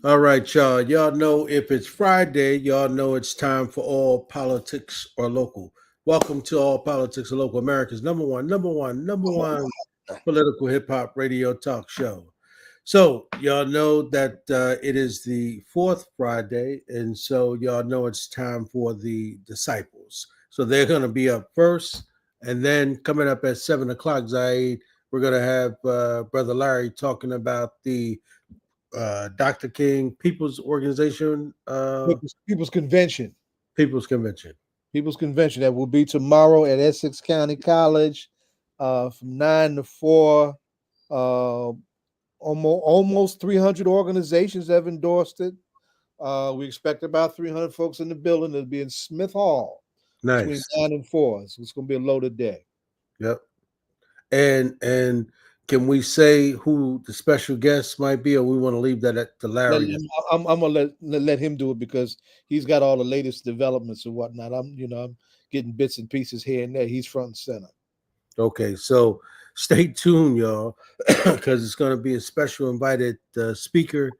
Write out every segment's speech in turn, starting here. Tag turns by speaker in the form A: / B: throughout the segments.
A: All right, y'all. Y'all know if it's Friday, y'all know it's time for All Politics or Local. Welcome to All Politics or Local, America's number one political hip hop radio talk show. So, y'all know that it is the fourth Friday, and so y'all know it's time for the disciples. So, they're going to be up first, and then coming up at 7 o'clock, Zaid, we're going to have Brother Larry talking about the Dr. King People's Organization,
B: People's Convention.
A: People's Convention.
B: People's Convention that will be tomorrow at Essex County College from 9 to 4. Uh, almost 300 organizations have endorsed it. We expect about 300 folks in the building. It'll be in Smith Hall between
A: Nice.
B: 9 and 4. So it's going to be a loaded day.
A: Yep. And can we say who the special guests might be, or we want to leave that at to Larry?
B: I'm gonna let him do it because he's got all the latest developments and whatnot. I'm getting bits and pieces here and there. He's front and center.
A: Okay, so stay tuned, y'all, because it's going to be a special invited speaker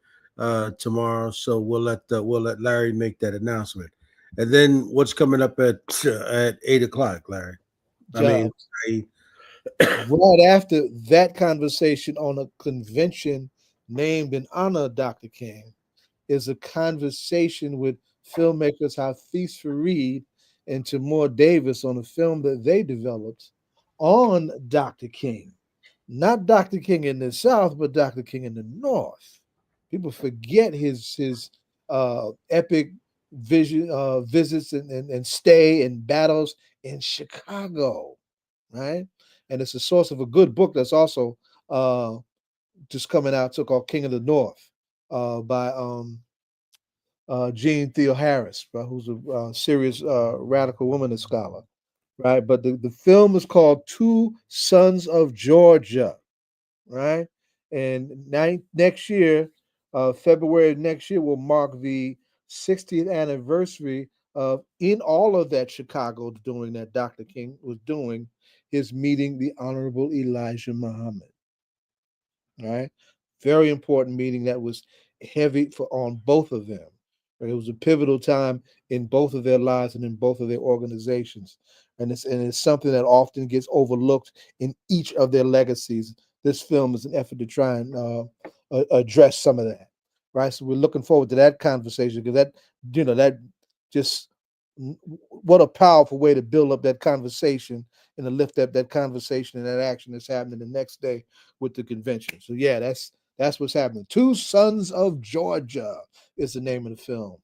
A: tomorrow. So we'll let Larry make that announcement. And then what's coming up at 8 o'clock, Larry? I mean,
B: Right after that conversation on a convention named in honor of Dr. King is a conversation with filmmakers Hafiz Farid and Timur Davis on a film that they developed on Dr. King. Not Dr. King in the South, but Dr. King in the North. People forget his epic visits and stay and battles in Chicago, right? And it's a source of a good book that's also just coming out, so called King of the North, by Jean Theo Harris, right, who's a serious radical womanist scholar, right? But the film is called Two Sons of Georgia, right? And next year, February next year, will mark the 60th anniversary of in all of that Chicago doing that Dr. King was doing his meeting the Honorable Elijah Muhammad. All right. Very important meeting that was heavy on both of them. Right? It was a pivotal time in both of their lives and in both of their organizations. And it's something that often gets overlooked in each of their legacies. This film is an effort to try and address some of that. Right. So we're looking forward to that conversation because that just what a powerful way to build up that conversation and to lift up that conversation and that action that's happening the next day with the convention. So yeah, that's what's happening. Two Sons of Georgia is the name of the film.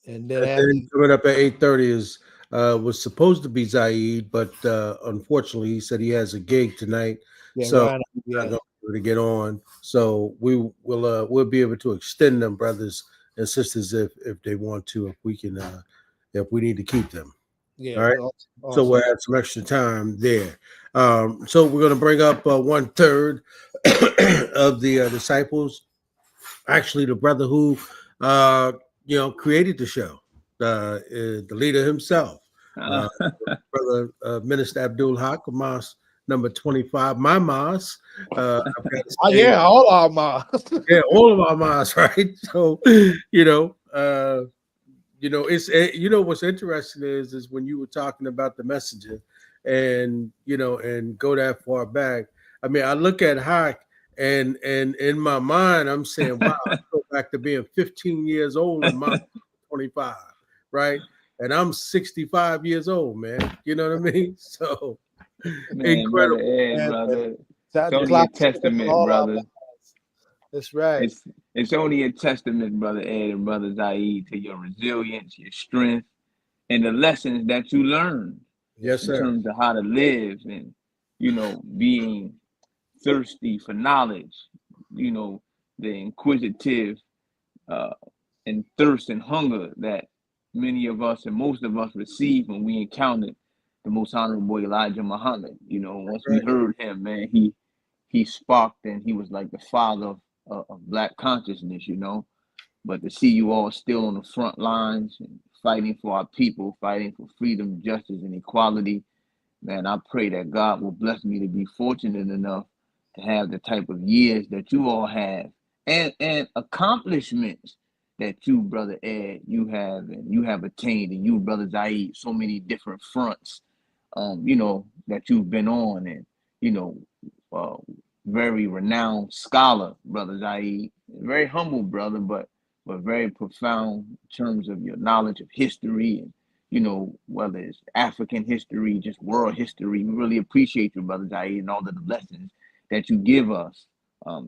B: And then
A: coming up at 8:30 is was supposed to be Zaid, but unfortunately he said he has a gig tonight, so
B: Rhino,
A: he's not going to be able to get on. So we'll be able to extend them, brothers and sisters, if they want to, if we need to keep them.
B: Yeah,
A: All right.
B: awesome.
A: So we'll have some extra time there. So we're going to bring up 1/3 of the disciples. Actually, the brother who created the show, the leader himself, brother Minister Abdul Haqq, Mosque number 25, my mosque.
B: Yeah, all our mosques.
A: Yeah, all of our mosques, right? So, it's what's interesting is when you were talking about the messenger, and and go that far back. I mean, I look at Haqq, and in my mind, I'm saying, wow, I go back to being 15 years old and my 25, right? And I'm 65 years old, man. You know what I mean? So
C: Man,
A: incredible,
C: brother Ed,
B: Man,
C: brother.
B: That
C: It's only a
B: clock for
C: testament,
B: all our
C: brother.
B: mosques. That's right.
C: It's only a testament, brother Ed and brother Zaid, to your resilience, your strength, and the lessons that you learned
A: yes,
C: in
A: sir.
C: terms of how to live and being thirsty for knowledge, the inquisitive uh, and thirst and hunger that many of us and most of us received when we encountered the most honorable Elijah Muhammad. Once we
A: Right.
C: heard him, man, he sparked and he was like the father of black consciousness. But to see you all still on the front lines and fighting for our people, fighting for freedom, justice, and equality, man, I pray that God will bless me to be fortunate enough to have the type of years that you all have, and accomplishments that you, Brother Ed, you have, and you have attained, and you, Brother Zaid, so many different fronts, that you've been on, and, uh, very renowned scholar, Brother Zaid, very humble brother, but very profound in terms of your knowledge of history, and, whether it's African history, just world history. We really appreciate you, Brother Zaid, and all of the lessons that you give us.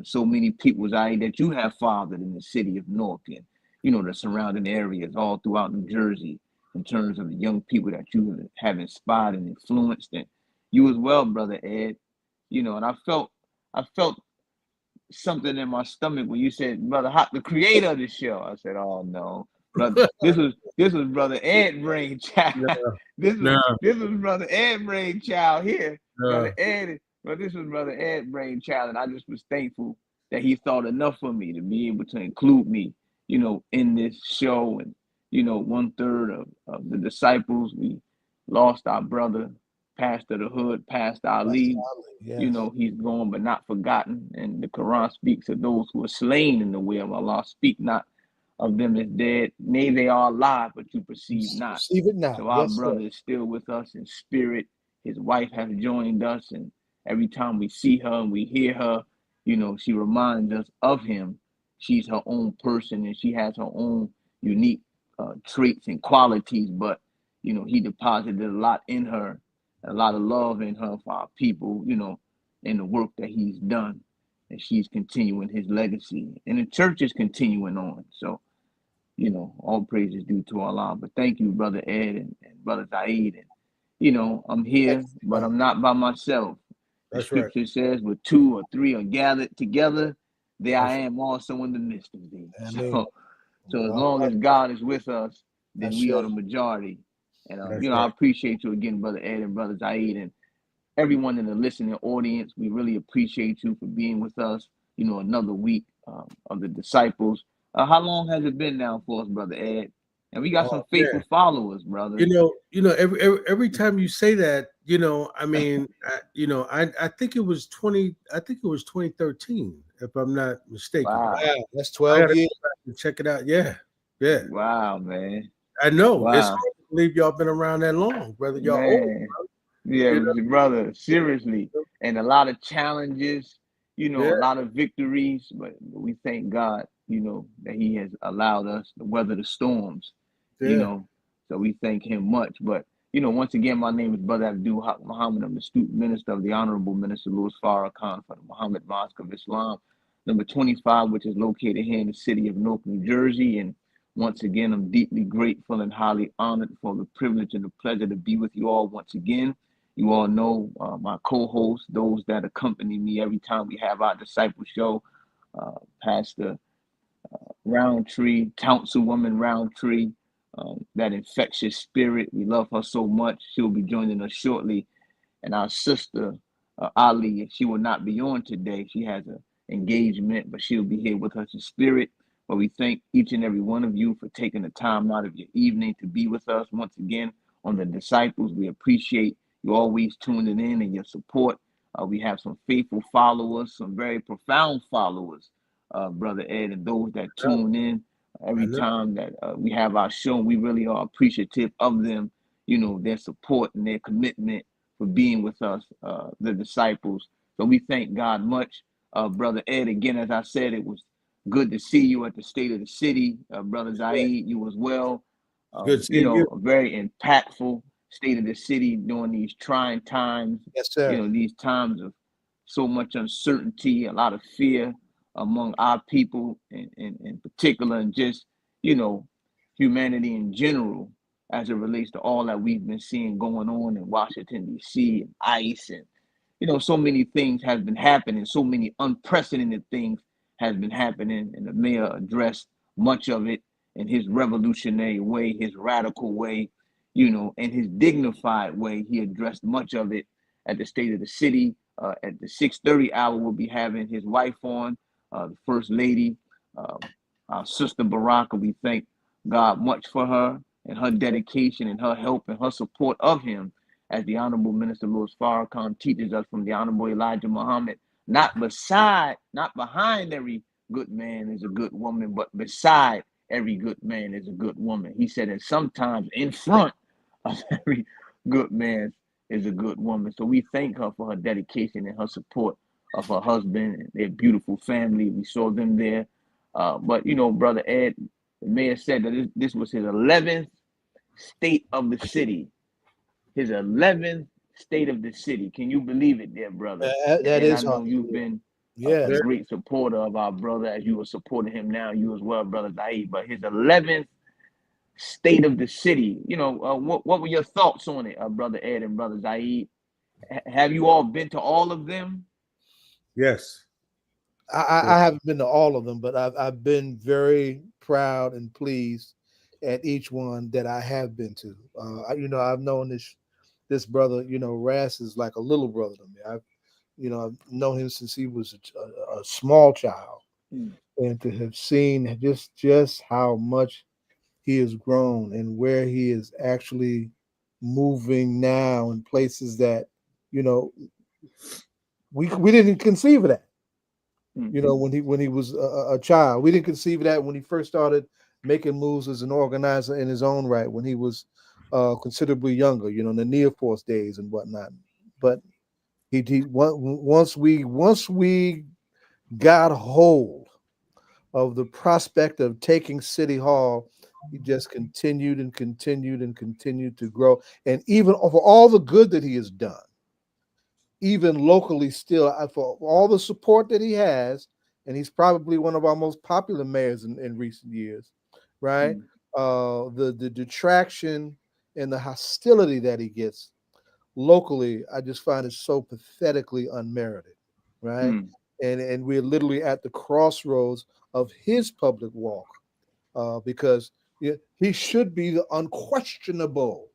C: So many people, Zaid, that you have fathered in the city of Newark, and, the surrounding areas all throughout New Jersey, in terms of the young people that you have inspired and influenced, and you as well, Brother Ed. And I felt something in my stomach when you said, Brother Haqq, the creator of the show. I said, oh no, brother, this was Brother Ed brainchild.
A: No,
C: this was
A: no,
C: this was Brother Ed brainchild here.
A: no.
C: But this was Brother Ed brainchild, and I just was thankful that he thought enough of me to be able to include me, in this show. And, 1/3 of the disciples, we lost our brother, Pastor the Hood, Pastor Ali.
B: Yes.
C: He's gone but not forgotten. And the Quran speaks of those who are slain in the way of Allah. Speak not of them as dead. Nay, they are alive, but you perceive not.
B: Receive it now.
C: So our
B: Yes,
C: brother
B: sir.
C: is still with us in spirit. His wife has joined us, and every time we see her and we hear her, she reminds us of him. She's her own person, and she has her own unique traits and qualities, but he deposited a lot in her, a lot of love in her for our people, in the work that he's done, and she's continuing his legacy, and the church is continuing on. So, all praise is due to Allah. But thank you, Brother Ed, and Brother Zaid. And, I'm here, but I'm not by myself. The
A: That's right.
C: scripture says, where 2 or 3 are gathered together, there I
A: That's
C: am also in the midst of thee.
B: Amen.
C: So as
B: All
C: long
B: right.
C: as God is with us, then
B: That's
C: we are
B: it.
C: the majority. And,
A: That's
C: I
A: right.
C: appreciate you again, Brother Ed and Brother Zaid, and everyone in the listening audience. We really appreciate you for being with us, another week of the disciples. How long has it been now for us, Brother Ed? And we got some
A: Oh
C: faithful
A: man.
C: followers, brother.
A: Every time you say that, I mean, I think it was 2013, if I'm not mistaken.
C: Wow.
B: Wow, that's
A: I
B: 12
A: gotta
B: years.
A: go back and check it out. Yeah, yeah.
C: Wow, man.
A: I know it's
C: Wow.
A: hard to believe y'all been around that long, brother. Y'all old,
C: Man. Yeah,
A: you know.
C: brother, seriously. And a lot of challenges, a
A: Yeah,
C: lot of victories, but we thank God, that He has allowed us to weather the storms, you
A: yeah.
C: know. So we thank Him much. But, once again, my name is Brother Haqq Muhammad. I'm the student minister of the Honorable Minister Louis Farrakhan for the Muhammad Mosque of Islam, number 25, which is located here in the city of Newark, New Jersey. And once again, I'm deeply grateful and highly honored for the privilege and the pleasure to be with you all once again. You all know my co-hosts, those that accompany me every time we have our disciple show, Pastor Roundtree, Councilwoman Roundtree, that infectious spirit. We love her so much. She'll be joining us shortly. And our sister, Ali, she will not be on today. She has an engagement, but she'll be here with us in spirit. But we thank each and every one of you for taking the time out of your evening to be with us once again on the disciples. We appreciate you always tuning in and your support. We have some faithful followers, some very profound followers, Brother Ed, and those that tune in
A: I
C: every
A: know.
C: time that we have our show. We really are appreciative of them, their support and their commitment for being with us, the disciples. So we thank God much. Brother Ed, again, as I said, it was good to see you at the State of the City. Brother Zaid, you as well.
A: Good seeing you.
C: A very impactful State of the City during these trying times,
B: Yes, sir.
C: these times of so much uncertainty, a lot of fear among our people in particular, and just, humanity in general, as it relates to all that we've been seeing going on in Washington, D.C., and ICE, and, so many things have been happening, so many unprecedented things has been happening, and the mayor addressed much of it in his revolutionary way, his radical way, in his dignified way. He addressed much of it at the State of the City. At the 6:30 hour, we'll be having his wife on, the First Lady, uh, our sister Baraka. We thank God much for her and her dedication and her help and her support of him, as the Honorable Minister Louis Farrakhan teaches us from the Honorable Elijah Muhammad, not beside, not behind every good man is a good woman, but beside every good man is a good woman. He said, and sometimes in front of every good man is a good woman. So we thank her for her dedication and her support of her husband and their beautiful family. We saw them there. But you know, Brother Ed, the mayor said that this was his 11th state of the city. His 11th state of the city. Can you believe it, dear brother?
B: That
C: And I
B: is hard
C: know
B: to
C: you've
B: believe.
C: been a
B: Yes.
C: great supporter of our brother as you were supporting him now. You as well, Brother Daeed. But his 11th state of the city. You know, what were your thoughts on it, Brother Ed and Brother Zaid? Have you all been to all of them?
A: Yes.
B: I haven't been to all of them, but I've been very proud and pleased at each one that I have been to. I've known this brother. Ras is like a little brother to me. I've known him since he was a small child, and to have seen just how much he has grown and where he is actually moving now in places that you know we didn't conceive of that. When he was a child. We didn't conceive of that when he first started making moves as an organizer in his own right, when he was considerably younger, in the Near Force days and whatnot. But once we got hold of the prospect of taking City Hall, he just continued and continued and continued to grow. And even for all the good that he has done, even locally still, for all the support that he has, and he's probably one of our most popular mayors in recent years, right? The detraction and the hostility that he gets locally, I just find it so pathetically unmerited, right? And we're literally at the crossroads of his public walk, because he should be the unquestionable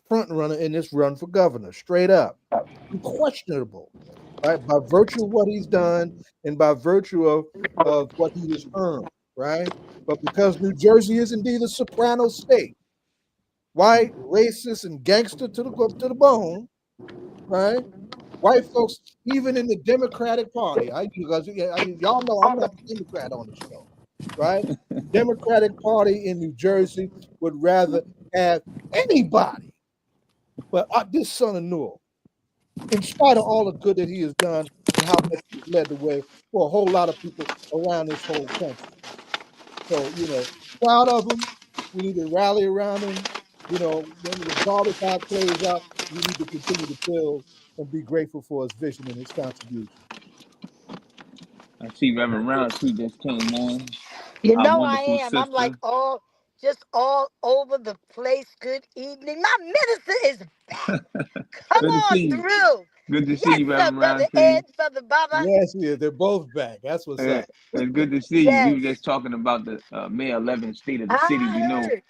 B: front runner in this run for governor, straight up, unquestionable, right? By virtue of what he's done and by virtue of what he has earned, right? But because New Jersey is indeed a soprano state, white, racist, and gangster to the bone, right? White folks, even in the Democratic Party, y'all know I'm not the Democrat on the show, right? The Democratic Party in New Jersey would rather have anybody but this son of Newark, in spite of all the good that he has done and how much he's led the way for a whole lot of people around this whole country. So, proud of him. We need to rally around him. Regardless how it plays out, we need to continue to build and be grateful for his vision and his contribution.
C: I see Reverend Roundtree just came on.
D: You
C: Our
D: know I
C: wonderful
D: am. I'm like
C: sister.
D: just all over the place. Good evening. My minister is back. Come
C: Good to
D: on
C: see you.
D: through.
C: Good to see
D: Yes,
C: you,
D: sir,
C: Reverend
D: Brother
C: Roundtree.
D: Ed, Brother Baba.
B: Yes, yeah, they're both back. That's what's up.
C: It's good to see you. We
D: Yes.
C: were just talking about the May 11th state of the city. We
D: I
C: know
D: heard.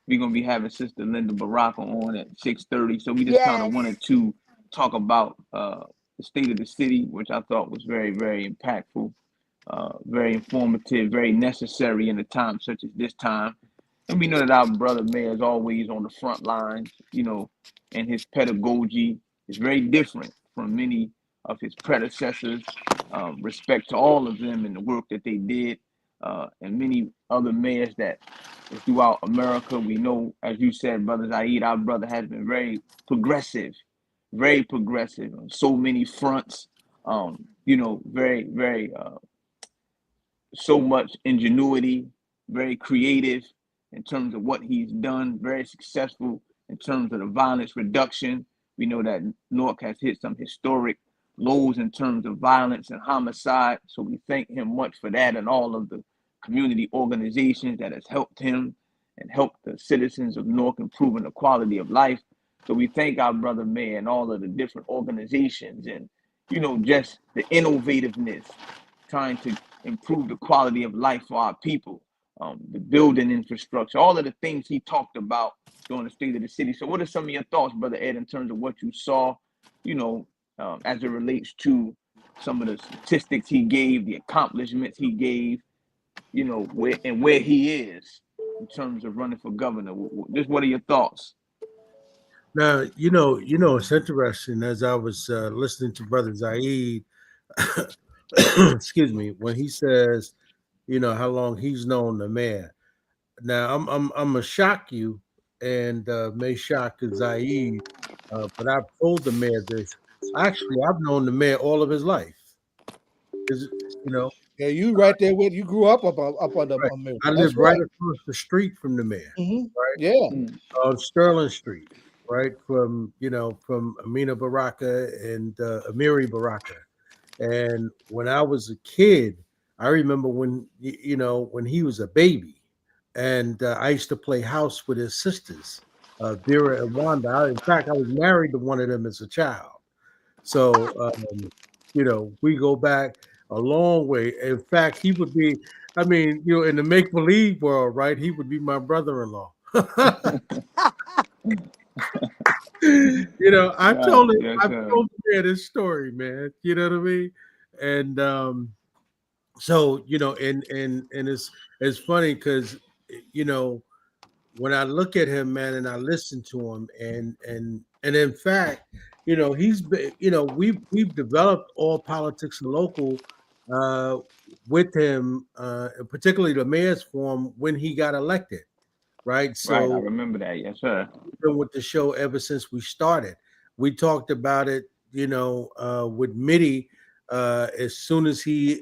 C: we're gonna be having Sister Linda Baraka on at 6:30. So we just kind of
D: Yes.
C: wanted to talk about the state of the city, which I thought was very, very impactful, very informative, very necessary in a time such as this time. And we know that our brother Mayor is always on the front lines, and his pedagogy is very different from many of his predecessors. Respect to all of them and the work that they did, and many other mayors that is throughout America. We know, as you said, Brother Zaid, our brother has been very progressive on so many fronts. Very, very so much ingenuity, very creative in terms of what he's done, very successful in terms of the violence reduction. We know that Newark has hit some historic lows in terms of violence and homicide. So we thank him much for that and all of the community organizations that has helped him and helped the citizens of Newark improving the quality of life. So we thank our brother Mayor and all of the different organizations and, just the innovativeness, trying to improve the quality of life for our people, the building infrastructure, all of the things he talked about during the state of the city. So, what are some of your thoughts, Brother Ed, in terms of what you saw, as it relates to some of the statistics he gave, the accomplishments he gave, where he is in terms of running for governor? Just what are your thoughts?
A: Now, it's interesting as I was listening to Brother Zaid. excuse me, when he says, how long he's known the mayor. Now I'm gonna shock you, and may shock Zaid, but I've told the mayor this. Actually, I've known the mayor all of his life. Is you know
B: Yeah, you right there with you grew up on the
A: right?
B: America.
A: I
B: That's
A: live right
B: right.
A: across the street from the mayor, right
B: Yeah.
C: Mm.
A: on Sterling Street, right from Amina Baraka and Amiri Baraka. And when I was a kid, I remember when he was a baby, and I used to play house with his sisters, Vera and Wanda. In fact, I was married to one of them as a child. So, we go back a long way. In fact, he would be, in the make believe world, right? He would be my brother in law. I've
C: Right.
A: told him,
C: Yes,
A: I've
C: sir.
A: told him this story, man. You know what I mean? And so and it's funny because you know when I look at him, man, and I listen to him, and in fact, he's been, we've developed all politics and local uh, with him, particularly the mayor's forum when he got elected, right?
C: Right. I
A: So
C: remember that. Yes, sir.
A: been with the show ever since we started. We talked about it, with Mitty as soon as he,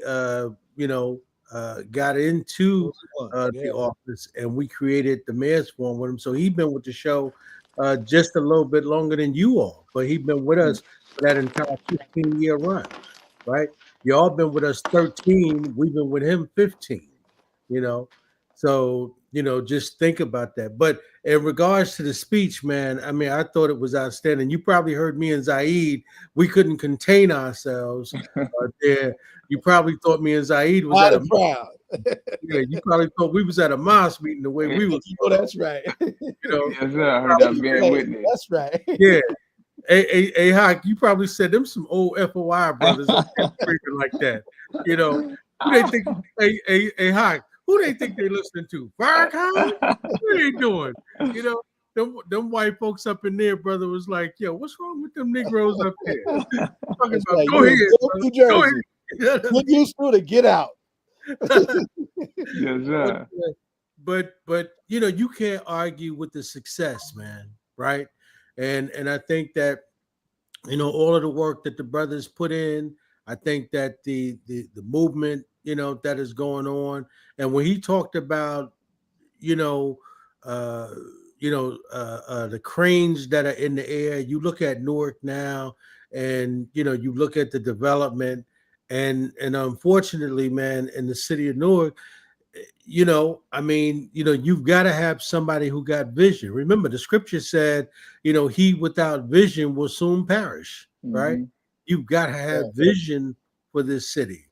A: got into the
B: Yeah.
A: office, and we created the mayor's forum with him. So he's been with the show just a little bit longer than you all, but he's been with
C: Mm.
A: us for that entire 15-year run, right? Y'all been with us 13. We've been with him 15, you know. So, just think about that. But in regards to the speech, man, I thought it was outstanding. You probably heard me and Zaid, we couldn't contain ourselves there. You probably thought me and Zaid was at
B: Mighty
A: a
B: proud.
A: yeah, you probably thought we was at a mosque meeting the way we was,
B: Oh, that's right.
C: Yes, sir. I heard that bear witness.
B: That's right.
A: yeah. Hey, Haqq, you probably said them some old FOI brothers up there screaming like that. Who they think? Hey, Haqq, who they think they listening to? Farrakhan? What are they doing? You know, them white folks up in there, brother, was like, yo, what's wrong with them Negroes up there? Talking
B: That's
A: about,
B: right.
A: go
B: You in
A: ahead,
B: New
A: brother. Go
B: Jersey.
A: ahead.
B: Get used to get out.
C: Yes, sir.
A: but you can't argue with the success, man, right? And I think that all of the work that the brothers put in, I think that the movement, that is going on. And when he talked about, you know, uh, the cranes that are in the air, you look at Newark now, and you look at the development, and unfortunately, man, in the city of Newark, you've got to have somebody who got vision. Remember, the scripture said, he without vision will soon perish, right?
C: Mm-hmm.
A: You've got to have vision for this city.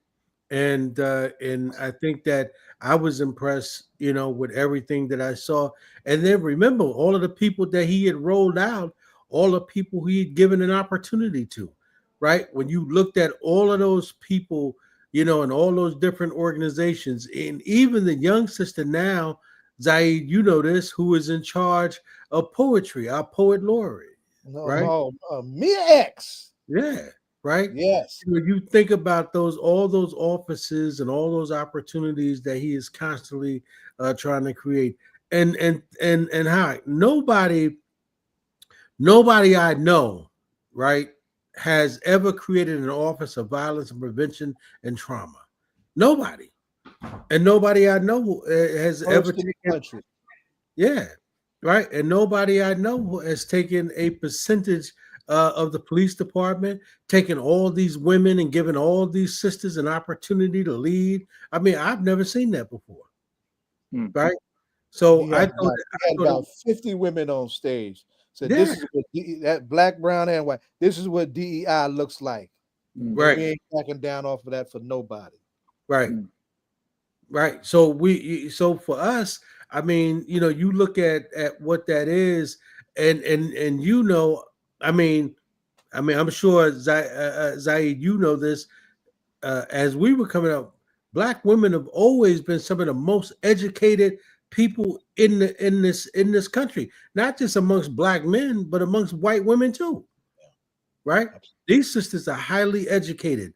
A: And I think that I was impressed, with everything that I saw. And then remember all of the people that he had rolled out, all the people he had given an opportunity to, right? When you looked at all of those people, and all those different organizations, and even the young sister now, Zaid, this, who is in charge of poetry, our poet laureate, right?
B: No, Mia X.
A: Yeah, right.
B: Yes.
A: When you think about all those offices and all those opportunities that he is constantly trying to create, and how nobody I know, right, has ever created an office of violence and prevention and trauma. Nobody, and nobody I know has ever
B: First in the
A: taken.
B: country.
A: Yeah, right. And nobody I know has taken a percentage of the police department, taking all these women and giving all these sisters an opportunity to lead. I've never seen that before,
C: Mm.
A: right? So
B: He
A: I
B: had
A: thought,
B: about, he had about 50 women on stage. Said
A: yeah,
B: this is what that black, brown, and white. This is what DEI looks like.
C: Mm.
B: And
A: right,
B: we ain't backing down off of that for nobody.
A: right,
C: Mm.
A: right. So for us, you look at what that is, and I'm sure Zaid, this. As we were coming up, black women have always been some of the most educated people in this country, not just amongst black men, but amongst white women too. Right? These sisters are highly educated,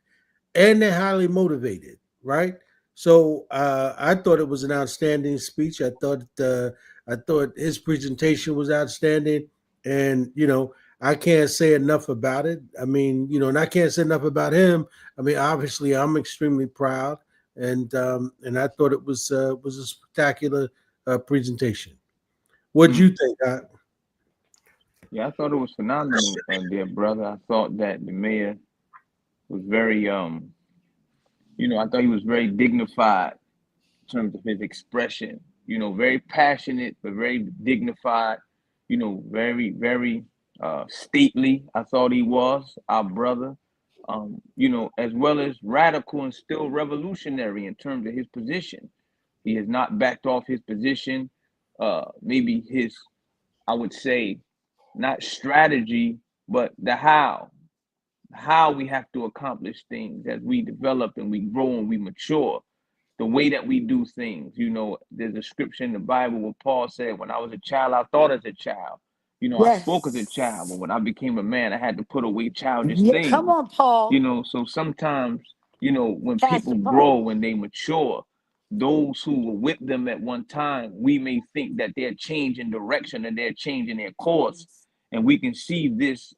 A: and they're highly motivated, right? So I thought it was an outstanding speech. I thought his presentation was outstanding, and I can't say enough about it. I mean, and I can't say enough about him. I mean, obviously, I'm extremely proud, and I thought it was a spectacular presentation. What'd
C: Mm.
A: you think?
C: Yeah, I thought it was phenomenal, dear brother. I thought that the mayor was very, I thought he was very dignified in terms of his expression. Very passionate, but very dignified. Very, very stately. I thought he was our brother. As well as radical and still revolutionary in terms of his position. He has not backed off his position. Maybe his, I would say, not strategy, but the how we have to accomplish things as we develop and we grow and we mature, the way that we do things. There's a scripture in the Bible where Paul said, when I was a child, I thought as a child. I spoke as a child, but
D: Yes.
C: when I became a man, I had to put away childish
D: Yeah, come
C: things.
D: on, Paul.
C: So sometimes, when people
D: Pastor
C: grow,
D: Paul.
C: when they mature, those who were with them at one time, we may think that they're changing direction and they're changing their course. And we can see this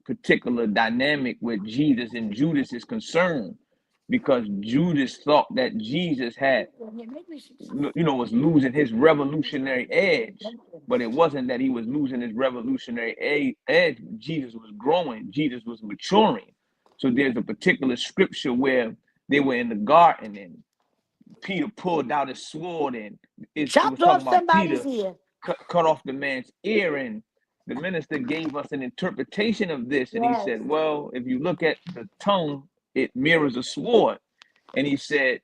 C: particular dynamic with Jesus and Judas is concerned, because Judas thought that Jesus was losing his revolutionary edge, but it wasn't that he was losing his revolutionary edge. Jesus was growing, Jesus was maturing. So there's a particular scripture where they were in the garden and Peter pulled out his sword, and it was
D: Chopped
C: talking
D: off
C: about
D: somebody's
C: Peter
D: ear.
C: cut off the man's ear. And the minister gave us an interpretation of this. And he
D: Yes.
C: said, well, if you look at the tongue, it mirrors a sword. And he said,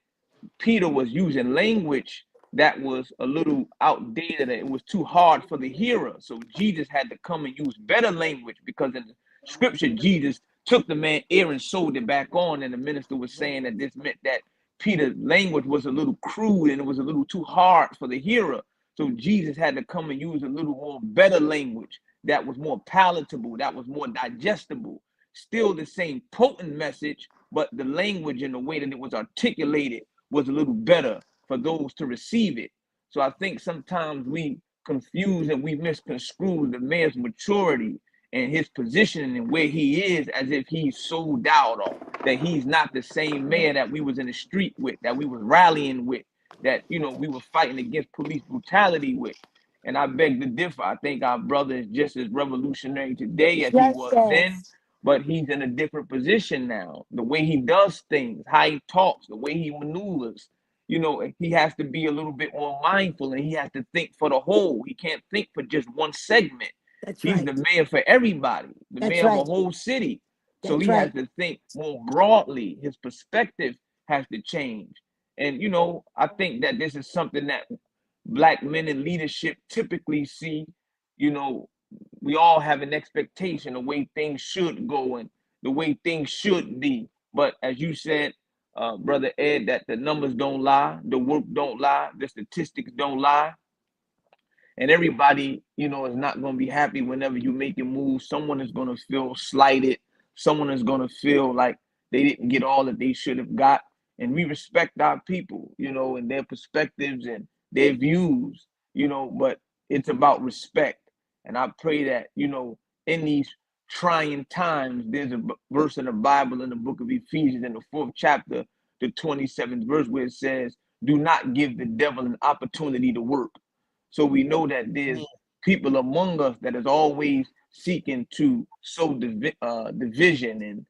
C: Peter was using language that was a little outdated, and it was too hard for the hearer. So Jesus had to come and use better language, because in the scripture, Jesus took the man's ear and sewed it back on. And the minister was saying that this meant that Peter's language was a little crude and it was a little too hard for the hearer. So Jesus had to come and use a little more better language that was more palatable, that was more digestible. Still the same potent message, but the language and the way that it was articulated was a little better for those to receive it. So I think sometimes we confuse and we misconstrue the mayor's maturity and his position and where he is, as if he's sold out, or that he's not the same mayor that we was in the street with, that we was rallying with, that we were fighting against police brutality with. And I beg to differ. I think our brother is just as revolutionary today as he
D: Yes,
C: was then,
D: yes.
C: but he's in a different position now. The way he does things, how he talks, the way he maneuvers, he has to be a little bit more mindful, and he has to think for the whole. He can't think for just one segment.
D: That's
C: He's the
D: right.
C: mayor for everybody, the
D: That's
C: mayor of a
D: right.
C: whole city. So
D: That's
C: he has
D: right.
C: to think more broadly. His perspective has to change. And, I think that this is something that Black men in leadership typically see. You know, we all have an expectation of the way things should go and the way things should be. But as you said, Brother Ed, that the numbers don't lie, the work don't lie, the statistics don't lie. And everybody, is not going to be happy whenever you make a move. Someone is going to feel slighted. Someone is going to feel like they didn't get all that they should have got. And we respect our people, and their perspectives and their views, but it's about respect. And I pray that, in these trying times, there's a verse in the Bible in the book of Ephesians in the 4th chapter, the 27th verse, where it says, do not give the devil an opportunity to work. So we know that there's people among us that is always seeking to sow division and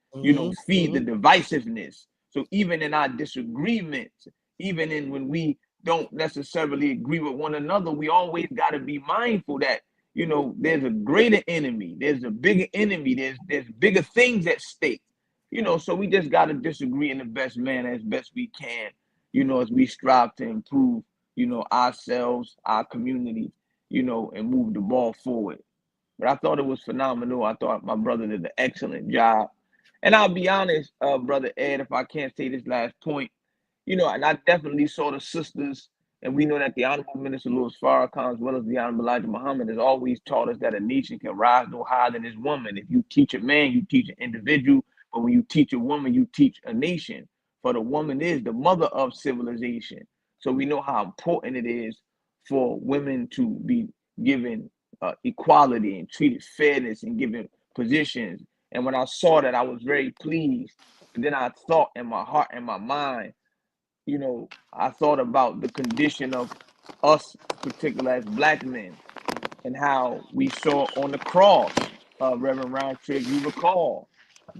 C: feed the divisiveness. So even in our disagreements, even in when we don't necessarily agree with one another, we always got to be mindful that there's a greater enemy, there's a bigger enemy, there's bigger things at stake. So we just got to disagree in the best manner as best we can, as we strive to improve ourselves, our community, and move the ball forward. But I thought it was phenomenal. I thought my brother did an excellent job. And I'll be honest, Brother Ed, if I can't say this last point, and I definitely saw the sisters, and we know that the Honorable Minister Louis Farrakhan, as well as the Honorable Elijah Muhammad, has always taught us that a nation can rise no higher than its woman. If you teach a man, you teach an individual. But when you teach a woman, you teach a nation. For the woman is the mother of civilization. So we know how important it is for women to be given equality and treated fairness and given positions. And when I saw that, I was very pleased. And then I thought in my heart and my mind, I thought about the condition of us, particularly as black men, and how we saw on the cross, Reverend Roundtree, if you recall,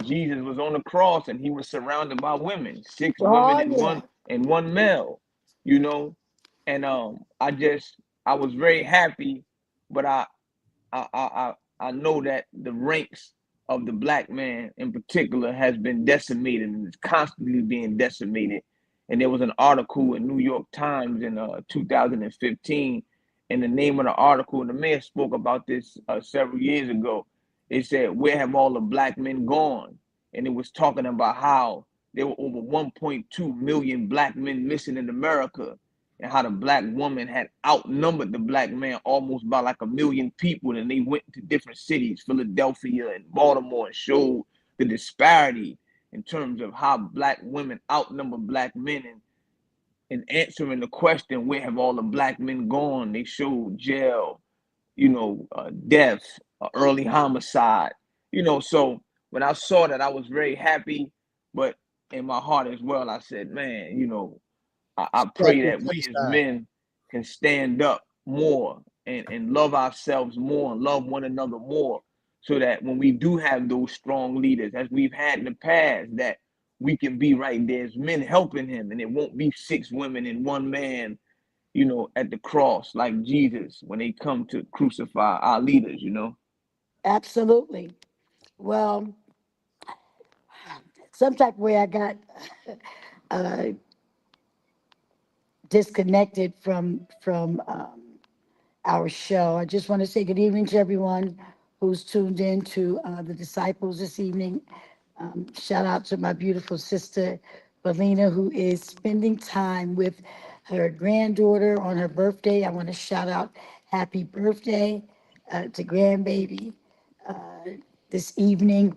C: Jesus was on the cross and he was surrounded by women, six women
D: Oh,
C: and
D: yeah.
C: one male, you know. And I was very happy, but I know that the ranks of the black man in particular has been decimated and is constantly being decimated. And there was an article in New York Times in 2015, and the name of the article, and the mayor spoke about this several years ago. It said, "Where have all the black men gone?" And it was talking about how there were over 1.2 million black men missing in America, and how the black woman had outnumbered the black man almost by like 1 million people. And they went to different cities, Philadelphia and Baltimore, and showed the disparity in terms of how black women outnumber black men. And answering the question, where have all the black men gone? They showed jail, death, early homicide, So when I saw that, I was very happy, but in my heart as well, I said, man, I pray
B: Sacrifice
C: that we as
B: time.
C: men can stand up more and love ourselves more and love one another more, so that when we do have those strong leaders, as we've had in the past, that we can be right there as men helping him, and it won't be six women and one man, at the cross like Jesus when they come to crucify our leaders.
D: Absolutely. Well, some type of way I got uh, disconnected from our show. I just want to say good evening to everyone who's tuned in to the Disciples this evening. Shout out to my beautiful sister, Balena, who is spending time with her granddaughter on her birthday. I want to shout out happy birthday to grandbaby this evening.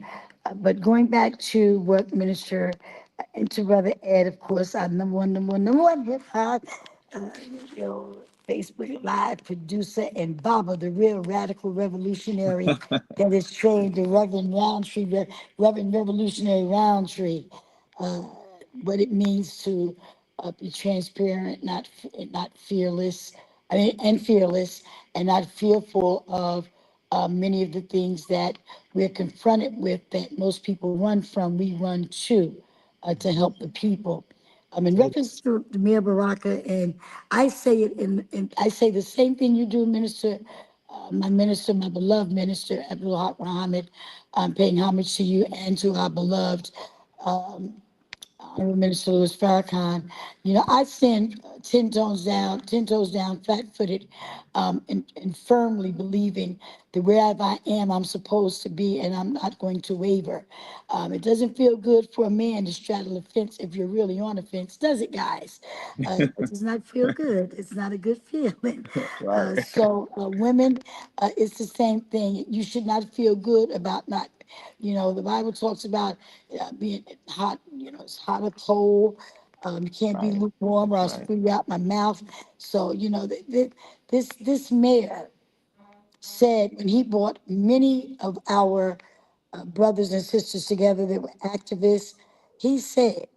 D: But going back to what Minister and to Brother Ed, of course, our number one hip hop, uh, you know, Facebook Live producer, and Baba, the real radical revolutionary that is trained the Reverend Revolutionary Roundtree. Uh, what it means to be transparent, not fearless, and fearless, and not fearful of many of the things that we're confronted with that most people run from. We run to help the people. In reference to the Mayor Baraka, and I say it in I say the same thing you do, Minister, my minister, my beloved minister, Abdul Haqq Muhammad. I'm paying homage to you and to our beloved Honorable Minister Louis Farrakhan. I stand 10 toes down, flat-footed, and firmly believing that wherever I am, I'm supposed to be, and I'm not going to waver. It doesn't feel good for a man to straddle a fence if you're really on a fence, does it, guys? It does not feel good. It's not a good feeling.
C: Right.
D: Women, it's the same thing. You should not feel good about not. The Bible talks about being hot. It's hot or cold. You can't be
C: Right.
D: lukewarm, or I'll
C: Right.
D: spew you out my mouth. So this mayor said when he brought many of our brothers and sisters together that were activists, he said,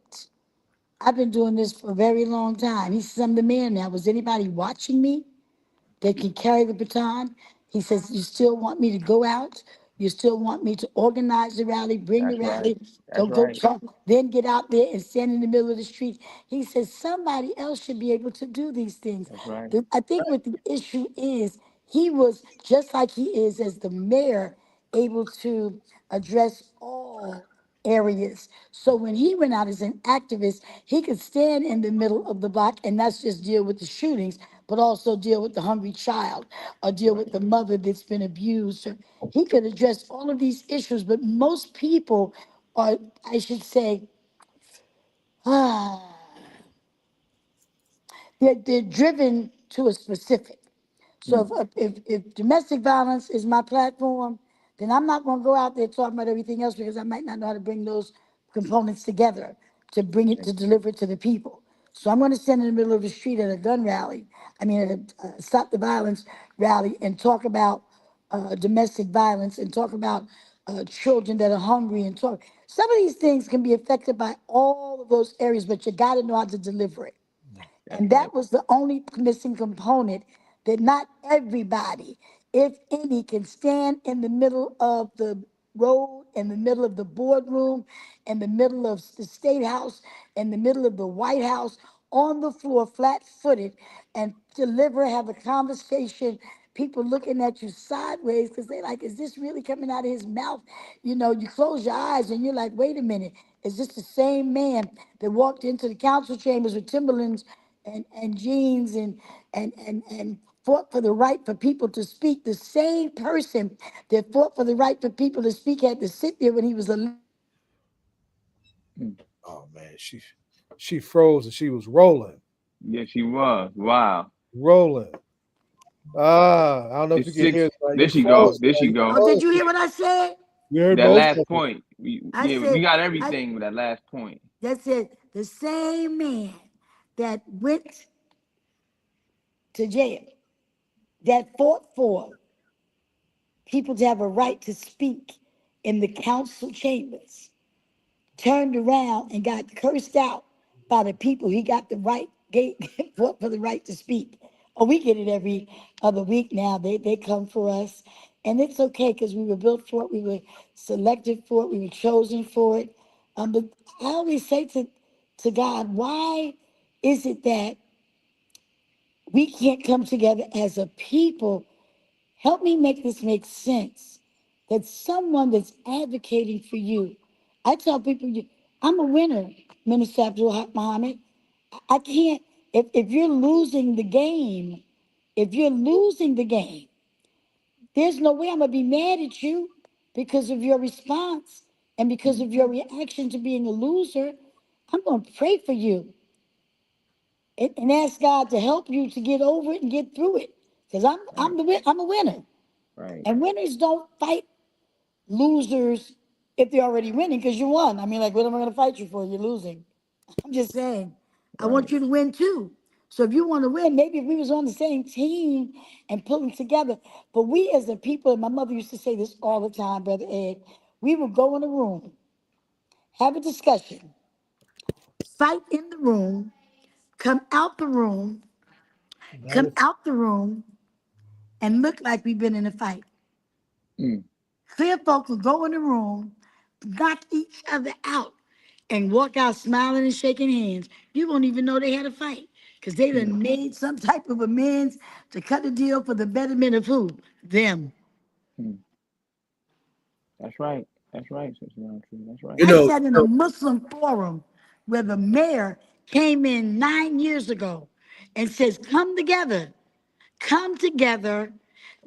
D: "I've been doing this for a very long time." He says, "I'm the man now. Was anybody watching me that can carry the baton?" He says, "You still want me to go out? You still want me to organize the rally, bring the
C: That's right.
D: rally,
C: That's
D: go
C: right.
D: talk, then get out there and stand in the middle of the street?" He says, "Somebody else should be able to do these things."
C: That's right.
D: I think what the issue is, he was just like he is as the mayor, able to address all areas. So when he went out as an activist, he could stand in the middle of the block and not just deal with the shootings, but also deal with the hungry child or deal with
C: Right.
D: the mother that's been abused. Or he could address all of these issues, but most people are, I should say, ah, they're driven to a specific. So
C: Mm.
D: if domestic violence is my platform, then I'm not gonna go out there talking about everything else because I might not know how to bring those components together to bring it to deliver it to the people. So I'm gonna stand in the middle of the street at a gun rally, I mean, at a stop the violence rally and talk about domestic violence and talk about children that are hungry and talk. Some of these things can be affected by all of those areas, but you gotta know how to deliver it.
C: That's
D: And
C: right.
D: that was the only missing component that not everybody, if any, can stand in the middle of the road, in the middle of the boardroom, in the middle of the State House, in the middle of the White House, on the floor, flat footed, and deliver, have a conversation. People looking at you sideways because they like, is this really coming out of his mouth? You know, you close your eyes and you're like, wait a minute, is this the same man that walked into the council chambers with Timberlands and jeans and fought for the right for people to speak? The same person that fought for the right for people to speak had to sit there when he was elected.
C: Mm.
B: Oh man, she froze and she was rolling,
C: Yes, she was. Wow.
B: rolling. Ah, I don't know if you
C: It's
B: can hear
C: six.
B: it. But
C: There
B: you
C: she go.
B: froze.
C: There she
B: Man. You
C: go.
D: Oh, did
B: froze.
D: you hear what I said?
B: We heard
C: That
B: most
C: last
B: of it.
C: point.
D: I
C: Yeah, we
D: said,
C: got
D: I,
C: everything with that last point.
D: that said, the same man that went to jail, that fought for people to have a right to speak in the council chambers, turned around and got cursed out by the people he got the right, fought for the right to speak. Oh, we get it every other week now. They come for us. And it's okay because we were built for it. We were selected for it. We were chosen for it. But I always say to God, why is it that we can't come together as a people? Help me make this make sense. That someone that's advocating for you, I tell people, I'm a winner, Minister Abdul Haqq Muhammad. I can't, if you're losing the game, if you're losing the game, there's no way I'm going to be mad at you because of your response and because of your reaction to being a loser. I'm going to pray for you and ask God to help you to get over it and get through it. Because
C: Right.
D: I'm a winner.
C: Right.
D: And winners don't fight losers if they're already winning because you won. I mean, like, what am I going to fight you for? You're losing. I'm just saying, I want
C: Right.
D: you to win too. So if you want to win, maybe if we was on the same team and pulling together, but we as a people, and my mother used to say this all the time, Brother Ed, we would go in a room, have a discussion, fight in the room, come out the room, come
B: Nice.
D: out the room, and look like we've been in a fight.
C: Mm.
D: Clear folk will go in the room, knock each other out, and walk out smiling and shaking hands. You won't even know they had a fight because they
C: Mm.
D: done made some type of amends to cut the deal for the betterment of who? Them.
C: Mm. That's right. That's right, Sister Roundtree. That's right.
A: You
D: I
A: know,
D: sat in a Muslim forum where the mayor came in 9 years ago and says, come together,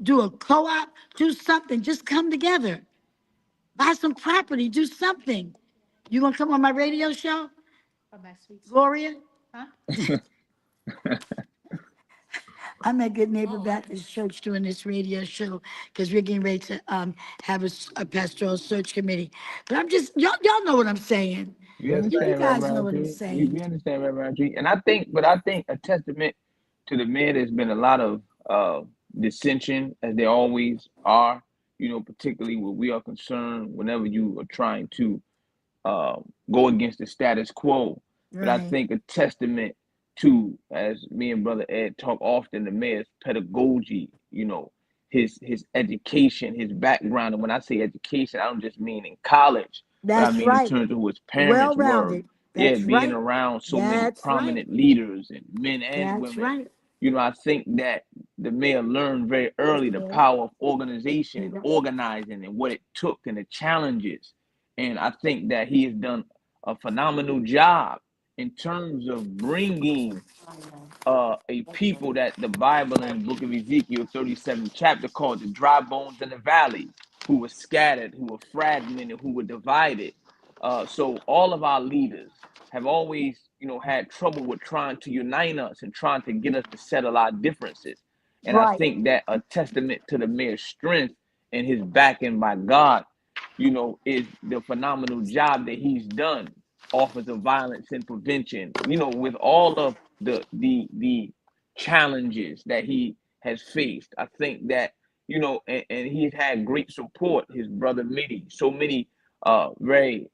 D: do a co-op, do something, just come together. Buy some property, do something. You gonna come on my radio show, Gloria? I'm at Good Neighbor Baptist Church doing this radio show because we're getting ready to have a pastoral search committee. But I'm just y'all know what I'm saying.
C: We
B: Yes,
D: You
C: understand,
B: ma'am.
D: guys
C: Reverend
D: know what I'm
C: Roundtree. We
D: saying.
C: understand, Reverend Roundtree. And I think a testament to the men, there's been a lot of dissension, as there always are, particularly where we are concerned whenever you are trying to uh, go against the status quo. But I
D: Right.
C: think a testament to, as me and Brother Ed talk often, the mayor's pedagogy, his education, his background. And when I say education, I don't just mean in college, but I
D: That's
C: mean in
D: right.
C: terms of who his parents
D: Well
C: were.
D: rounded.
C: Yeah,
D: That's
C: being
D: right.
C: around so many
D: That's right.
C: prominent leaders and men and
D: That's
C: women.
D: right.
C: I think that the mayor learned very
D: Yes,
C: early the
D: ma'am.
C: power of organization
D: You're
C: and
D: right.
C: organizing and what it took and the challenges. And I think that he has done a phenomenal job in terms of bringing a people that the Bible in the book of Ezekiel 37 chapter called the dry bones in the valley, who were scattered, who were fragmented, who were divided. So all of our leaders have always, had trouble with trying to unite us and trying to get us to settle our differences. And I
D: Right.
C: think that a testament to the mayor's strength and his backing by God, is the phenomenal job that he's done, Office of Violence and Prevention, with all of the challenges that he has faced. I think that, and he's had great support, his brother Mitty, so many very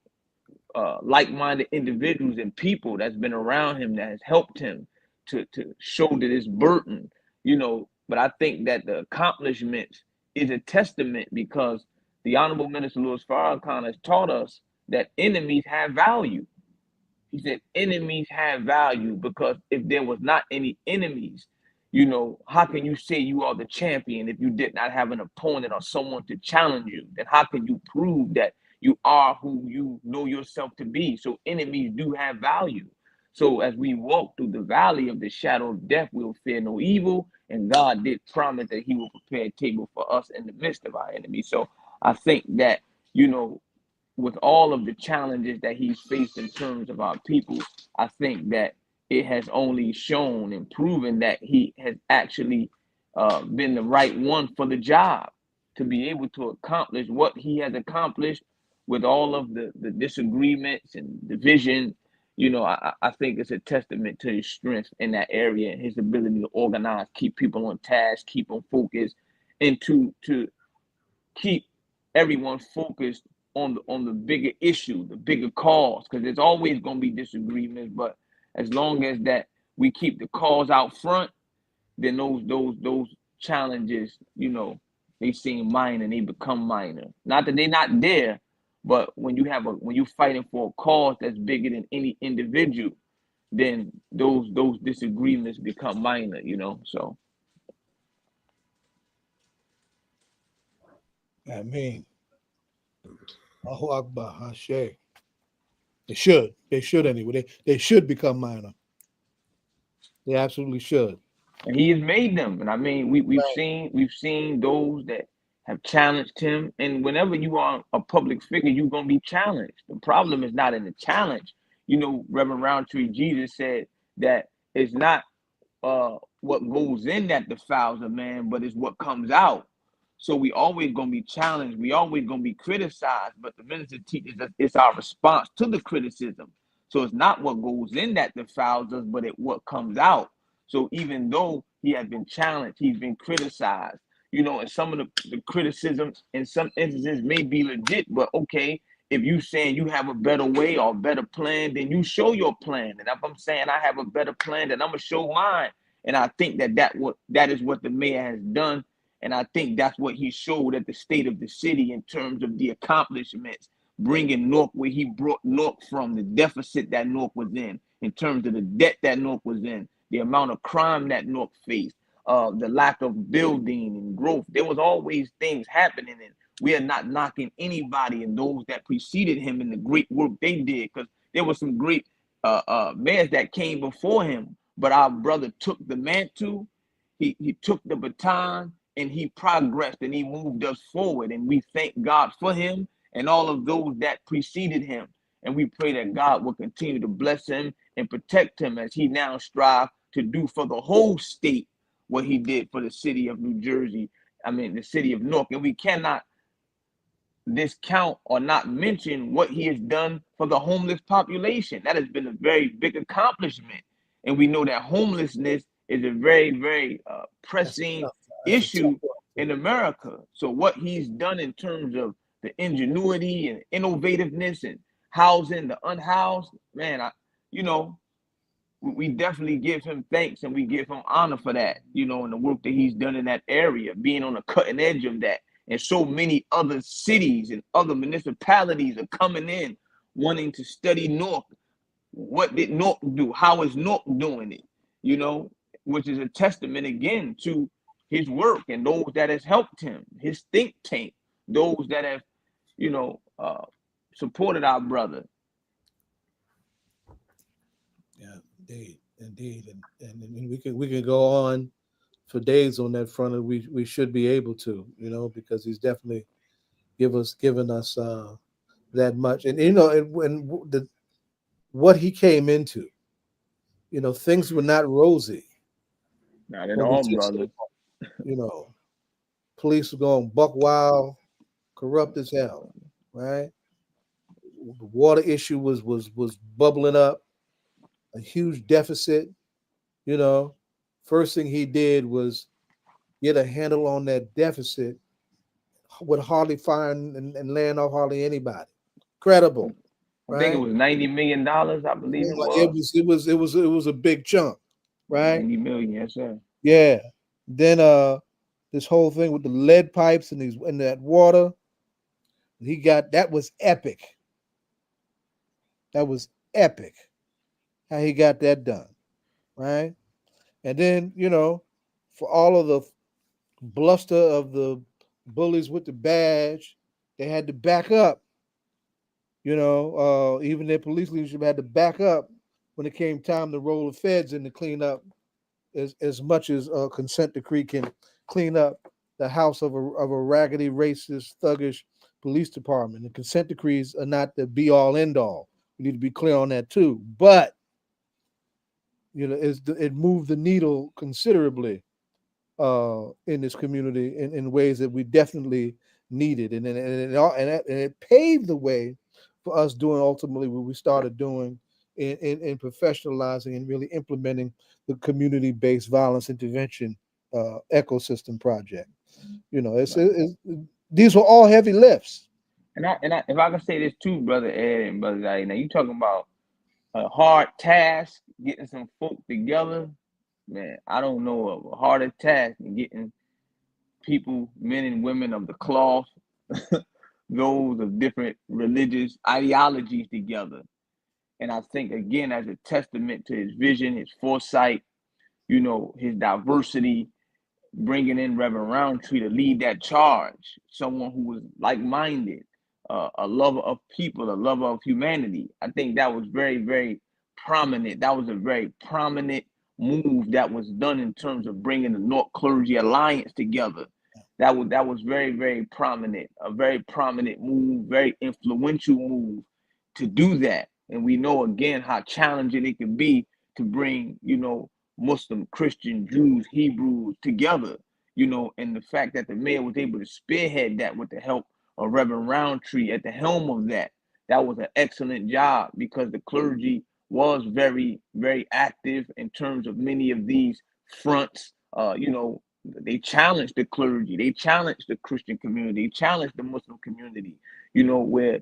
C: like-minded individuals and people that's been around him that has helped him to shoulder this burden, But I think that the accomplishments is a testament because the Honorable Minister Louis Farrakhan has taught us that enemies have value. He said enemies have value because if there was not any enemies, how can you say you are the champion if you did not have an opponent or someone to challenge you? Then how can you prove that you are who you know yourself to be? So enemies do have value. So as we walk through the valley of the shadow of death, we'll fear no evil. And God did promise that he will prepare a table for us in the midst of our enemies. So I think that, with all of the challenges that he's faced in terms of our people, I think that it has only shown and proven that he has actually been the right one for the job to be able to accomplish what he has accomplished with all of the disagreements and division. I think it's a testament to his strength in that area and his ability to organize, keep people on task, keep them focused, and to keep everyone focused on the bigger issue, the bigger cause, because there's always going to be disagreements. But as long as that we keep the cause out front, then those challenges, they seem minor and they become minor. Not that they're not there, but when you're fighting for a cause that's bigger than any individual, then those disagreements become minor. So.
B: I mean, Allahu Akbar, Hashay. They should anyway. They should become minor. They absolutely should.
C: And he has made them. And I mean, we've seen those that have challenged him. And whenever you are a public figure, you're gonna be challenged. The problem is not in the challenge. Reverend Roundtree Jesus said that it's not what goes in that defiles a man, but it's what comes out. So we always gonna be challenged. We always gonna be criticized. But the minister teaches us it's our response to the criticism. So it's not what goes in that defiles us, but what comes out. So even though he has been challenged, he's been criticized. And some of the criticisms in some instances may be legit, but okay, if you saying you have a better way or a better plan, then you show your plan. And if I'm saying I have a better plan, then I'm gonna show mine. And I think that is what the mayor has done. And I think that's what he showed at the state of the city in terms of the accomplishments, bringing Newark where he brought Newark from, the deficit that Newark was in terms of the debt that Newark was in, the amount of crime that Newark faced, the lack of building and growth. There was always things happening, and we are not knocking anybody and those that preceded him in the great work they did, because there were some great mayors that came before him. But our brother took the mantle, he took the baton, and he progressed and he moved us forward. And we thank God for him and all of those that preceded him. And we pray that God will continue to bless him and protect him as he now strives to do for the whole state what he did for the city of New Jersey. The city of Newark. And we cannot discount or not mention what he has done for the homeless population. That has been a very big accomplishment. And we know that homelessness is a very, very pressing issue in America. So what he's done in terms of the ingenuity and innovativeness and housing the unhoused, man, we definitely give him thanks and we give him honor for that, and the work that he's done in that area, being on the cutting edge of that. And so many other cities and other municipalities are coming in wanting to study Newark. What did Newark do? How is Newark doing it? Which is a testament again to his work and those that has helped him, his think tank, those that have, supported our brother.
B: Yeah, indeed, and we can go on for days on that front, and we should be able to, because he's definitely given us that much, and what he came into, things were not rosy.
C: Not at all, brother.
B: Police were going buck wild, corrupt as hell, right? The water issue was bubbling up, a huge deficit. You know, first thing he did was get a handle on that deficit with hardly firing and laying off hardly anybody. Credible,
C: I think it
B: right?
C: was $90 million, I believe it
B: It
C: was.
B: was it was it was it was a big chunk, right?
C: 90 million, yes, sir.
B: Yeah. Then this whole thing with the lead pipes and these and that water, he got that was epic. That was epic how he got that done, right? And then, for all of the bluster of the bullies with the badge, they had to back up. Even their police leadership had to back up when it came time to roll the feds in to clean up as much as a consent decree can clean up the house of a raggedy, racist, thuggish police department. The consent decrees are not the be all end all. We need to be clear on that too. But it moved the needle considerably in this community in ways that we definitely needed, and it paved the way for us doing ultimately what we started doing in professionalizing and really implementing the community-based violence intervention ecosystem project.
C: Right.
B: These were all heavy lifts.
C: And if I can say this too, brother Ed and brother Zai, now you talking about a hard task, getting some folk together. Man, I don't know of a harder task than getting people, men and women of the cloth, those of different religious ideologies together. And I think, again, as a testament to his vision, his foresight, his diversity, bringing in Reverend Roundtree to lead that charge, someone who was like-minded, a lover of people, a lover of humanity. I think that was very, very prominent. That was a very prominent move that was done in terms of bringing the North Clergy Alliance together. That was very, very prominent, a very prominent move, very influential move to do that. And we know again how challenging it can be to bring, Muslim, Christian, Jews, Hebrews together, and the fact that the mayor was able to spearhead that with the help of Reverend Roundtree at the helm of that was an excellent job because the clergy was very, very active in terms of many of these fronts. They challenged the clergy, they challenged the Christian community, they challenged the Muslim community, where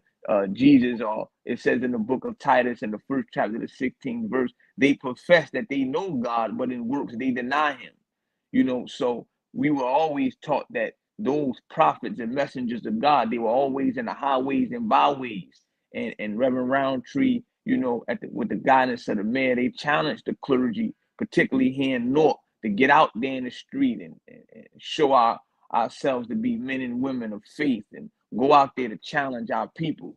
C: Jesus, or it says in the book of Titus in the first chapter, the 16th verse, they profess that they know God, but in works they deny him. So we were always taught that those prophets and messengers of God, they were always in the highways and byways. And Reverend Roundtree, with the guidance of the mayor, they challenged the clergy, particularly here in Newark, to get out there in the street and show ourselves to be men and women of faith and go out there to challenge our people.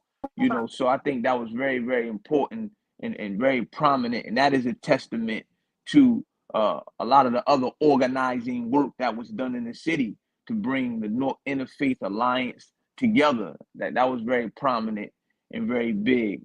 C: So I think that was very, very important and very prominent. And that is a testament to a lot of the other organizing work that was done in the city to bring the North Interfaith Alliance together. That was very prominent and very big,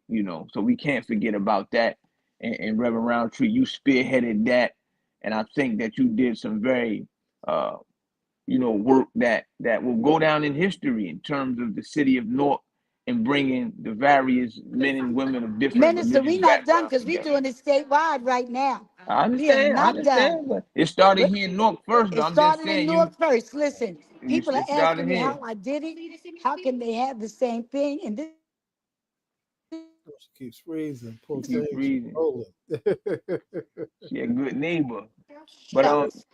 C: So we can't forget about that. And Reverend Roundtree, you spearheaded that, and I think that you did some very work that will go down in history in terms of the city of Newark and bringing the various men and women of different
D: Minister,
C: religious
D: we not done
C: backgrounds
D: because we
C: together.
D: doing it statewide right now.
C: I
D: We are
C: understand, I
D: not done.
C: understand, but it started
D: But
C: here in Newark first.
D: it
C: Though I'm just
D: started in
C: saying,
D: Newark first. Listen, people are
C: it
D: asking
C: started
D: me
C: here.
D: how I did it. How can they have the same thing? And this is what I did.
B: She keeps freezing. Poor
C: You keep
B: thing. She's
C: freezing.
B: rolling.
C: She a good neighbor, but
D: Shucks.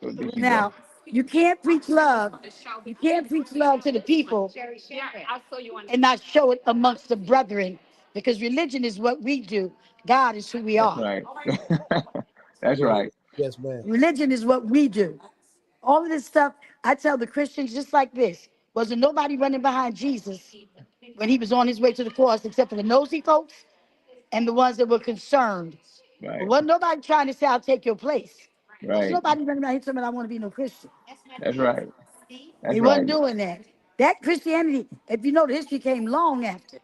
C: oh, there she go.
D: Now, you can't preach love. You can't preach love to the people and not show it amongst the brethren because religion is what we do. God is who we
C: That's
D: are.
C: right. That's
B: Yes,
C: right.
B: yes, ma'am.
D: Religion is what we do. All of this stuff, I tell the Christians just like this. Wasn't nobody running behind Jesus when he was on his way to the cross except for the nosy folks and the ones that were concerned. But
C: Right.
D: wasn't nobody trying to say, I'll take your place. Wasn't
C: Right.
D: nobody running around here saying, I want to be no Christian.
C: That's right. That's
D: They wasn't
C: right.
D: doing that. That Christianity, if you know, the history came long after. It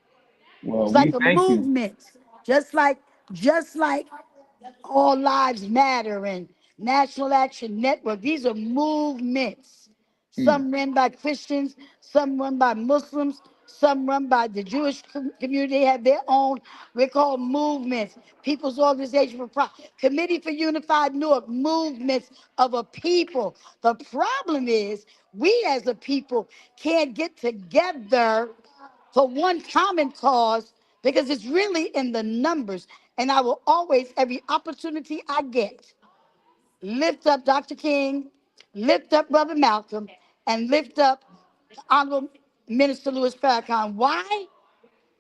C: Well,
D: was
C: we
D: like a
C: thank you.
D: movement, just like All Lives Matter and National Action Network. These are movements. Some run by Christians, some run by Muslims, some run by the Jewish community. They have their own, we're called movements, People's Organization for Committee for Unified Newark, movements of a people. The problem is we as a people can't get together for one common cause because it's really in the numbers. And I will always, every opportunity I get, lift up Dr. King, lift up Brother Malcolm, and lift up Honorable Minister Louis Farrakhan. Why?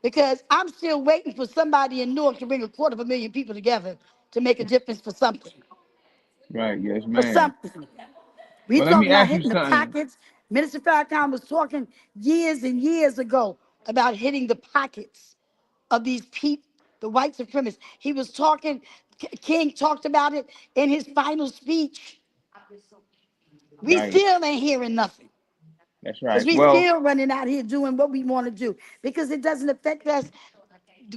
D: Because I'm still waiting for somebody in Newark to bring 250,000 people together to make a difference for something.
C: Right. Yes,
D: For
C: ma'am.
D: something. We
C: Well, let me
D: talking about
C: ask you
D: hitting the
C: something.
D: pockets. Minister Farrakhan was talking years and years ago about hitting the pockets of these people, the white supremacists. He was talking, King talked about it in his final speech. We
C: Right.
D: still ain't hearing nothing.
C: That's
D: Because
C: right.
D: we
C: Well,
D: still running out here doing what we want to do. Because it doesn't affect us.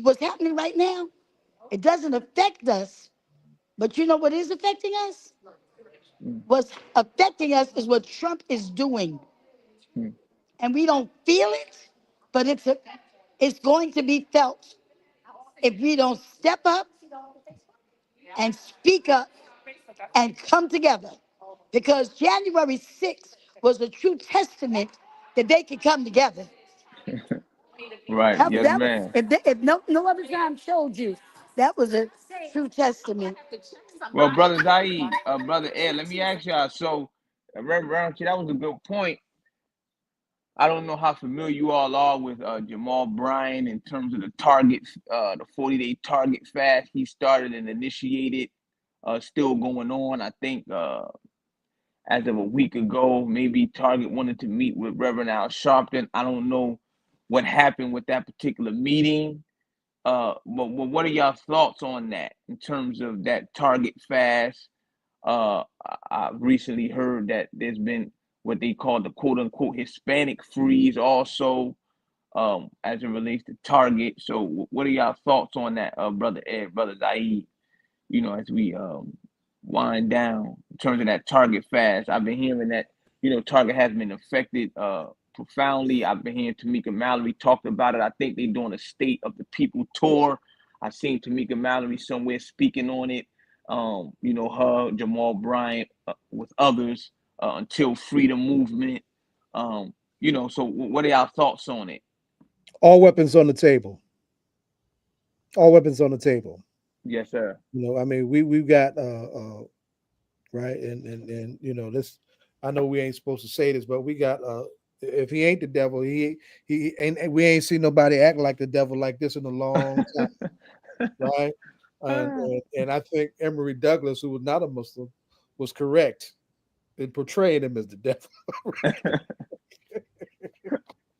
D: What's happening right now, it doesn't affect us. But you know what is affecting us? What's affecting us is what Trump is doing.
C: mm,
D: And we don't feel it, but it's going to be felt if we don't step up and speak up and come together. Because January 6th was a true testament that they could come together.
C: right. Yes, ma'am.
D: If no other time showed you, that was a true testament.
C: Well, brother Zaid, brother Ed, let me ask y'all. So, Reverend, that was a good point. I don't know how familiar you all are with Jamal Bryant in terms of the target, the 40-day target fast he started and initiated, still going on. I think as of a week ago, maybe Target wanted to meet with Reverend Al Sharpton. I don't know what happened with that particular meeting. But what are y'all thoughts on that in terms of that Target fast? I recently heard that there's been what they call the quote unquote Hispanic freeze also, as it relates to Target. So what are y'all thoughts on that, brother Ed, brother Zaid? As we wind down in terms of that Target fast, I've been hearing that, Target has been affected profoundly. I've been hearing Tamika Mallory talked about it. I think they're doing a State of the People tour. I've seen Tamika Mallory somewhere speaking on it. Her, Jamal Bryant, with others, Until Freedom movement. So what are y'all thoughts on it?
B: All weapons on the table. All weapons on the table.
C: Yes, sir.
B: I mean, we've got right, and this. I know we ain't supposed to say this, but we got if he ain't the devil, he and we ain't seen nobody act like the devil like this in a long time, right? And I think Emory Douglas, who was not a Muslim, was correct in portraying him as the devil.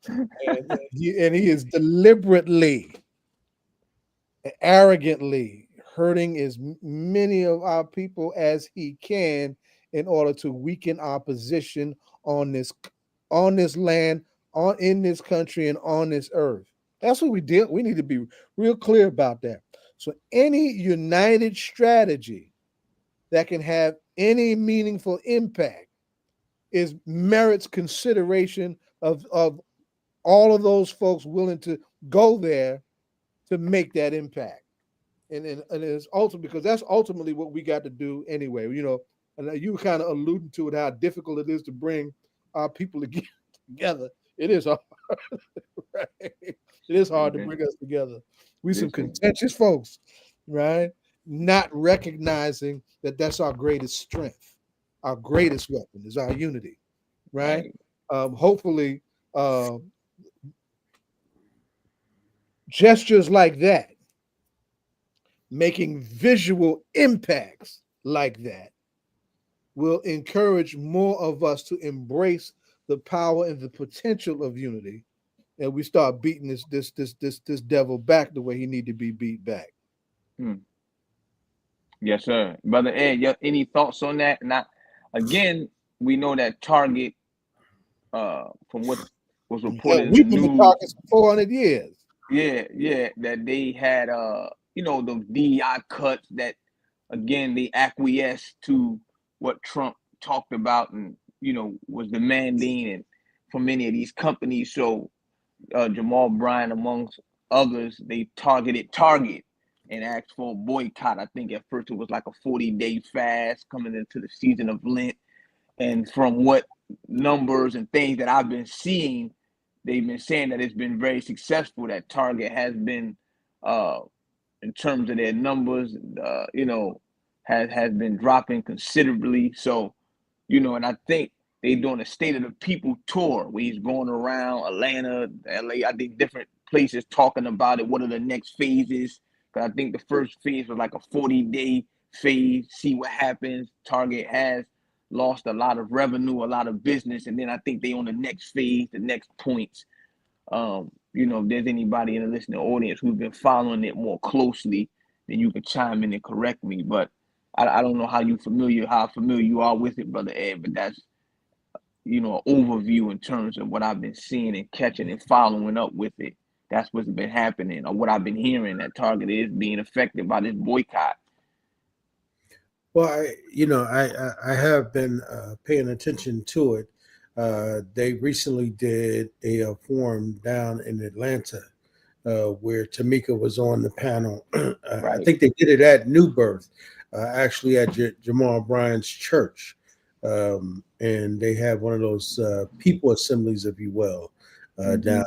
B: and he is deliberately, arrogantly hurting as many of our people as he can in order to weaken our position on this land, in this country, and on this earth. That's what we deal. We need to be real clear about that. So any united strategy that can have any meaningful impact merits consideration of all of those folks willing to go there to make that impact. And it's ultimately, because that's ultimately what we got to do anyway. And you kind of alluding to it, how difficult it is to bring our people together. It is hard, right? It is hard to bring us together. We some contentious folks, right? Not recognizing that that's our greatest strength. Our greatest weapon is our unity, right? Hopefully, gestures like that, making visual impacts like that, will encourage more of us to embrace the power and the potential of unity, and we start beating this devil back the way he need to be beat back.
C: Yes, sir. Brother Ed, any thoughts on that? And again, we know that Target, from what was reported in the
B: We've been the
C: news,
B: targets for 400 years.
C: Yeah, that they had those DEI cuts that again they acquiesced to what Trump talked about and was demanding, and from many of these companies. So Jamal Bryant, amongst others, they targeted Target and asked for a boycott. I think at first it was like a 40-day fast coming into the season of Lent. And from what numbers and things that I've been seeing, they've been saying that it's been very successful, that Target has been, in terms of their numbers, has been dropping considerably. So, and I think they doing a State of the People tour where he's going around Atlanta, LA, I think different places talking about it. What are the next phases? Because I think the first phase was like a 40-day phase, see what happens. Target has lost a lot of revenue, a lot of business, and then I think they on the next phase, the next points. If there's anybody in the listening audience who's been following it more closely, then you can chime in and correct me. But I don't know how familiar you are with it, Brother Ed, but that's an overview in terms of what I've been seeing and catching and following up with it. That's what's been happening, or what I've been hearing, that Target is being affected by this boycott.
A: Well, I have been paying attention to it. They recently did a forum down in Atlanta where Tamika was on the panel. I
C: Right.
A: think they did it at New Birth, actually at Jamal Bryant's church. And they have one of those people assemblies, if you will, down.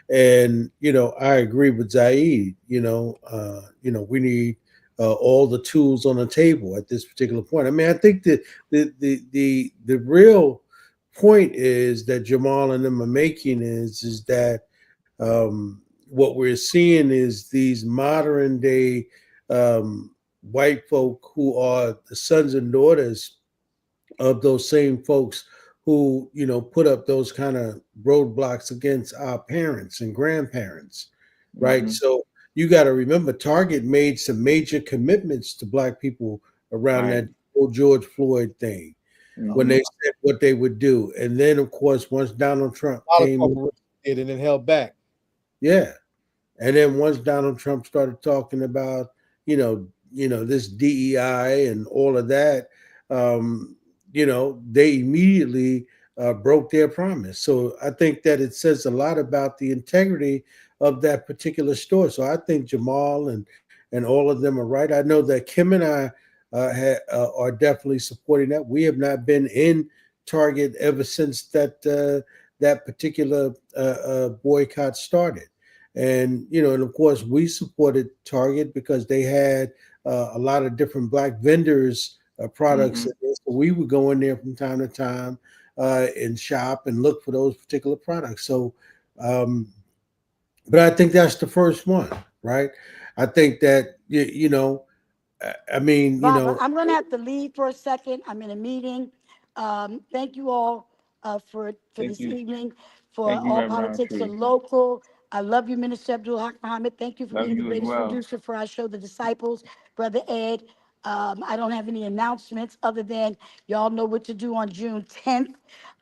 A: And I agree with Zaid. We need all the tools on the table at this particular point. I mean, I think that the real point is that Jamal and them are making is that what we're seeing is these modern day white folk who are the sons and daughters of those same folks who put up those kind of roadblocks against our parents and grandparents, right? So you got to remember, Target made some major commitments to Black people around that whole George Floyd thing when they said what they would do. And then, of course, once Donald Trump came in,
B: did and then held back.
A: yeah, and then once Donald Trump started talking about, this DEI and all of that, they immediately broke their promise. So I think that it says a lot about the integrity of that particular store. So I think Jamal and all of them are right. I know that Kim and I are definitely supporting that. We have not been in Target ever since that particular boycott started. And and of course we supported Target because they had a lot of different Black vendors products. So we would go in there from time to time and shop and look for those particular products. So but I think that's the first one, right? I think that I mean,
D: Barbara, I'm going to have to leave for a second. I'm in a meeting. Thank you all for
C: Thank
D: this
C: you.
D: evening, for
C: Thank you,
D: All
C: Reverend
D: Politics are
C: Roundtree.
D: Local. I love you, Minister Abdul Haqq Muhammad. Thank you for
C: Love
D: being the
C: you as
D: greatest
C: well.
D: producer for our show, The Disciples. Brother Ed, I don't have any announcements other than y'all know what to do on June 10th.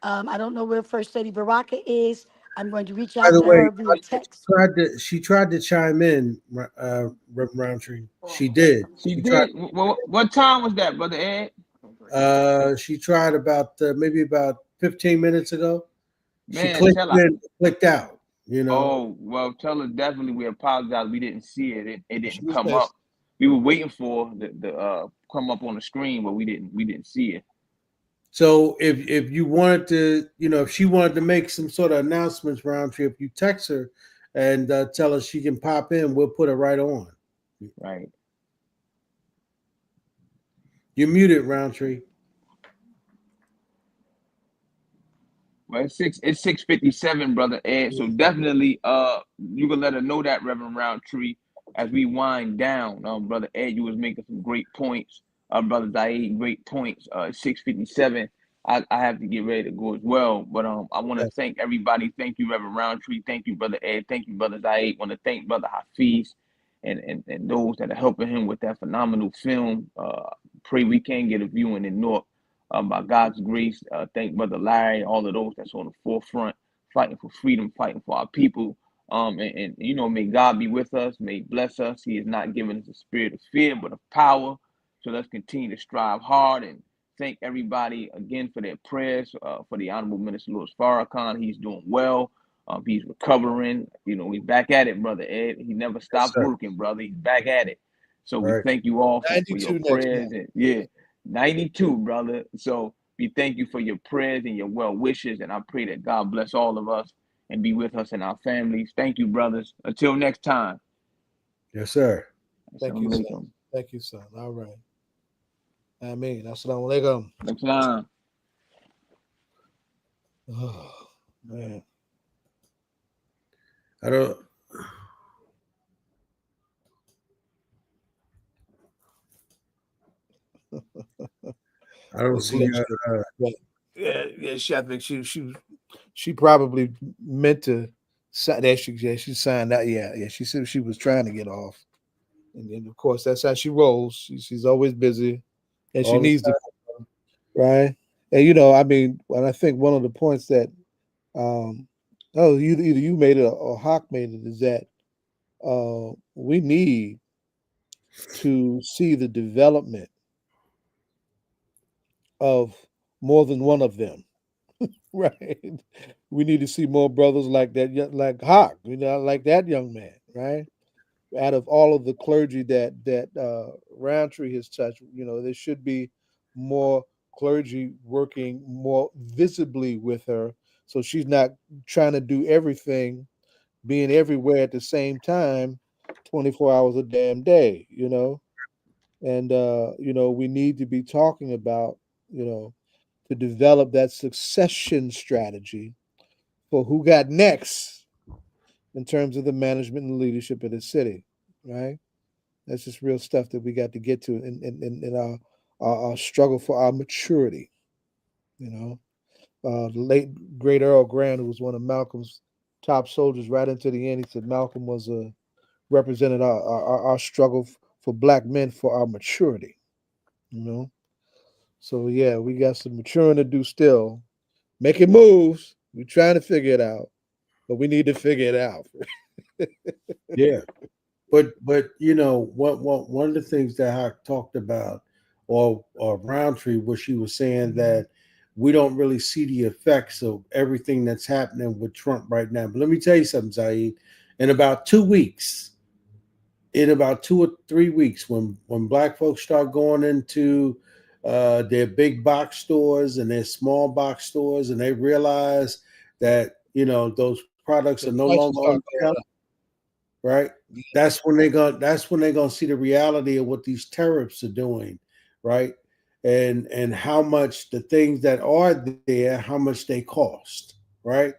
D: I don't know where First Lady Baraka is. I'm going to reach
A: by
D: out
A: the
D: to
A: way,
D: her via text.
A: she tried to chime in, Reverend Roundtree. She did.
C: She
A: She tried.
C: did. What time was that, Brother Ed?
A: She tried about maybe about 15 minutes ago. She
C: Man,
A: clicked
C: tell her.
A: in, clicked out.
C: Oh, well, tell her definitely we apologize. We didn't see it. It
B: She
C: didn't
B: was
C: come
B: there.
C: up. We were waiting for the come up on the screen, but we didn't see it.
A: So if you wanted to, if she wanted to make some sort of announcements, Roundtree, if you text her and tell her she can pop in, we'll put her right on.
C: Right.
A: You're muted, Roundtree.
C: Well, it's 6:57, Brother Ed. So definitely you can let her know that, Reverend Roundtree, as we wind down. Brother Ed, you was making some great points. Brother Zaid, great points. 6:57. I have to get ready to go as well. But I want to
A: Yes.
C: thank everybody. Thank you, Reverend Roundtree. Thank you, Brother Ed. Thank you, Brother Zaid. Want to thank Brother Hafiz and those that are helping him with that phenomenal film. Pray we can get a viewing in Newark. By God's grace, thank Brother Larry, all of those that's on the forefront, fighting for freedom, fighting for our people. And may God be with us, may He bless us. He has not given us a spirit of fear, but of power. So let's continue to strive hard and thank everybody again for their prayers for the Honorable Minister Louis Farrakhan. He's doing well. He's recovering. You know, he's back at it, brother Ed. He never stops working, brother. He's back at it. So we thank you all for your prayers. And yeah, 92, brother. So we thank you for your prayers and your well wishes. And I pray that God bless all of us and be with us and our families. Thank you, brothers. Until next time.
A: Yes, sir.
B: Thank you, son. Thank you, son. All right. Ameen. Assalamu alaikum.
C: Next line.
B: Oh, man.
A: I don't see
B: I think she probably meant to she signed that. Yeah. She said she was trying to get off. And of course that's how she rolls. She's always busy. And she needs to, right? And you know, I mean, and I think one of the points that either you made it or Haqq made it is that we need to see the development of more than one of them, right? We need to see more brothers like that, like Haqq, you know, like that young man, right? Out of all of the clergy that Roundtree has touched, you know, there should be more clergy working more visibly with her, so she's not trying to do everything, being everywhere at the same time, 24 hours a damn day, you know. And you know, we need to be talking about, you know, to develop that succession strategy for who got next in terms of the management and leadership of the city, right? That's just real stuff that we got to get to in our struggle for our maturity, you know. The late great Earl Grant, who was one of Malcolm's top soldiers right into the end, he said Malcolm was represented our struggle for black men for our maturity, you know. So yeah, we got some maturing to do still, making moves. We're trying to figure it out, but we need to figure it out.
A: Yeah, but you know what one of the things that Haqq talked about, or Roundtree, where she was saying that we don't really see the effects of everything that's happening with Trump right now. But let me tell you something, Zaid. In about 2 weeks, in about 2 or 3 weeks, when black folks start going into their big box stores and their small box stores, and they realize that, you know, those products are no longer on the shelf, right? That's when they're gonna see the reality of what these tariffs are doing, right? And how much the things that are there, how much they cost, right?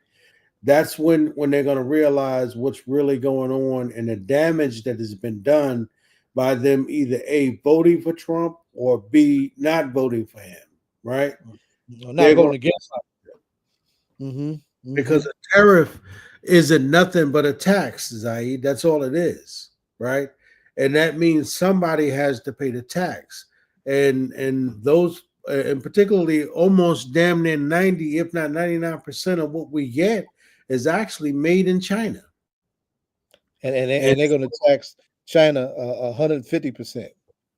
A: That's when they're going to realize what's really going on and the damage that has been done by them either A, voting for Trump, or B, not voting for him, right?
B: Not going against him.
A: Because a tariff isn't nothing but a tax, Zaid. That's all it is, right? And that means somebody has to pay the tax. And those, and particularly almost damn near 90, if not 99% of what we get is actually made in China.
B: And they're going to tax China 150%.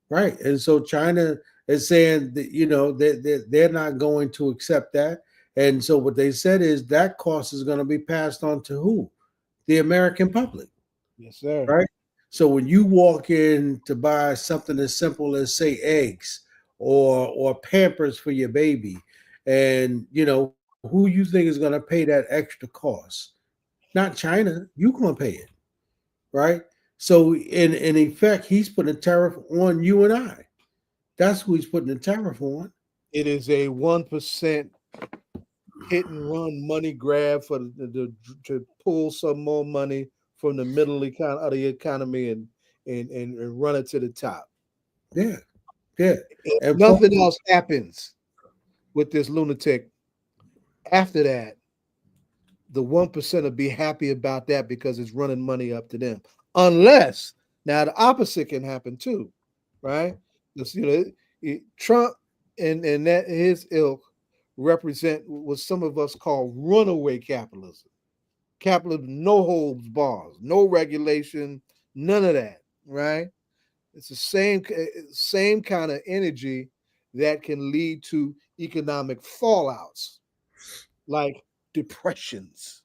A: Right. And so China is saying that, you know, they're not going to accept that. And so what they said is that cost is going to be passed on to who? The American public.
B: Yes, sir.
A: Right. So when you walk in to buy something as simple as, say, eggs or Pampers for your baby, and, you know, who you think is going to pay that extra cost? Not China. You're going to pay it. Right. So in effect, he's putting a tariff on you and I. That's who he's putting a tariff on.
B: It is a 1% hit and run money grab for to pull some more money from the middle of the economy and run it to the top.
A: Yeah.
B: If nothing else happens with this lunatic, after that, the 1% will be happy about that because it's running money up to them. Unless now the opposite can happen too, right? Because, you know, Trump and that his ilk represent what some of us call runaway capitalism. Capitalism, no holds bars, no regulation, none of that, right? It's the same kind of energy that can lead to economic fallouts like depressions.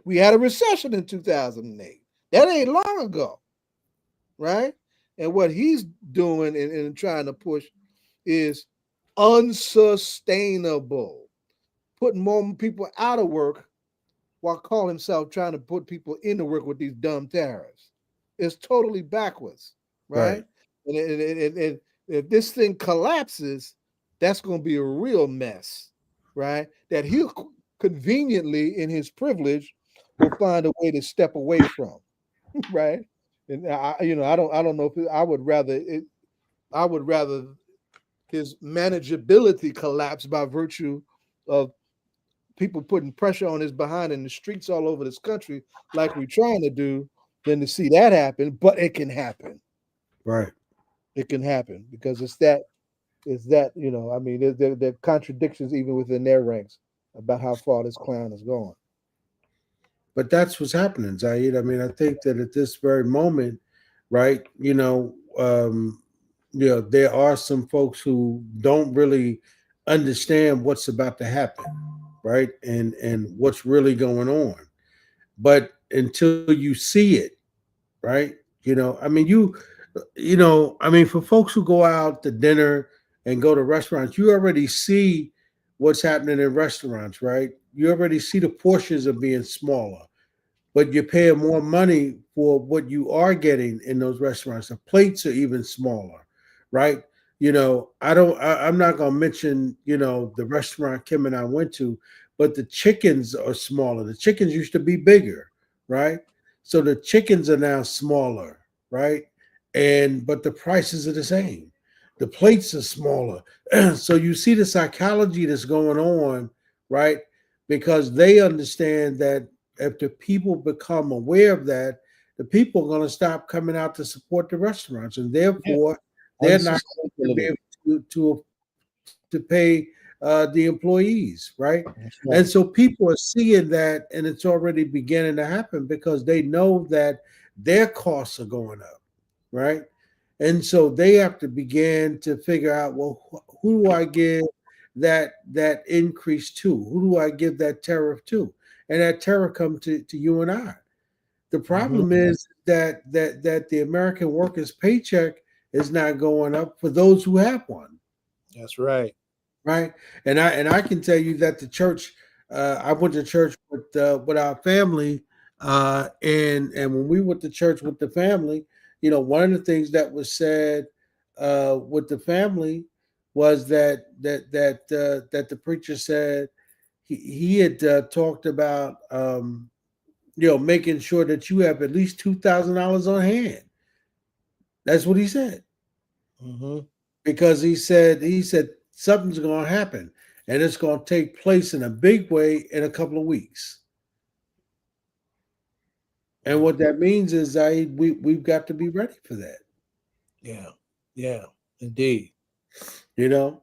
B: We had a recession in 2008. That ain't long ago, right? And what he's doing and trying to push is unsustainable, putting more people out of work while calling himself trying to put people into work with these dumb tariffs. It's totally backwards, right? And if this thing collapses, that's going to be a real mess, right? That he'll conveniently, in his privilege, will find a way to step away from, right? And I don't know if I would rather his manageability collapse by virtue of people putting pressure on his behind in the streets all over this country, like we're trying to do, than to see that happen. But it can happen.
A: Right.
B: It can happen because it's that, I mean, there are contradictions even within their ranks about how far this clown is going.
A: But that's what's happening, Zaid. I mean, I think that at this very moment, right, there are some folks who don't really understand what's about to happen, right? And what's really going on. But until you see it, right? For folks who go out to dinner and go to restaurants, you already see what's happening in restaurants, right? You already see the portions are being smaller, but you're paying more money for what you are getting in those restaurants. The plates are even smaller, right? I'm not gonna mention, the restaurant Kim and I went to, but the chickens are smaller. The chickens used to be bigger, right? So the chickens are now smaller, right? But the prices are the same. The plates are smaller. So you see the psychology that's going on, right? Because they understand that if the people become aware of that, the people are going to stop coming out to support the restaurants, and therefore they're not going to be able to pay the employees, right? And so people are seeing that, and it's already beginning to happen because they know that their costs are going up, right? And so they have to begin to figure out, well, who do I give that increase to? Who do I give that tariff to? And that tariff comes to you and I. The problem is that the American worker's paycheck is not going up for those who have one.
B: That's right.
A: Right. And I can tell you that the church, I went to church with our family, and when we went to church with the family, one of the things that was said with the family was that the preacher said he had talked about making sure that you have at least $2,000 on hand. That's what he said. Because he said something's going to happen, and it's going to take place in a big way in a couple of weeks. And what that means is we've got to be ready for that.
B: Yeah, indeed.
A: And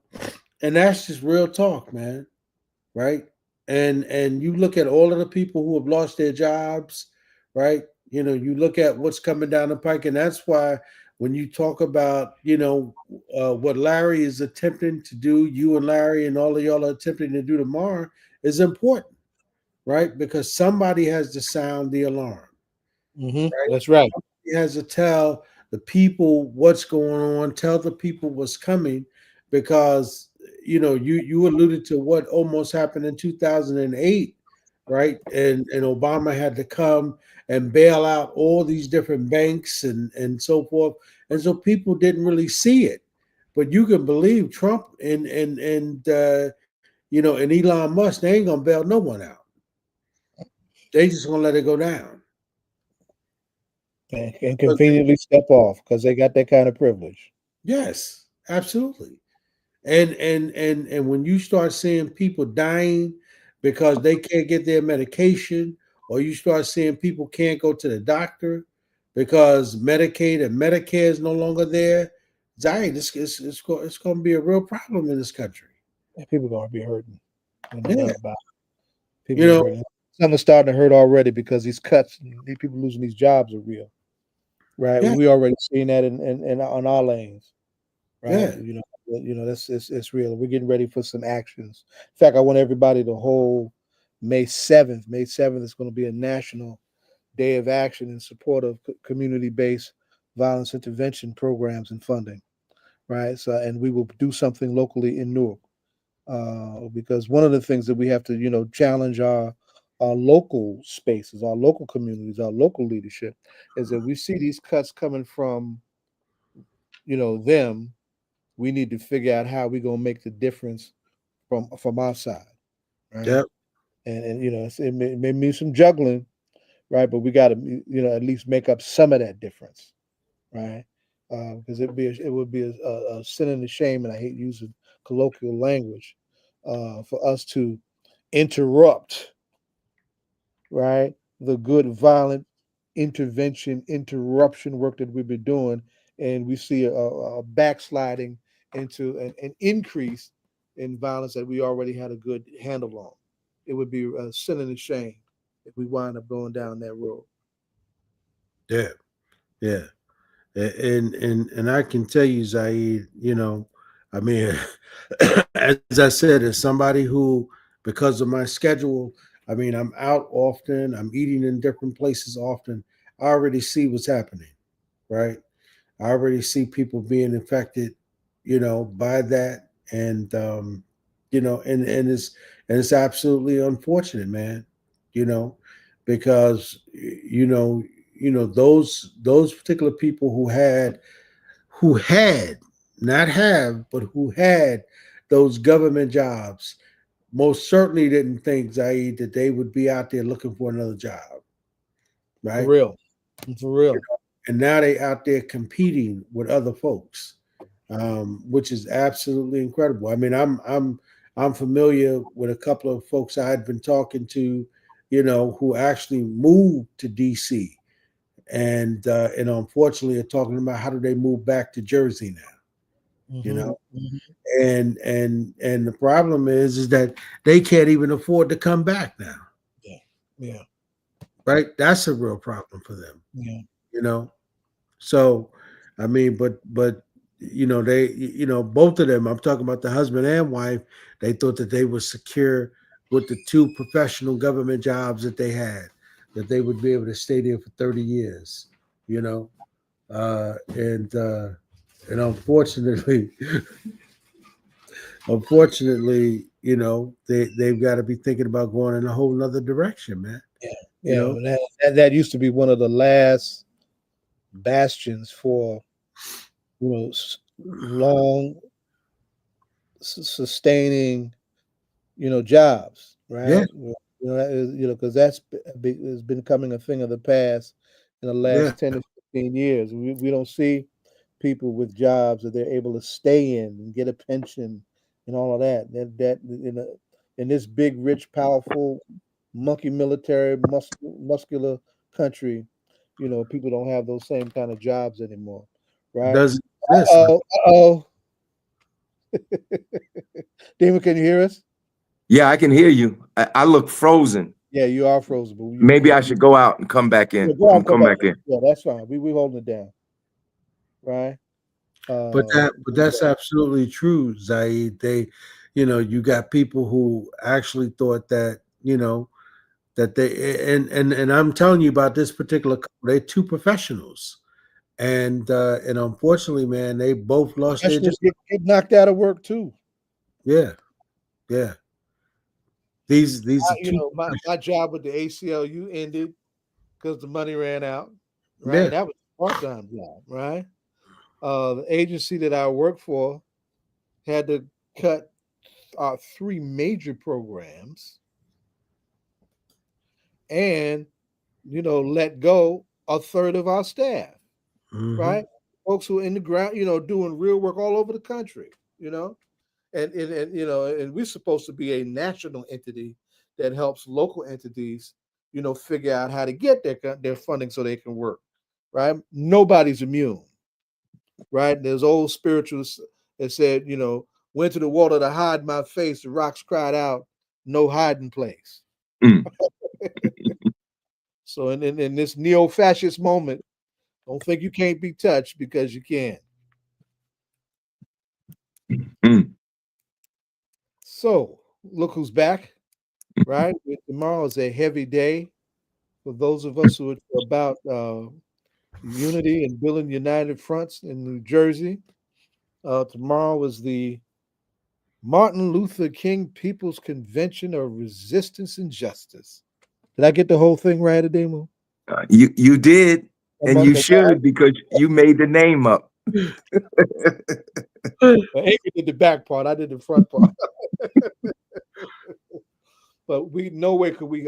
A: that's just real talk, man. Right? And you look at all of the people who have lost their jobs, right? You look at what's coming down the pike, and that's why when you talk about, what Larry is attempting to do, you and Larry and all of y'all are attempting to do tomorrow is important, right? Because somebody has to sound the alarm.
B: Right? That's right.
A: Somebody has to tell the people what's going on, tell the people what's coming, because you alluded to what almost happened in 2008, right? And Obama had to come and bail out all these different banks and so forth. And so people didn't really see it. But you can believe Trump and Elon Musk, they ain't gonna bail no one out. They just gonna let it go down.
B: And conveniently step off because they got that kind of privilege.
A: Yes, absolutely. And when you start seeing people dying because they can't get their medication, or you start seeing people can't go to the doctor because Medicaid and Medicare is no longer there, Zion, it's going to be a real problem in this country.
B: And people are going to be hurting.
A: Yeah.
B: People are hurting. Something's starting to hurt already because these cuts, these people losing these jobs are real, right? Yeah. We already seen that in on our lanes, right?
A: Yeah.
B: That's it's real. We're getting ready for some actions. In fact, I want everybody to hold May 7th. May 7th is going to be a national day of action in support of community-based violence intervention programs and funding. Right. So, and we will do something locally in Newark, because one of the things that we have to, challenge our local spaces, our local communities, our local leadership, is that we see these cuts coming from, them. We need to figure out how we're gonna make the difference from our side, right?
A: Yep.
B: It may mean some juggling, right? But we got to, at least make up some of that difference, right? Because it would be a sin and a shame, and I hate using colloquial language, for us to interrupt, right, the good violent interruption work that we've been doing, and we see a backsliding into an increase in violence that we already had a good handle on. It would be a sin and a shame if we wind up going down that road.
A: Yeah. Yeah. And I can tell you, Zaid, I mean, as I said, as somebody who, because of my schedule, I mean, I'm out often, I'm eating in different places often. I already see what's happening, right? I already see people being infected, by that, and it's absolutely unfortunate, man. You know, because those particular people who had not have but who had those government jobs most certainly didn't think, Zaid, that they would be out there looking for another job,
B: For
A: right?
B: real. For real.
A: And now they out there competing with other folks, which is absolutely incredible. I mean, I'm familiar with a couple of folks I had been talking to, who actually moved to DC, and unfortunately are talking about how do they move back to Jersey now, you
B: Mm-hmm.
A: know.
B: Mm-hmm.
A: And the problem is that they can't even afford to come back now,
B: Yeah. Yeah.
A: right? That's a real problem for them,
B: Yeah.
A: you know. So, I mean, but they, both of them. I'm talking about the husband and wife. They thought that they were secure with the two professional government jobs that they had, that they would be able to stay there for 30 years, you know, and unfortunately, they've got to be thinking about going in a whole nother direction, man.
B: Yeah.
A: You
B: Yeah.
A: know,
B: That used to be one of the last bastions for long sustaining jobs,
A: yeah,
B: right? Because has been becoming a thing of the past in the
A: yeah,
B: last 10 to 15 years. We don't see people with jobs that they're able to stay in and get a pension and all of that. That in this big, rich, powerful, monkey military, muscular country, people don't have those same kind of jobs anymore, right?
A: doesn't exist.
B: Oh, oh. Damon, can you hear us?
E: Yeah, I can hear you. I look frozen.
B: Yeah, you are frozen, but
E: Maybe I should go out and come back in.
B: go out and come
E: Come
B: back
E: back
B: in.
E: in.
B: Yeah, that's fine. We holding it down, right?
A: But that's absolutely true, Zaid. You got people who actually thought that, that and I'm telling you about this particular couple. They're two professionals, and unfortunately, man, they both lost their job.
B: professionals get knocked out of work too.
A: Yeah, yeah. These are two.
B: My job with the ACLU ended because the money ran out, right?
A: Yeah.
B: And that was a part-time job, right? The agency that I worked for had to cut three major programs and let go a third of our staff,
A: Hmm.
B: right? Folks who are in the ground, doing real work all over the country, and we're supposed to be a national entity that helps local entities, figure out how to get their funding so they can work, right? Nobody's immune, right? There's old spirituals that said, went to the water to hide my face, the rocks cried out, no hiding place.
E: Mm.
B: So in this neo-fascist moment, don't think you can't be touched because you can. So look who's back, right? Tomorrow is a heavy day for those of us who are about unity and building united fronts in New Jersey. Tomorrow is the Martin Luther King People's Convention of Resistance and Justice. Did I get the whole thing right, Ademo?
E: You did, and you
B: Okay.
E: should, because you made the name up.
B: Amy did the back part. I did the front part. But no way could we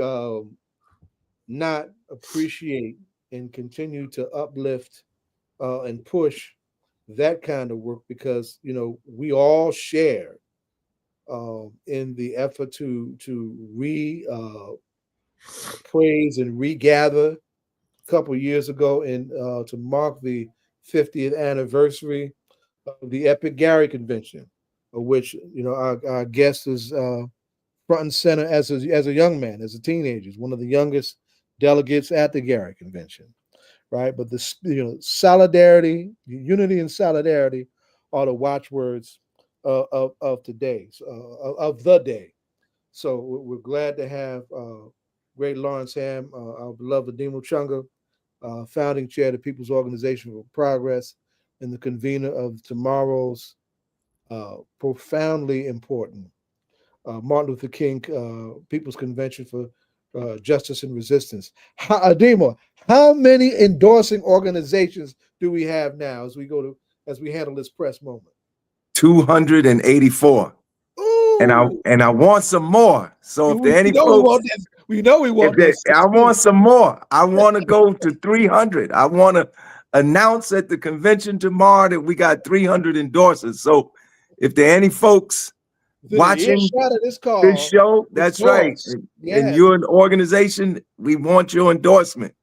B: not appreciate and continue to uplift and push that kind of work, because we all share in the effort to praise and regather a couple of years ago, and to mark the 50th anniversary of the Epic Gary Convention, of which our guest is front and center as a young man, as a teenager, one of the youngest delegates at the Gary Convention, right? But solidarity, unity, and solidarity are the watchwords of today, of the day. So we're glad to have great Lawrence Hamm, our beloved Demo Chunga, founding chair of the People's Organization for Progress, and the convener of tomorrow's profoundly important Martin Luther King People's Convention for Justice and Resistance. Demo, how many endorsing organizations do we have now as we handle this press moment?
E: 284.
B: Ooh.
E: And I want some more. So if there are any folks,
B: we want this.
E: I want some more. I want to go to 300. I want to announce at the convention tomorrow that we got 300 endorsers. So if there are any folks watching this show, that's right. And you're an organization, we want your endorsement.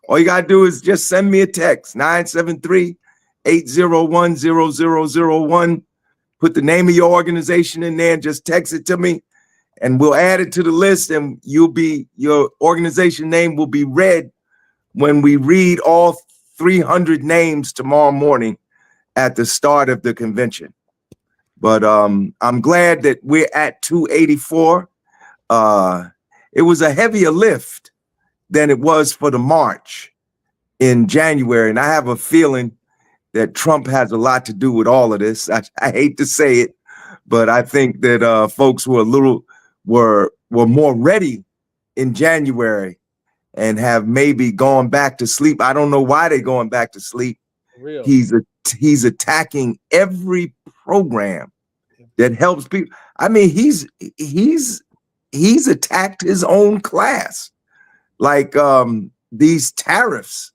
E: All you got to do is just send me a text, 973-801-0001. Put the name of your organization in there and just text it to me, and we'll add it to the list, and your organization name will be read when we read all 300 names tomorrow morning at the start of the convention. But I'm glad that we're at 284. It was a heavier lift than it was for the march in January, and I have a feeling that Trump has a lot to do with all of this. I hate to say it, but I think that folks were were more ready in January and have maybe gone back to sleep. I don't know why they're going back to sleep.
B: Real.
E: He's attacking every program that helps people. I mean, he's attacked his own class, like these tariffs.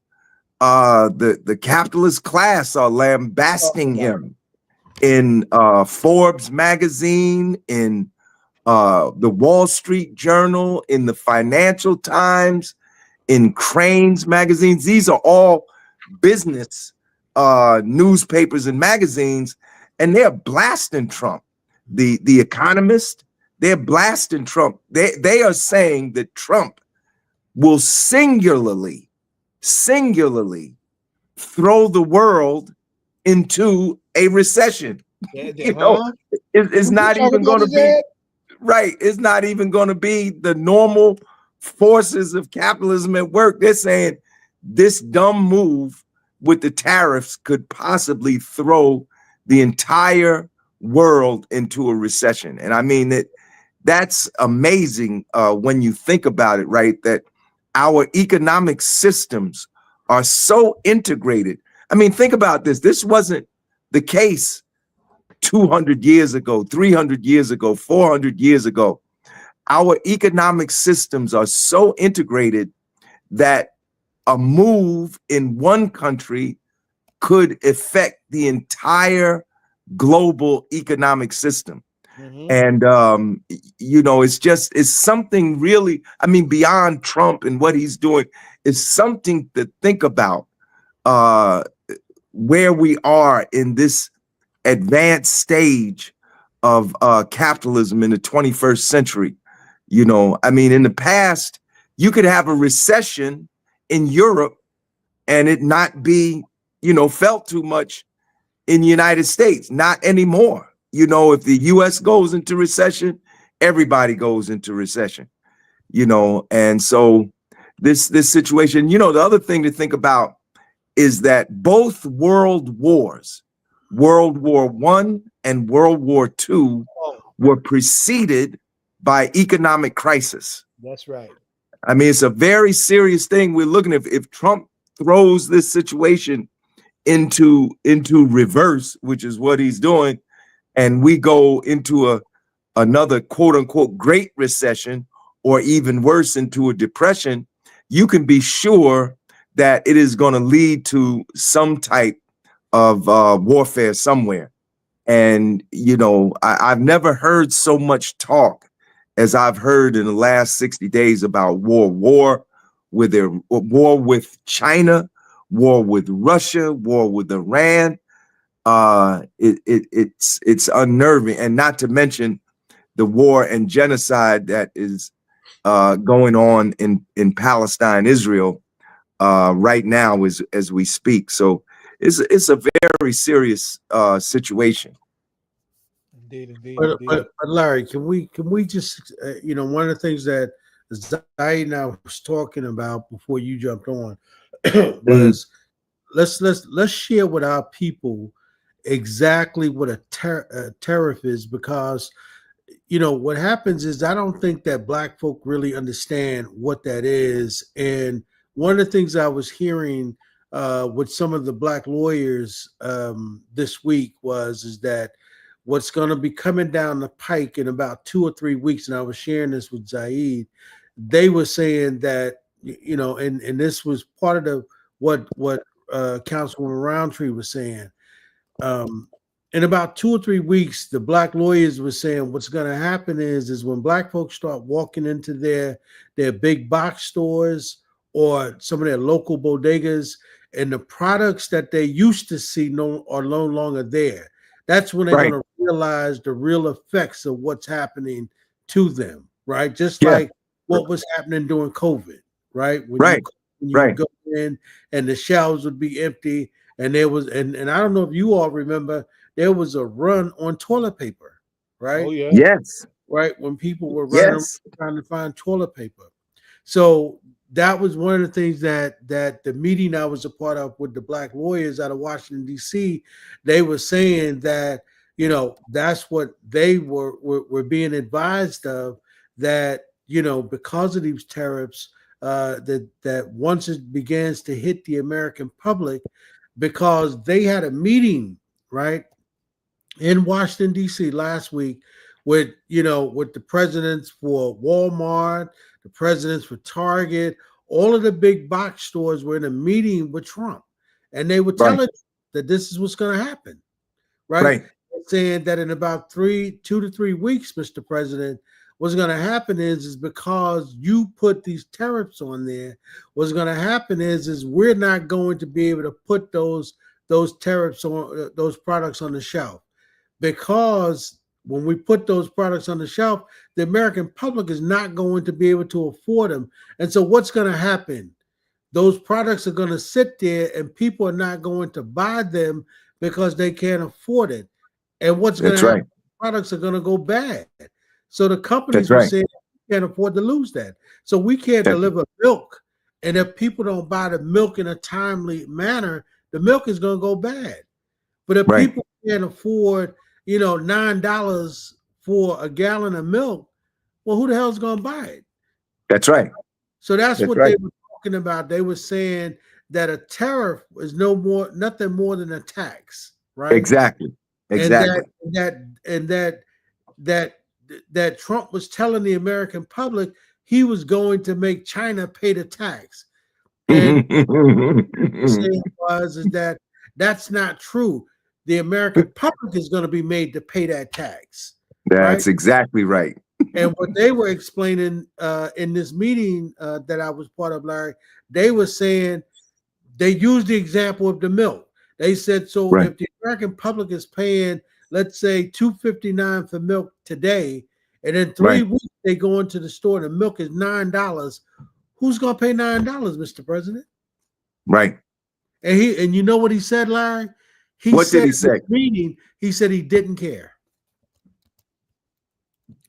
E: The capitalist class are lambasting him in Forbes magazine, in the Wall Street Journal, in the Financial Times, in Crane's magazines. These are all business newspapers and magazines, and they're blasting Trump. The Economist, they're blasting Trump. They are saying that Trump will singularly throw the world into a recession. It's not even going to be right. It's not even going to be the normal forces of capitalism at work. They're saying this dumb move with the tariffs could possibly throw the entire world into a recession. And I mean that's amazing when you think about it, right? That our economic systems are so integrated. I mean, think about this. This wasn't the case 200 years ago, 300 years ago, 400 years ago. Our economic systems are so integrated that a move in one country could affect the entire global economic system. Mm-hmm. And, it's something really, I mean, beyond Trump and what he's doing, is something to think about where we are in this advanced stage of capitalism in the 21st century. I mean, in the past, you could have a recession in Europe and it not be, felt too much in the United States. Not anymore. If the US goes into recession, everybody goes into recession, you know. And so this situation, you know, the other thing to think about is that both world wars, World War I and World War II, were preceded by economic crisis.
B: That's right.
E: I mean, it's a very serious thing. We're looking at if Trump throws this situation into reverse, which is what he's doing, and we go into another quote unquote great recession, or even worse, into a depression, you can be sure that it is going to lead to some type of warfare somewhere. And, you know, I've never heard so much talk as I've heard in the last 60 days about war with China, war with Russia, war with Iran. It's unnerving, and not to mention the war and genocide that is going on in Palestine, Israel, right now as we speak. So it's a very serious situation.
B: Indeed.
A: But Larry, can we just you know, one of the things that Zaid and I was talking about before you jumped on was let's share with our people exactly what a tariff is, because you know what happens is I don't think that Black folk really understand what that is. And one of the things I was hearing with some of the Black lawyers this week is that what's going to be coming down the pike in about 2 or 3 weeks, and I was sharing this with Zaid, they were saying that, you know, and this was part of what Councilwoman Roundtree was saying. In about 2 or 3 weeks, the Black lawyers were saying what's going to happen is when Black folks start walking into their big box stores or some of their local bodegas, and the products that they used to see are no longer there. That's when they're going to realize the real effects of what's happening to them, right? Just like what was happening during COVID, right? When you would go in and the shelves would be empty, and there was, and I don't know if you all remember, there was a run on toilet paper, right?
B: Oh yeah.
E: Yes.
A: Right, when people were running around trying to find toilet paper. So that was one of the things that the meeting I was a part of with the Black lawyers out of Washington, D.C., they were saying that, you know, that's what they were being advised of, that, you know, because of these tariffs, that once it begins to hit the American public, because they had a meeting, right, in Washington, D.C. last week with the presidents for Walmart, the presidents for Target, all of the big box stores were in a meeting with Trump, and they were telling that this is what's going to happen, right? Saying that in about 2 to 3 weeks, Mr. President, what's going to happen is because you put these tariffs on there, what's going to happen is we're not going to be able to put those tariffs on those products on the shelf, because when we put those products on the shelf, the American public is not going to be able to afford them. And so what's going to happen? Those products are going to sit there and people are not going to buy them because they can't afford it. And what's going to happen? Products are going to go bad. So the companies are saying we can't afford to lose that. So we can't deliver milk. And if people don't buy the milk in a timely manner, the milk is going to go bad. But if people can't afford, you know, $9 for a gallon of milk, well, who the hell is going to buy it?
E: That's right.
A: So that's what they were talking about. They were saying that a tariff is nothing more than a tax, right?
E: Exactly.
A: And that Trump was telling the American public he was going to make China pay the tax. And what he saying is that that's not true. The American public is going to be made to pay that tax.
E: That's exactly right.
A: And what they were explaining in this meeting that I was part of, Larry, they were saying, they used the example of the milk. They said, so if the American public is paying, let's say $2.59 for milk today, and in 3 weeks they go into the store and the milk is $9, who's going to pay $9, Mr. President?
E: Right.
A: And you know what he said, Larry?
E: What did he say?
A: Meeting, he said he didn't care.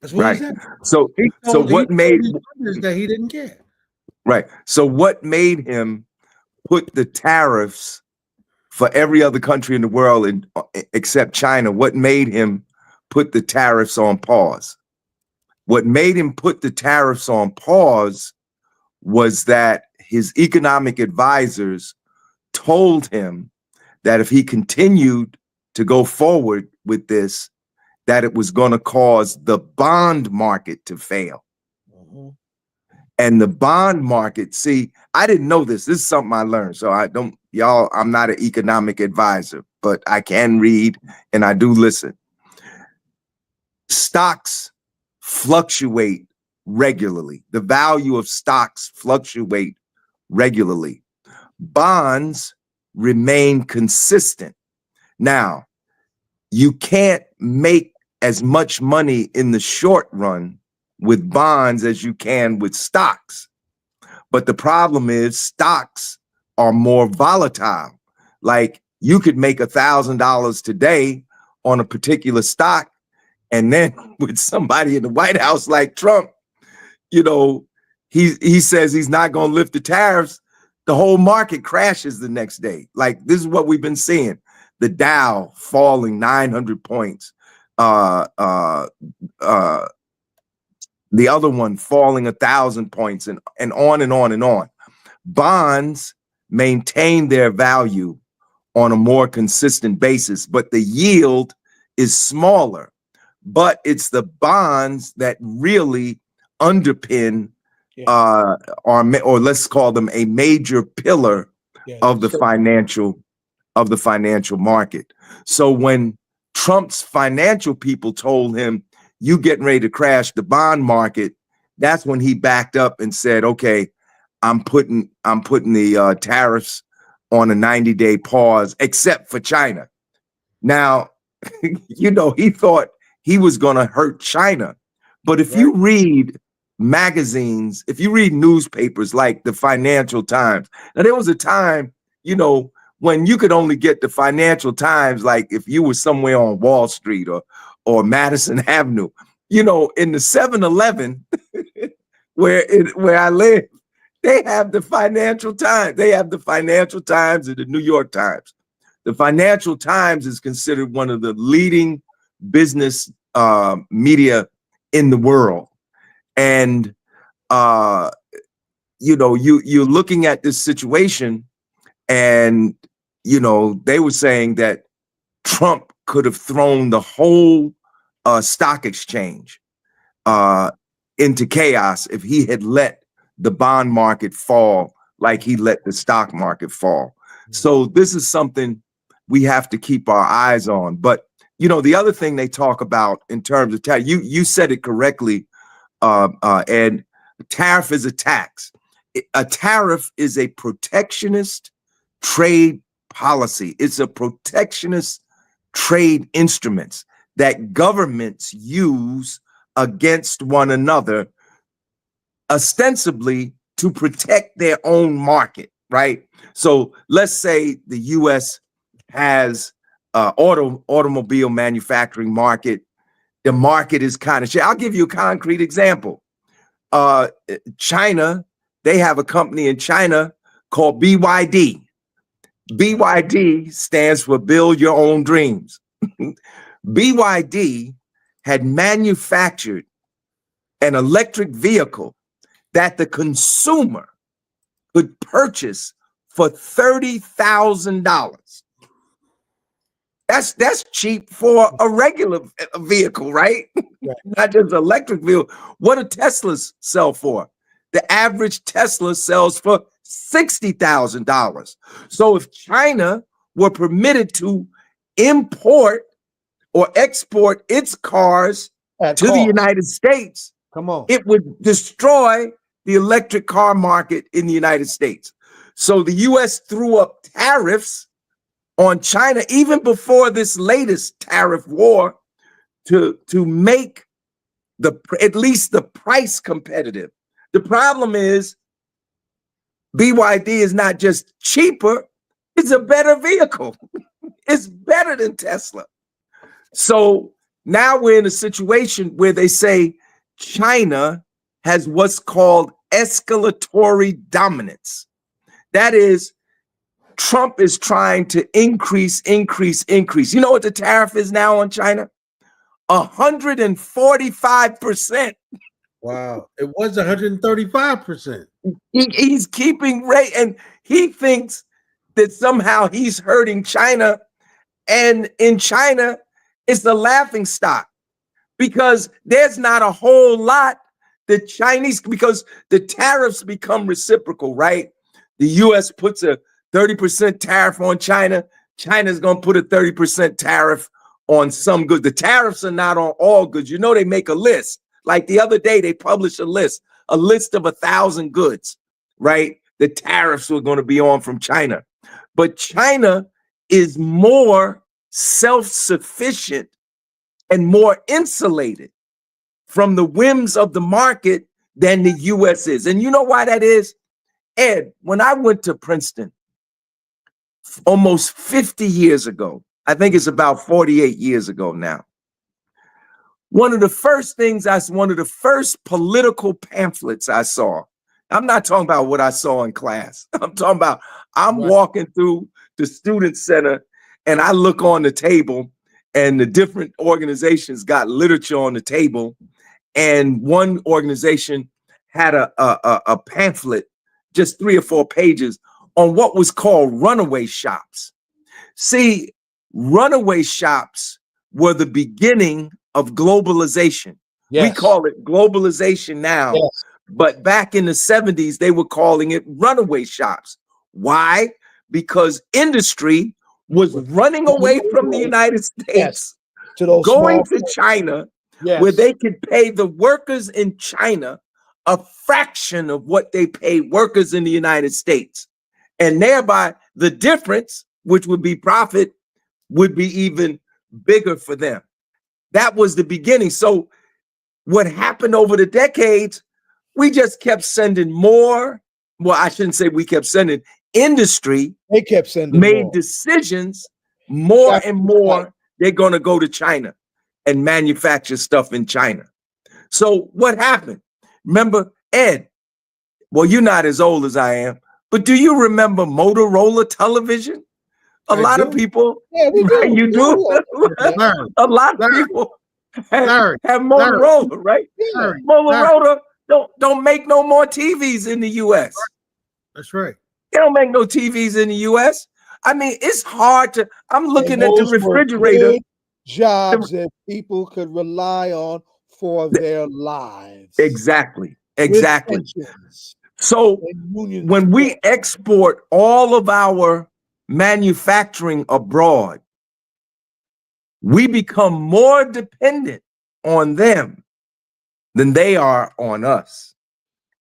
A: That's what
E: Right.
A: he said.
E: So
A: He
E: so
A: told,
E: what
A: he
E: made
A: told his funders that he didn't care.
E: right. So what made him put the tariffs for every other country in the world except China? What made him put the tariffs on pause? What made him put the tariffs on pause was that his economic advisors told him that if he continued to go forward with this, that it was going to cause the bond market to fail.
B: Mm-hmm.
E: And the bond market, see, I didn't know this. This is something I learned. So I don't, y'all, I'm not an economic advisor, but I can read and I do listen. Stocks fluctuate regularly. The value of stocks fluctuate regularly. Bonds remain consistent. Now, you can't make as much money in the short run with bonds as you can with stocks. But the problem is stocks are more volatile. Like you could make $1,000 today on a particular stock, and then with somebody in the White House like Trump, you know, he says he's not going to lift the tariffs. The whole market crashes the next day. Like this is what we've been seeing. The Dow falling 900 points. The other one falling 1,000 points, and on and on and on. Bonds maintain their value on a more consistent basis, but the yield is smaller. But it's the bonds that really underpin or let's call them a major pillar of the financial market. So when Trump's financial people told him, you getting ready to crash the bond market, that's when he backed up and said, okay, I'm putting the tariffs on a 90-day pause, except for China. Now, you know, he thought he was going to hurt China. But if you read magazines, if you read newspapers like the Financial Times, now there was a time, you know, when you could only get the Financial Times, like if you were somewhere on Wall Street or Madison Avenue, you know, in the 7-Eleven where I live, they have the Financial Times. They have the Financial Times and the New York Times. The Financial Times is considered one of the leading business media in the world. And, you know, you're looking at this situation and, you know, they were saying that Trump could have thrown the whole stock exchange into chaos if he had let the bond market fall like he let the stock market fall. So this is something we have to keep our eyes on. But, you know, the other thing they talk about in terms of tariff, you said it correctly, and tariff is a tax. A tariff is a protectionist trade policy. It's a protectionist trade instruments that governments use against one another, ostensibly to protect their own market, right? So let's say the U.S. has automobile manufacturing market. The market is kind of shit. I'll give you a concrete example. China, they have a company in China called BYD. BYD stands for Build Your Own Dreams. BYD had manufactured an electric vehicle that the consumer could purchase for $30,000. That's cheap for a regular vehicle, right? Not just an electric vehicle. What do Teslas sell for? The average Tesla sells for $60,000. So if China were permitted to import or export its cars to the United States, it would destroy the electric car market in the United States. So the U.S. threw up tariffs on China even before this latest tariff war to make at least the price competitive. The problem is BYD is not just cheaper, it's a better vehicle. It's better than Tesla. So now we're in a situation where they say China has what's called escalatory dominance. That is, Trump is trying to increase. You know what the tariff is now on China? 145%.
A: Wow. It was 135%.
E: He's keeping rate, and he thinks that somehow he's hurting China. And in China, it's the laughing stock because there's not a whole lot that Chinese, because the tariffs become reciprocal, right? The US puts a 30% tariff on China. China's going to put a 30% tariff on some goods. The tariffs are not on all goods. You know, they make a list. Like the other day, they published a list of 1,000 goods, right? The tariffs were going to be on from China. But China is more self-sufficient and more insulated from the whims of the market than the US is. And you know why that is? Ed, when I went to Princeton almost 50 years ago, I think it's about 48 years ago now, one of the first political pamphlets I saw, I'm not talking about what I saw in class. I'm talking about, I'm walking through the student center and I look on the table and the different organizations got literature on the table. And one organization had a pamphlet, just 3 or 4 pages, on what was called runaway shops. See, runaway shops were the beginning of globalization. Yes. We call it globalization now, yes. But back in the 70s, they were calling it runaway shops. Why? Because industry was running away from the United States, yes. To those going to China, yes. Where they could pay the workers in China a fraction of what they pay workers in the United States. And thereby the difference, which would be profit, would be even bigger for them. That was the beginning. So what happened over the decades, we just kept sending more. Well, I shouldn't say we kept sending. Industry, they kept sending made more decisions, more and more. Right. They're going to go to China and manufacture stuff in China. So what happened? Remember, Ed, well, you're not as old as I am, but do you remember Motorola television? A lot of people, yeah, we do. You do? A lot of people have Motorola, right? Yeah. Motorola don't make no more TVs in the US.
A: That's right.
E: They don't make no TVs in the US. I mean, it's hard to, I'm looking at the refrigerator.
B: Jobs that people could rely on for their lives.
E: Exactly. So when we export all of our manufacturing abroad, we become more dependent on them than they are on us.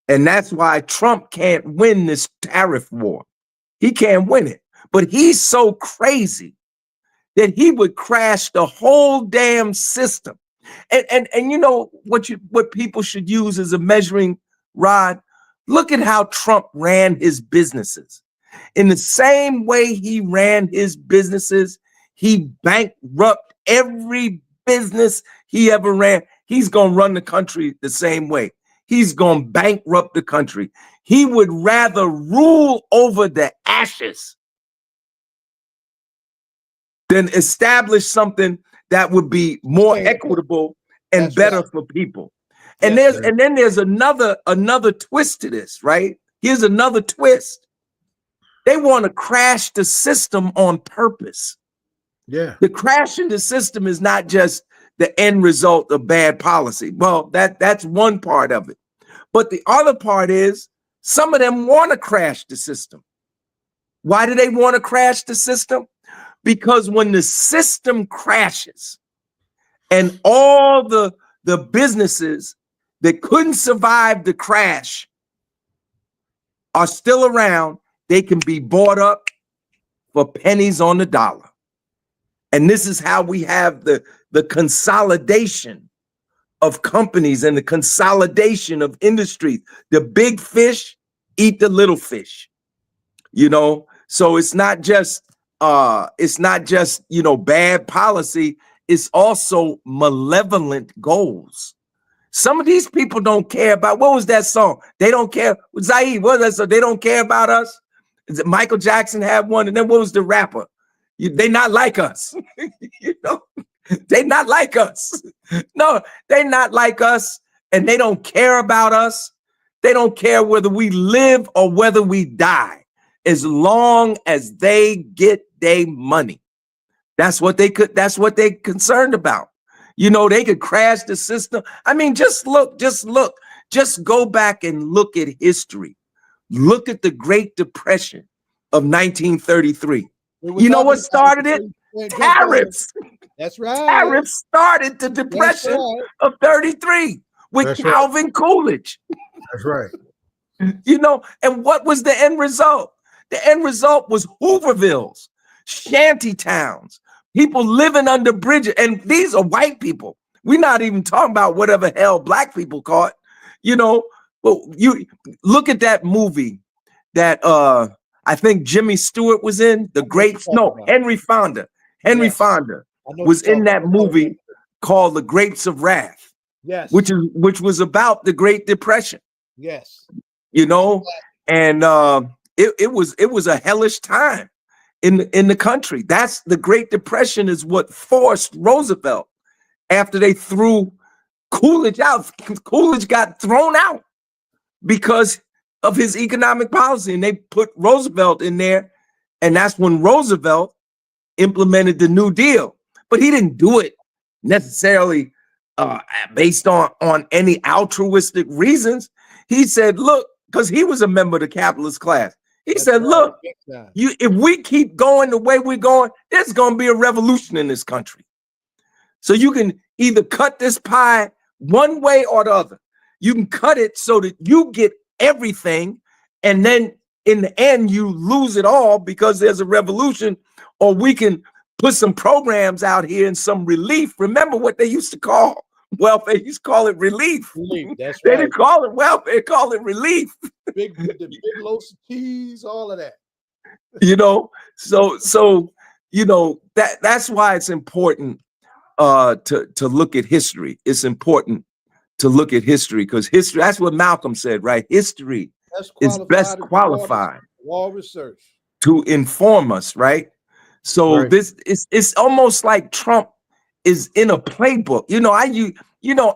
E: And that's why Trump can't win this tariff war. He can't win it. But he's so crazy that he would crash the whole damn system. And you know what people should use as a measuring rod? Look at how Trump ran his businesses. In the same way he ran his businesses, he bankrupted every business he ever ran. He's going to run the country the same way. He's going to bankrupt the country. He would rather rule over the ashes than establish something that would be more equitable and that's better for people. And then there's another twist to this, right? Here's another twist. They want to crash the system on purpose.
A: Yeah.
E: The crashing the system is not just the end result of bad policy. Well, that's one part of it. But the other part is some of them want to crash the system. Why do they want to crash the system? Because when the system crashes and all the businesses that couldn't survive the crash are still around, they can be bought up for pennies on the dollar. And this is how we have the consolidation of companies and the consolidation of industries. The big fish eat the little fish, you know? So it's not just, bad policy. it's also malevolent goals. Some of these people don't care about, what was that song? They don't care. Zaid, what was that song? They don't care about us. Michael Jackson had one, and then what was the rapper? They not like us. You know, they not like us. No, they not like us, and they don't care about us. They don't care whether we live or whether we die, as long as they get their money. That's what they concerned about. You know, they could crash the system. I mean, just go back and look at history. Look at the Great Depression of 1933. You know what started it? Tariffs.
B: That's right.
E: Tariffs started the Depression of 33 with Calvin Coolidge.
A: That's right.
E: You know, and what was the end result? The end result was Hoovervilles, shanty towns, people living under bridges. And these are white people. We're not even talking about whatever hell black people caught. You know, well, you look at that movie that I think Jimmy Stewart was in, Henry Fonda. Henry Fonda was in that movie called The Grapes of Wrath.
B: Yes.
E: Which was about the Great Depression.
B: Yes.
E: You know, and it was a hellish time in the country. That's the Great Depression is what forced Roosevelt, after they threw Coolidge out. Coolidge got thrown out because of his economic policy, and they put Roosevelt in there, and that's when Roosevelt implemented the New Deal. But he didn't do it necessarily based on any altruistic reasons. He said, look, because he was a member of the capitalist class. He said, look, if we keep going the way we're going, there's going to be a revolution in this country. So you can either cut this pie one way or the other. You can cut it so that you get everything, and then in the end, you lose it all because there's a revolution, or we can put some programs out here and some relief. Remember what they used to call welfare? They used to call it relief.
B: That's
E: They
B: right.
E: didn't call it welfare, they call it relief.
B: The big loaves of cheese, all of that.
E: You know, so you know, that's why it's important to look at history. It's important to look at history, because history, that's what Malcolm said, right? History is best qualified
B: wall research
E: to inform us, right? So this it's almost like Trump is in a playbook. You know,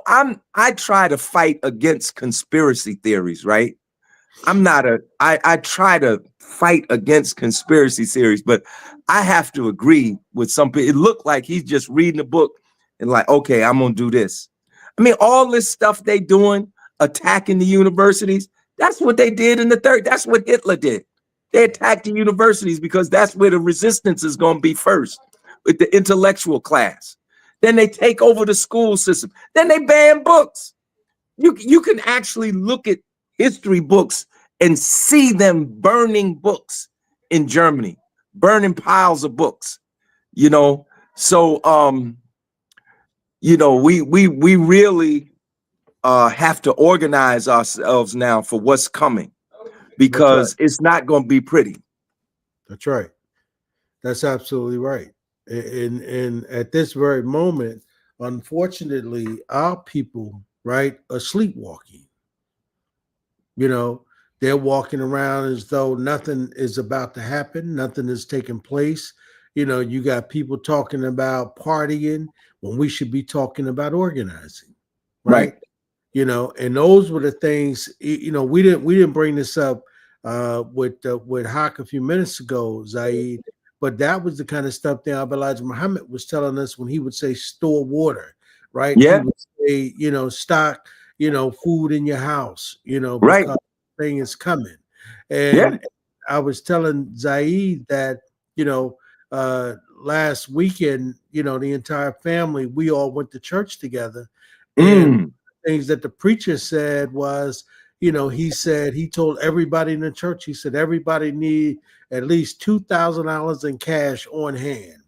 E: I try to fight against conspiracy theories, right? I try to fight against conspiracy theories, but I have to agree with some people. It looked like he's just reading a book and like, okay, I'm gonna do this. I mean, all this stuff they doing, attacking the universities, that's what they did in the third. That's what Hitler did. They attacked the universities because that's where the resistance is going to be first, with the intellectual class. Then they take over the school system. Then they ban books. You can actually look at history books and see them burning books in Germany, burning piles of books, you know. So, you know, we really have to organize ourselves now for what's coming, because it's not going to be pretty.
A: That's right. That's absolutely right. And at this very moment, unfortunately, our people, right, are sleepwalking. You know, they're walking around as though nothing is about to happen, nothing is taking place. You know, you got people talking about partying when we should be talking about organizing, right? You know, and those were the things. You know, we didn't bring this up with Haqq a few minutes ago, Zaid, but that was the kind of stuff that Elijah Muhammad was telling us when he would say store water, right?
E: Yeah.
A: He would say, you know, stock, you know, food in your house, you know,
E: Right.
A: because the thing is coming. And I was telling Zaid that, you know, last weekend, you know, the entire family, we all went to church together. And things that the preacher said was, you know, he said, he told everybody in the church, he said, everybody need at least $2,000 in cash on hand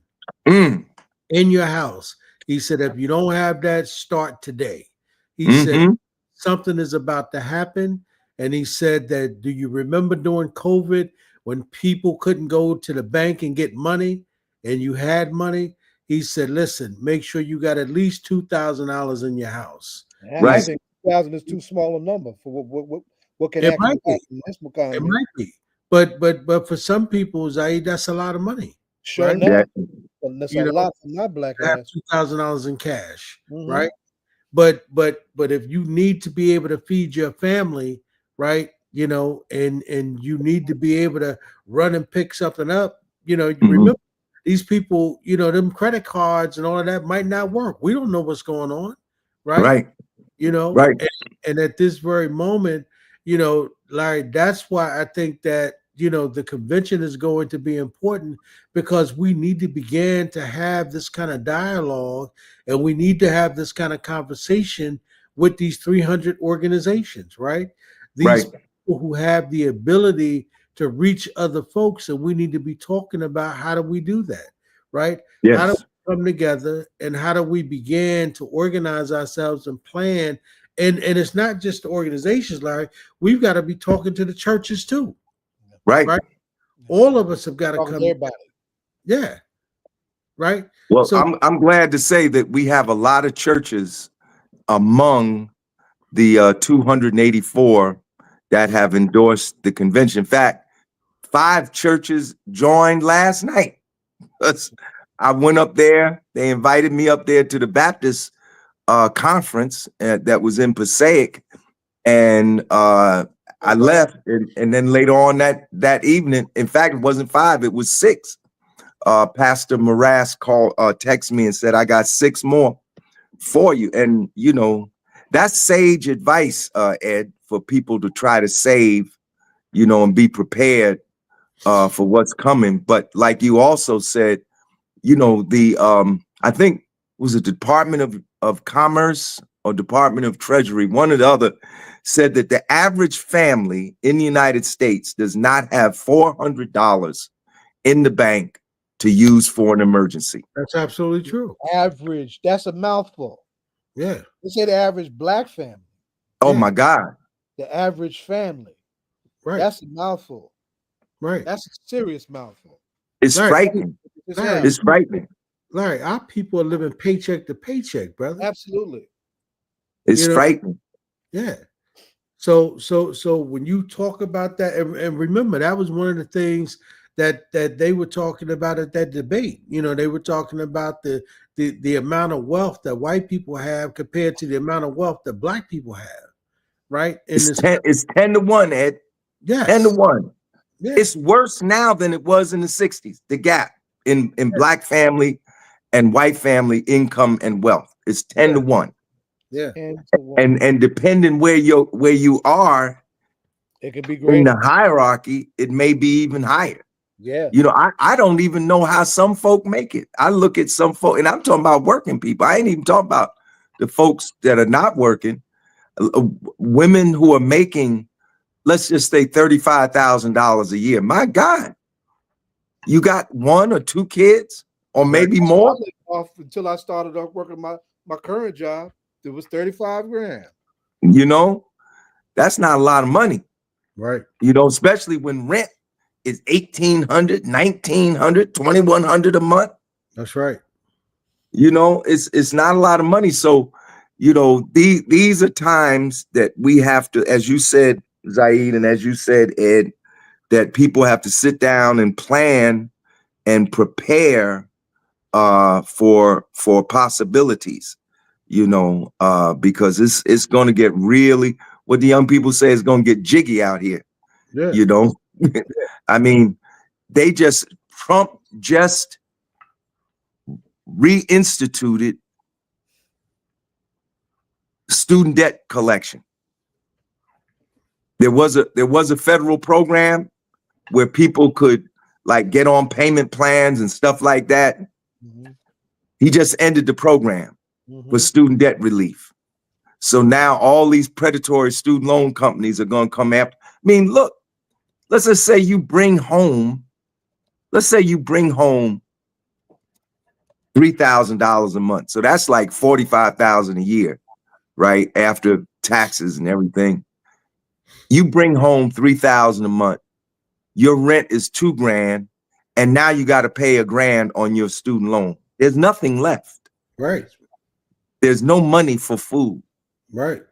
A: in your house. He said, if you don't have that, start today. He said, something is about to happen. And he said that, do you remember during COVID when people couldn't go to the bank and get money and you had money? he said, listen, make sure you got at least $2,000 in your house.
B: I think 2,000 is too small a number for what can actually happen in this economy.
A: It might be. But for some people, Zaid, that's a lot of money.
B: Sure
A: right?
B: enough. That's a lot for my black
A: have
B: ass.
A: $2,000 in cash, right? But if you need to be able to feed your family, right? You know, and you need to be able to run and pick something up, you know, you remember these people, you know, them credit cards and all of that might not work. We don't know what's going on, right?
E: Right.
A: You know,
E: right.
A: And at this very moment, you know, Larry, that's why I think that, you know, the convention is going to be important, because we need to begin to have this kind of dialogue, and we need to have this kind of conversation with these 300 organizations, right? These people who have the ability to reach other folks, and we need to be talking about how do we do that, right?
E: Yes.
A: How do we come together, and how do we begin to organize ourselves and plan? And it's not just the organizations, Larry. We've got to be talking to the churches too.
E: Right.
A: All of us have got to come.
B: Everybody.
A: Yeah. Right.
E: Well, so, I'm glad to say that we have a lot of churches among the 284 that have endorsed the convention. In fact, 5 churches joined last night. I went up there. They invited me up there to the Baptist conference that was in Passaic, and I left, and then later on that evening, in fact, it wasn't 5, it was 6. Pastor Morass texted me and said, I got 6 more for you. And, you know, that's sage advice, Ed, for people to try to save, you know, and be prepared for what's coming. But like you also said, you know, I think it was the Department of Commerce or Department of Treasury, one or the other, said that the average family in the United States does not have $400 in the bank to use for an emergency.
A: That's absolutely true.
B: Average. That's a mouthful.
A: Yeah.
B: They said average black family.
E: Oh my God.
B: The average family.
A: Right.
B: That's a mouthful.
A: Right.
B: That's a serious mouthful.
E: It's frightening. It's frightening.
A: Larry, our people are living paycheck to paycheck, brother.
B: Absolutely.
E: It's frightening.
A: Yeah. So when you talk about that, and remember, that was one of the things that they were talking about at that debate. You know, they were talking about the amount of wealth that white people have compared to the amount of wealth that black people have, right? And
E: it's 10 to 1, Ed.
A: Yes.
E: 10 to 1.
A: Yeah.
E: It's worse now than it was in the 60s. The gap in black family and white family income and wealth. It's 10 to 1.
A: Yeah.
E: And depending where you are,
B: it could be great
E: in the hierarchy, it may be even higher.
B: Yeah.
E: You know, I don't even know how some folk make it. I look at some folk, and I'm talking about working people. I ain't even talking about the folks that are not working. Women who are making, let's just say $35,000 a year. My God, you got 1 or 2 kids, or maybe more.
B: Until I started off working my current job, it was 35 grand.
E: You know, that's not a lot of money,
A: right?
E: You know, especially when rent is $1,800, $1,900, $2,100 a month.
A: That's right.
E: You know, it's not a lot of money. So, you know, these are times that we have to, as you said, Zaid, and as you said, Ed, that people have to sit down and plan and prepare for possibilities, you know, because it's going to get really, what the young people say, is going to get jiggy out here.
A: Yeah.
E: You know, I mean, Trump just reinstituted student debt collection. There was a federal program where people could like get on payment plans and stuff like that. He just ended the program for student debt relief. So now all these predatory student loan companies are going to come after. I mean, look, let's just say you bring home $3,000 a month. So that's like $45,000 a year, right? After taxes and everything. You bring home $3,000 a month. Your rent is $2 grand, and now you got to pay $1 grand on your student loan. there's nothing left.
A: Right.
E: There's no money for food.
A: Right.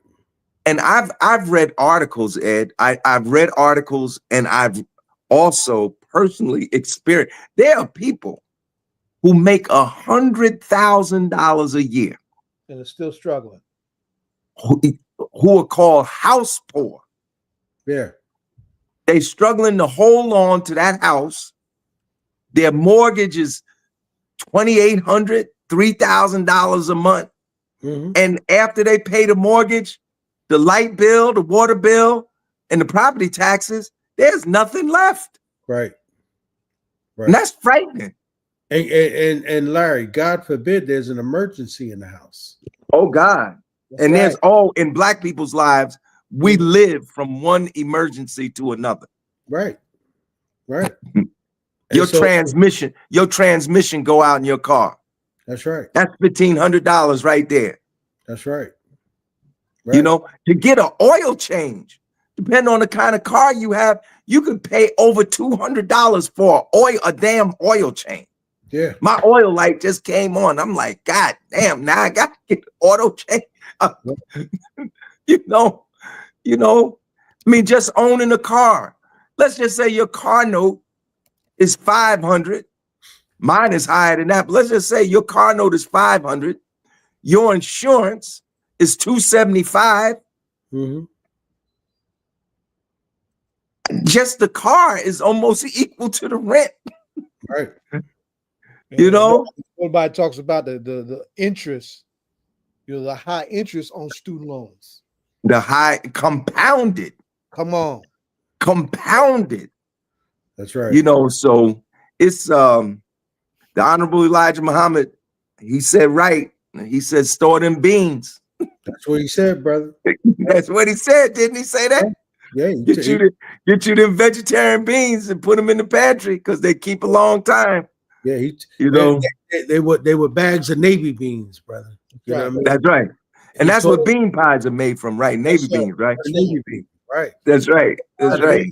E: And I've read articles, Ed. I've read articles, and I've also personally experienced. There are people who make $100,000 a year
B: And it's still struggling.
E: who are called house poor.
A: Yeah.
E: They struggling to hold on to that house. Their mortgage is $2,800, $3,000 a month.
A: Mm-hmm.
E: And after they pay the mortgage, the light bill, the water bill, and the property taxes, there's nothing left.
A: Right. Right.
E: And that's frightening.
A: And Larry, God forbid there's an emergency in the house.
E: Oh God.
B: That's
E: And
B: right.
E: there's in Black people's lives, we live from one emergency to another.
A: Right. Right.
E: Your
A: And so-
E: transmission go out in your car.
A: That's right.
E: That's $1,500 right there.
A: That's right.
E: You know, to get an oil change, depending on the kind of car you have, you could pay over $200 for a damn oil change.
A: Yeah.
E: My oil light just came on. I'm like, God damn, now I got to get auto change. you know, I mean, just owning a car. Let's just say your car note is $500. Mine is higher than that, but let's just say your car note is $500. Your insurance is $275.
A: Mm-hmm.
E: Just the car is almost equal to the rent.
A: Right.
E: You know,
B: everybody talks about the interest, the high interest on student loans.
E: the high compounded.
B: Come on.
E: Compounded.
A: That's right.
E: You know, so it's the Honorable Elijah Muhammad. He said right. He said store them beans.
A: That's what he said, brother.
E: That's what he said. Didn't he say that?
A: Yeah.
E: Get you them vegetarian beans and put them in the pantry because they keep a long time.
A: Yeah.
E: You know,
A: They were bags of Navy beans, brother. You know what I mean?
E: that's right. And
A: He
E: that's
A: told
E: what bean pies are made from, right? Navy
B: Yes, sir.
E: beans, right?
A: Navy beans. Right.
E: That's right. That's right.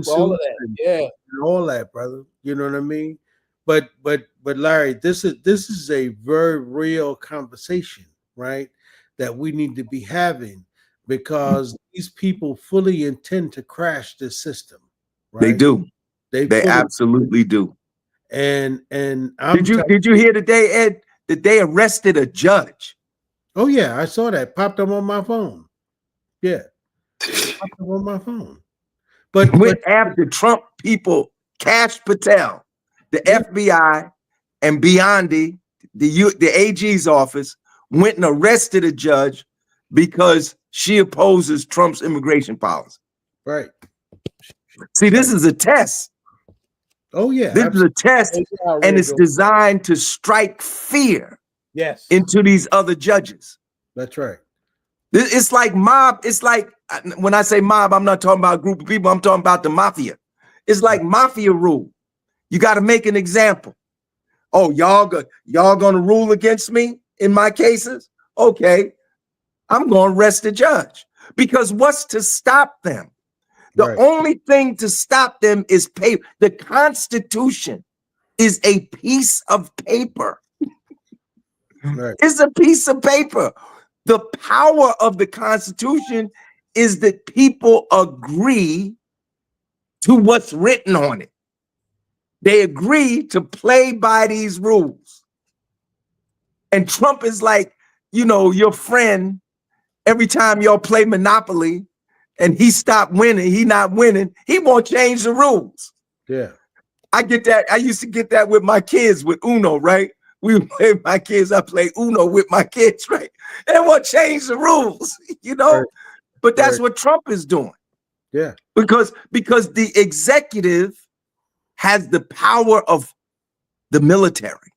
B: All of that. Yeah.
A: And all that, brother. You know what I mean? But Larry, this is a very real conversation, right? That we need to be having because these people fully intend to crash this system. Right?
E: They do. They
A: fully-
E: absolutely do.
A: And I'm
E: Did you hear today, Ed, that they arrested a judge?
A: Oh yeah, I saw that. Popped up on my phone. Yeah. Popped up on my phone. But
E: Went after Trump people, Kash Patel, the FBI, and Biondi, the AG's office, went and arrested a judge because she opposes Trump's immigration policy.
A: right.
E: See, this is a test.
A: Oh yeah.
E: This is a test, and it's designed to strike fear
B: Yes.
E: into these other judges.
A: That's right.
E: It's like mob. It's like, when I say mob, I'm not talking about a group of people. I'm talking about the mafia. It's like mafia rule. You got to make an example. Oh, y'all gonna rule against me in my cases? Okay, I'm gonna arrest the judge because what's to stop them? The
A: Right.
E: only thing to stop them is paper. The Constitution is a piece of paper.
A: Right.
E: It's a piece of paper. The power of the Constitution is that people agree to what's written on it. They agree to play by these rules. And Trump is like, your friend, every time y'all play Monopoly and he stopped winning, he not winning, he won't change the rules.
A: Yeah.
E: I get that. I used to get that with my kids with Uno, right? We would play with my kids. I play Uno with my kids, right? They won't change the rules,
A: Right.
E: But that's
A: Right.
E: what Trump is doing.
A: Yeah.
E: Because the executive has the power of the military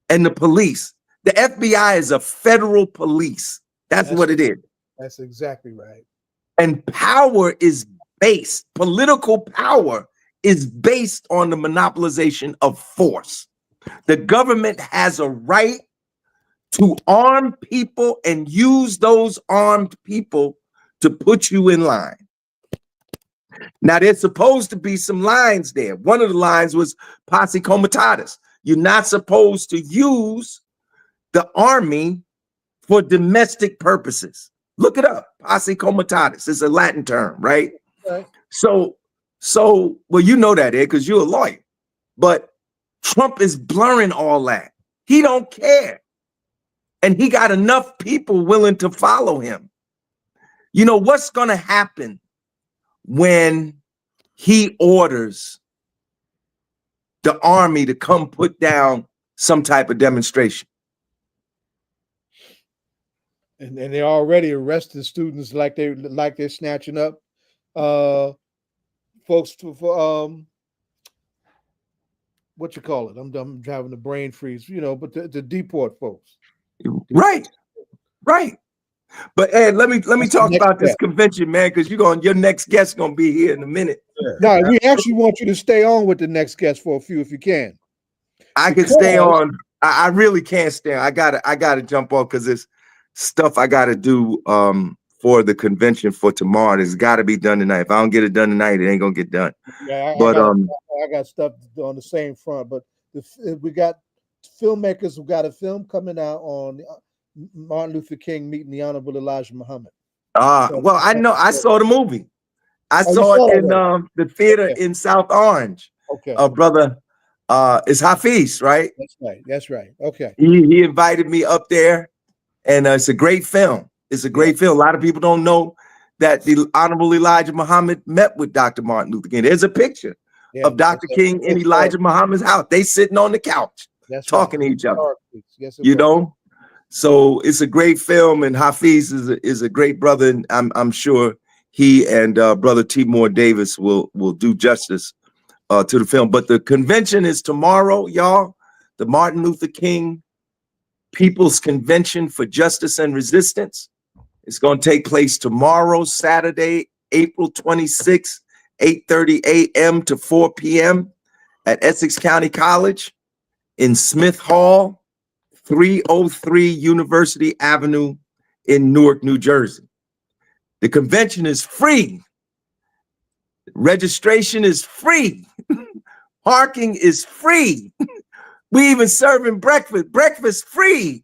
E: and the police. The FBI is a federal police. That's what it is.
B: That's exactly right.
E: And power is based, political power is based on the monopolization of force. The government has a right to arm people and use those armed people to put you in line. Now, there's supposed to be some lines there. One of the lines was posse comitatus. You're not supposed to use the army for domestic purposes. Look it up. Posse comitatus. It's a Latin term, right?
B: Right.
E: So, well, you know that, Ed, because you're a lawyer. But Trump is blurring all that. He don't care. And he got enough people willing to follow him. You know, what's going to happen when he orders the army to come put down some type of demonstration?
B: And they're already arresting students like they're snatching up folks for what you call it? I'm having a brain freeze, you know, but to deport folks.
E: Right. But Ed, let me talk about this convention, man, because your next guest gonna be here in a minute.
B: No, we actually want you to stay on with the next guest for a few if you can.
E: I can stay on. I really can't stay on. I gotta jump off because there's stuff I gotta do for the convention for tomorrow. It's gotta be done tonight. If I don't get it done tonight, it ain't gonna get done.
B: Yeah, I got stuff on the same front, but we got filmmakers who got a film coming out on Martin Luther King meeting the Honorable Elijah Muhammad.
E: Well, I know. I saw the movie. I saw it in the theater in South Orange.
B: Okay.
E: Brother, it's Hafiz, right?
B: That's right. Okay.
E: He invited me up there, and it's a great film. It's a great film. A lot of people don't know that the Honorable Elijah Muhammad met with Dr. Martin Luther King. There's a picture of Dr. King in Elijah Muhammad's house. They sitting on the couch talking to each other.
B: Yes,
E: you know? So it's a great film, and Hafiz is a great brother, and I'm sure he and Brother Timur Davis will do justice to the film. But the convention is tomorrow, y'all. The Martin Luther King People's Convention for Justice and Resistance. It's going to take place tomorrow, Saturday, April 26th, 8:30 a.m. to 4 p.m. at Essex County College in Smith Hall, 303 University Avenue in Newark, New Jersey. The convention is free. Registration is free. Parking is free. We even serving breakfast. Breakfast free.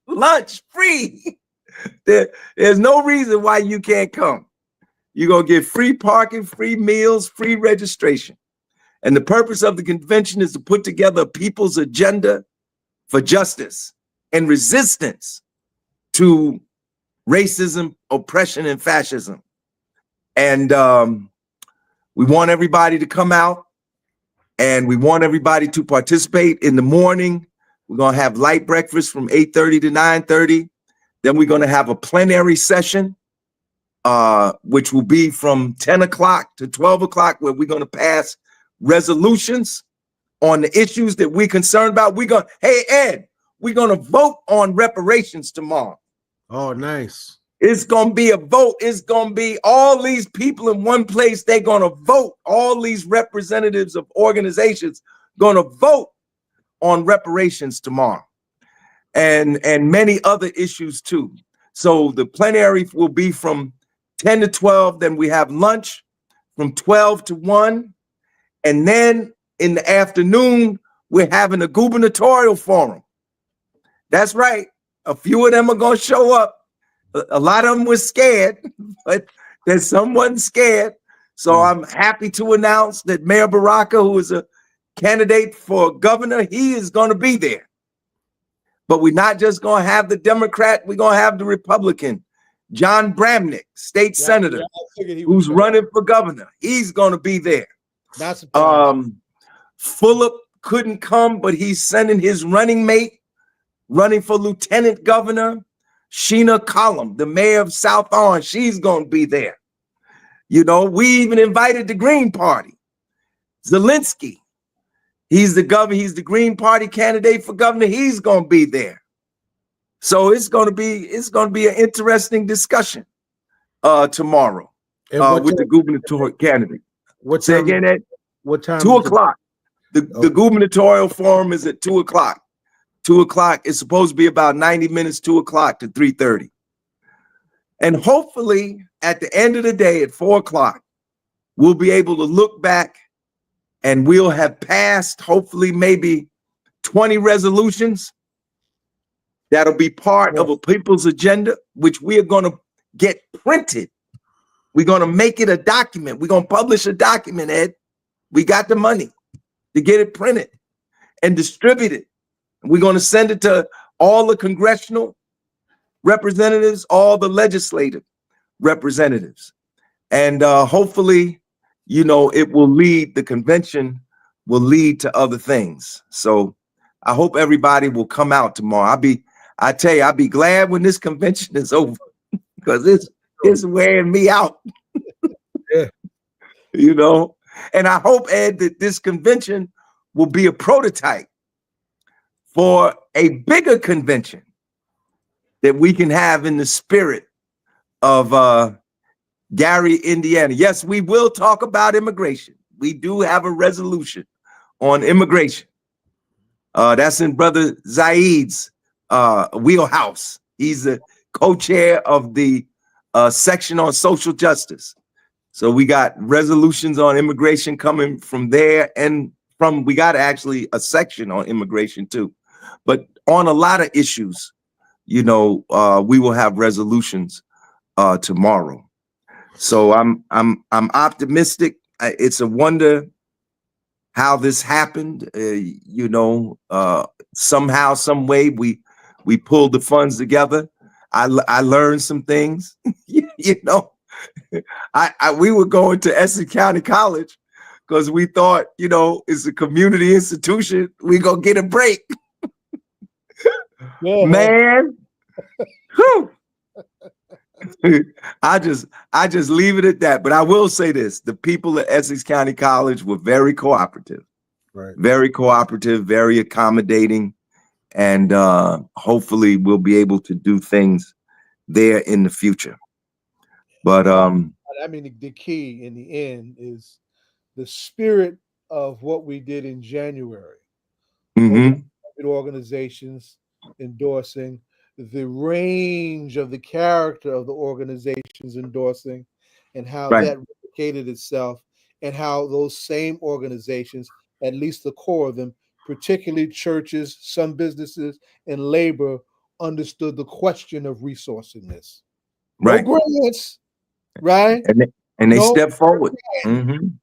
E: Lunch free. There's no reason why you can't come. You're going to get free parking, free meals, free registration. And the purpose of the convention is to put together a people's agenda for justice and resistance to racism, oppression, and fascism. And we want everybody to come out, and we want everybody to participate. In the morning, we're going to have light breakfast from 8:30 to 9:30. Then we're going to have a plenary session, which will be from 10 o'clock to 12 o'clock, where we're going to pass resolutions on the issues that we're concerned about. Hey, Ed, we're going to vote on reparations tomorrow.
A: Oh, nice.
E: It's going to be a vote. It's going to be all these people in one place. They're going to vote. All these representatives of organizations going to vote on reparations tomorrow, and many other issues too. So the plenary will be from 10 to 12. Then we have lunch from 12 to 1. And then in the afternoon, we're having a gubernatorial forum. That's right. A few of them are going to show up. A lot of them were scared, but there's someone scared. So I'm happy to announce that Mayor Baraka, who is a candidate for governor, he is going to be there. But we're not just going to have the Democrat, we're going to have the Republican, John Bramnick, state senator, who's running for governor. He's going to be there.
B: Not surprised.
E: Fulop couldn't come, but he's sending his running mate, running for lieutenant governor, Sheena Collum, the mayor of South Orange. She's going to be there. You know, we even invited the Green Party. Zelensky, he's the governor. He's the Green Party candidate for governor. He's going to be there. So it's going to be an interesting discussion tomorrow with the gubernatorial candidate.
A: What
E: time? Say again, Ed?
A: What time?
E: 2 o'clock. The gubernatorial forum is at 2 o'clock. 2 o'clock. It's supposed to be about 90 minutes, 2 o'clock to 3:30. And hopefully at the end of the day at 4 o'clock, we'll be able to look back and we'll have passed hopefully maybe 20 resolutions that'll be part of a people's agenda, which we are going to get printed. We're going to make it a document. We're going to publish a document, Ed. We got the money to get it printed and distributed. We're going to send it to all the congressional representatives, all the legislative representatives. And hopefully, you know, it will lead, the convention will lead to other things. So I hope everybody will come out tomorrow. I tell you, I'll be glad when this convention is over because it's wearing me out.
A: Yeah.
E: You know, and I hope, Ed, that this convention will be a prototype for a bigger convention that we can have in the spirit of Gary, Indiana. Yes, we will talk about immigration. We do have a resolution on immigration. That's in Brother Zaid's wheelhouse. He's the co-chair of the section on social justice. So we got resolutions on immigration coming from there, and we got actually a section on immigration too. But on a lot of issues, you know, we will have resolutions tomorrow. So I'm optimistic. It's a wonder how this happened. You know, somehow, some way, we pulled the funds together. I learned some things. You know, we were going to Essex County College because we thought, you know, it's a community institution. We gonna get a break. Yeah. Man. Whew. I just leave it at that. But I will say this: the people at Essex County College were very cooperative, right? Very cooperative, very accommodating, and hopefully we'll be able to do things there in the future. But
B: I mean, the key in the end is the spirit of what we did in January. Organizations endorsing, the range of the character of the organizations endorsing, and how that replicated itself, and how those same organizations, at least the core of them, particularly churches, some businesses, and labor, understood the question of resourcing this. No grants, right?
E: And they step forward.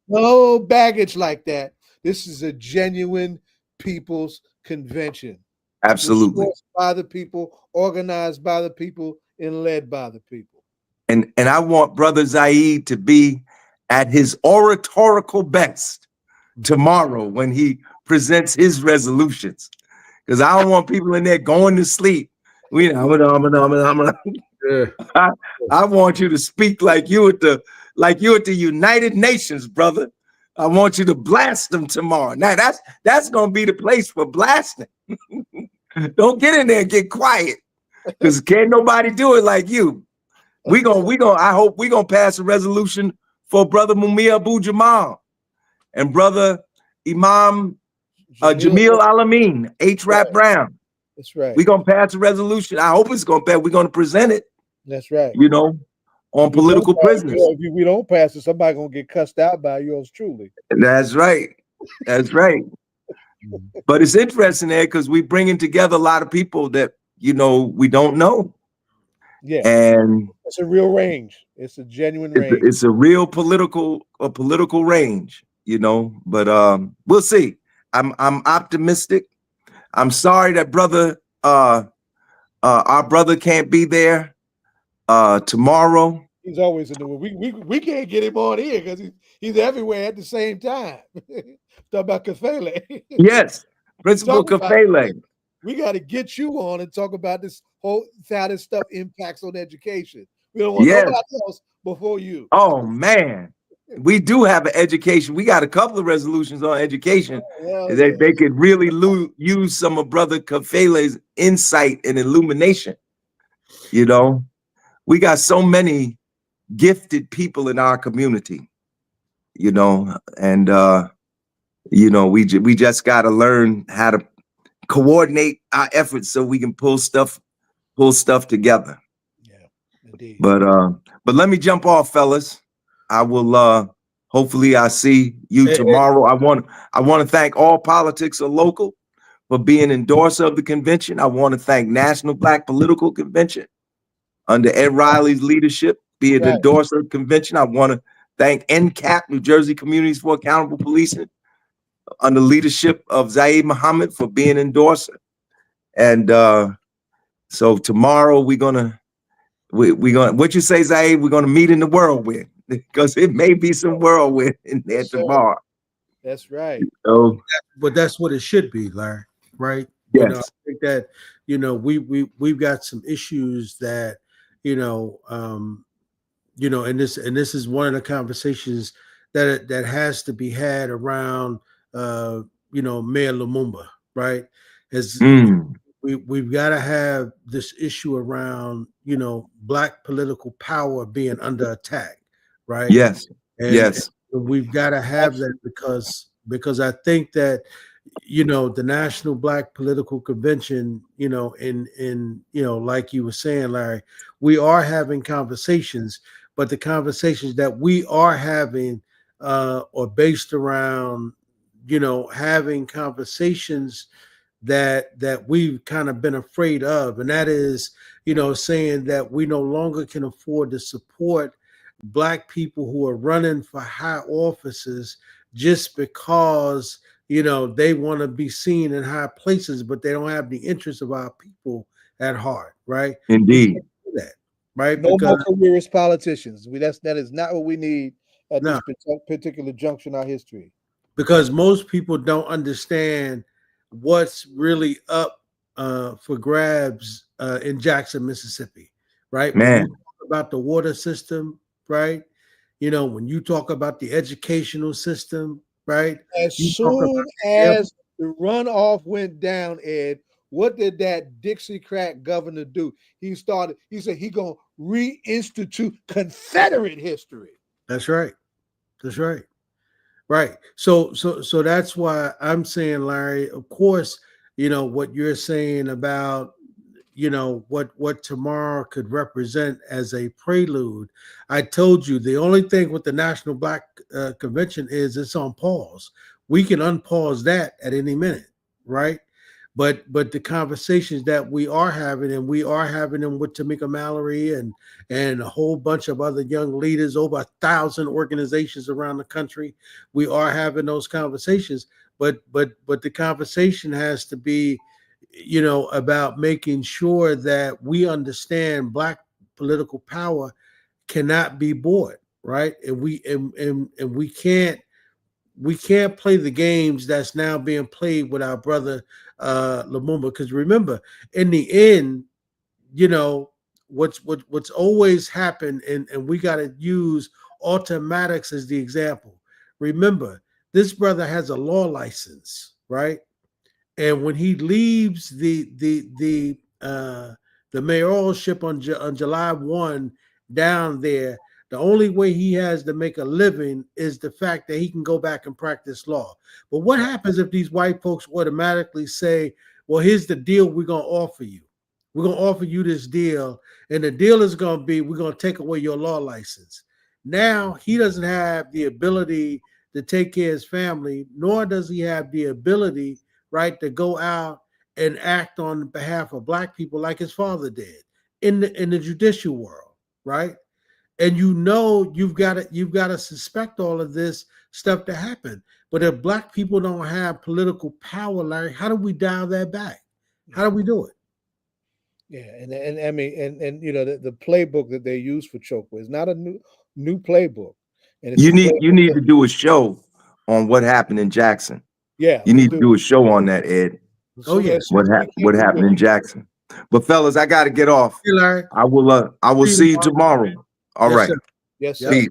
B: No baggage like that. This is a genuine people's convention.
E: Absolutely.
B: By the people, organized by the people, and led by the people.
E: And I want Brother Zaid to be at his oratorical best tomorrow when he presents his resolutions. Because I don't want people in there going to sleep. I want you to speak like you at the United Nations, brother. I want you to blast them tomorrow. Now that's gonna be the place for blasting. Don't get in there and get quiet, because can't nobody do it like you. I hope we gonna pass a resolution for Brother Mumia Abu Jamal and Brother Imam Jamil Alameen, H-Rap Brown.
B: That's right.
E: We're gonna pass a resolution. I hope it's gonna pass. We're gonna present it.
B: That's right.
E: You know, on political prisoners.
B: If we don't pass it, somebody gonna get cussed out by yours truly.
E: That's right. That's right. But it's interesting there because we bringing together a lot of people that, you know, we don't know.
B: Yeah.
E: And
B: it's a real range. It's a genuine range.
E: It's a real political range, you know. But we'll see. I'm optimistic. I'm sorry that our brother can't be there tomorrow.
B: He's always in the way. We can't get him on here because he's everywhere at the same time. Talk about Kafele.
E: Yes, Principal Kafele.
B: We got to get you on and talk about this whole how this stuff impacts on education. We don't want nobody else before you.
E: Oh man, we do have an education. We got a couple of resolutions on education. They could really use some of Brother Kafele's insight and illumination. You know, we got so many gifted people in our community. You know, and you know, we just got to learn how to coordinate our efforts so we can pull stuff together.
B: Yeah, indeed.
E: But let me jump off, fellas. I will hopefully I see you tomorrow. I want to thank All Politics Are Local for being endorser of the convention. I want to thank National Black Political Convention under Ed Riley's leadership, being endorser of the convention. I want to thank NCAP, New Jersey Communities for Accountable Policing, under leadership of Haqq Muhammad, for being endorser. And so tomorrow we're gonna what you say, Zaid, we're gonna meet in the whirlwind, because it may be some whirlwind in there tomorrow.
B: That's right.
E: So,
A: but that's what it should be, Larry. Right?
E: yes.
A: You know, I think that we've got some issues that and this is one of the conversations that has to be had around Mayor Lumumba, right? We've got to have this issue around Black political power being under attack, right?
E: Yes.
A: And we've got to have that because I think that the National Black Political Convention, in like you were saying, Larry, we are having conversations, but the conversations that we are having are based around having conversations that we've kind of been afraid of, and that is saying that we no longer can afford to support Black people who are running for high offices just because they want to be seen in high places, but they don't have the interests of our people at heart, right?
E: Indeed.
A: That, right?
B: No more careerist politicians. That is not what we need at this particular juncture in our history.
A: Because most people don't understand what's really up for grabs in Jackson, Mississippi, right?
E: Man.
A: When you talk about the water system, right? When you talk about the educational system, right?
B: As soon as the runoff went down, Ed, what did that Dixiecrat governor do? He said he gonna reinstitute Confederate history.
A: That's right. That's right. Right. So that's why I'm saying, Larry, of course, what you're saying about what tomorrow could represent as a prelude. I told you the only thing with the National Black Convention is it's on pause. We can unpause that at any minute, right? But the conversations that we are having, and we are having them with Tamika Mallory and a whole bunch of other young leaders, over 1,000 organizations around the country, we are having those conversations. But the conversation has to be about making sure that we understand Black political power cannot be bought, right? And we can't play the games that's now being played with our brother Lumumba. Because remember, in the end, what's always happened, and we got to use automatics as the example. Remember, this brother has a law license, right? And when he leaves the mayoralship on July 1 down there, the only way he has to make a living is the fact that he can go back and practice law. But what happens if these white folks automatically say, well, here's the deal we're going to offer you. We're going to offer you this deal, and the deal is going to be we're going to take away your law license. Now he doesn't have the ability to take care of his family, nor does he have the ability, right, to go out and act on behalf of Black people like his father did in the judicial world, right? And you've got to suspect all of this stuff to happen. But if Black people don't have political power, Larry, how do we dial that back? How do we do it?
B: Yeah, and I mean, and the playbook that they use for Chokwe is not a new playbook. And it's
E: you need to do a show on what happened in Jackson.
B: Yeah,
E: you need to do a show on that, Ed.
A: Oh yeah,
E: what happened in Jackson? But fellas, I got to get off.
A: Hey, Larry.
E: I will see you tomorrow. All right.
A: Sir.
B: Yes, sir.
E: Peace.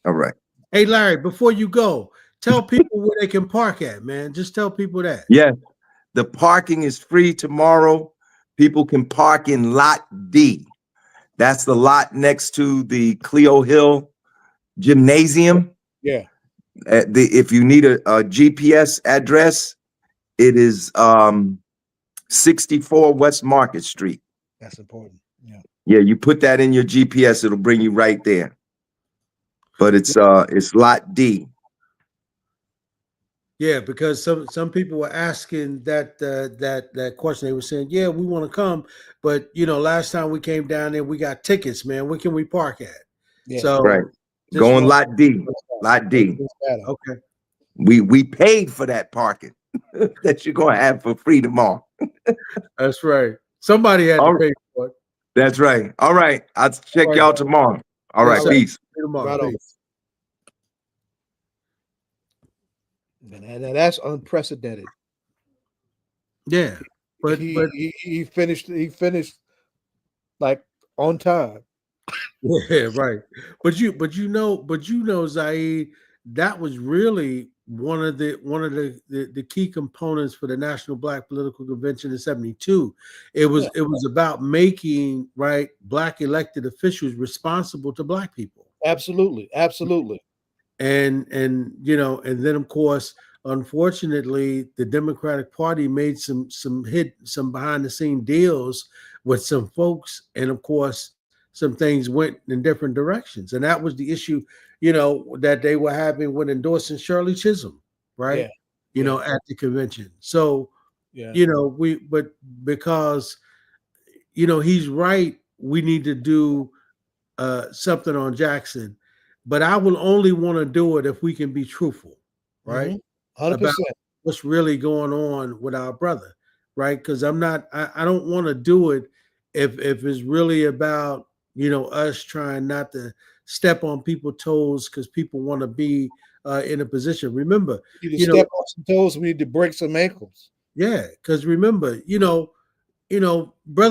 E: All right.
A: Hey, Larry, before you go, tell people where they can park at, man. Just tell people that.
E: Yeah, the parking is free tomorrow. People can park in Lot D. That's the lot next to the Cleo Hill Gymnasium.
B: Yeah.
E: If you need a GPS address, it is 64 West Market Street.
B: That's important. Yeah.
E: Yeah, you put that in your GPS, it'll bring you right there. But it's Lot D.
A: Yeah, because some people were asking that question. They were saying, "Yeah, we want to come, but last time we came down there, we got tickets, man. Where can we park at?"
B: Yeah.
A: So
E: Right.
A: just
E: Going
A: want
E: lot D. Lot D.
A: okay.
E: We paid for that parking that you're gonna have for free tomorrow.
A: That's right. Somebody had to
E: All,
A: pay for it.
E: that's right. All right. I'll check
A: All right.
E: y'all tomorrow. All
A: Yes,
E: right.
A: sir.
E: Peace.
A: See you tomorrow.
B: Right on.
A: Peace.
B: And that's unprecedented.
A: Yeah, but
B: He finished like on time.
A: yeah, right. But you know, Zaid, that was really one of the key components for the National Black Political Convention in '72. It was about making Black elected officials responsible to Black people.
B: Absolutely.
A: And then of course, unfortunately, the Democratic Party made some behind the scene deals with some folks, and of course some things went in different directions, and that was the issue that they were having when endorsing Shirley Chisholm, right? At the convention. So but because he's right, we need to do something on Jackson, but I will only want to do it if we can be truthful, right?
B: 100%.
A: About what's really going on with our brother, right? Because I don't want to do it if it's really about us trying not to step on people's toes because people want to be in a position. Remember,
B: We need to step on some toes. We need to break some ankles.
A: Yeah, because remember, Brother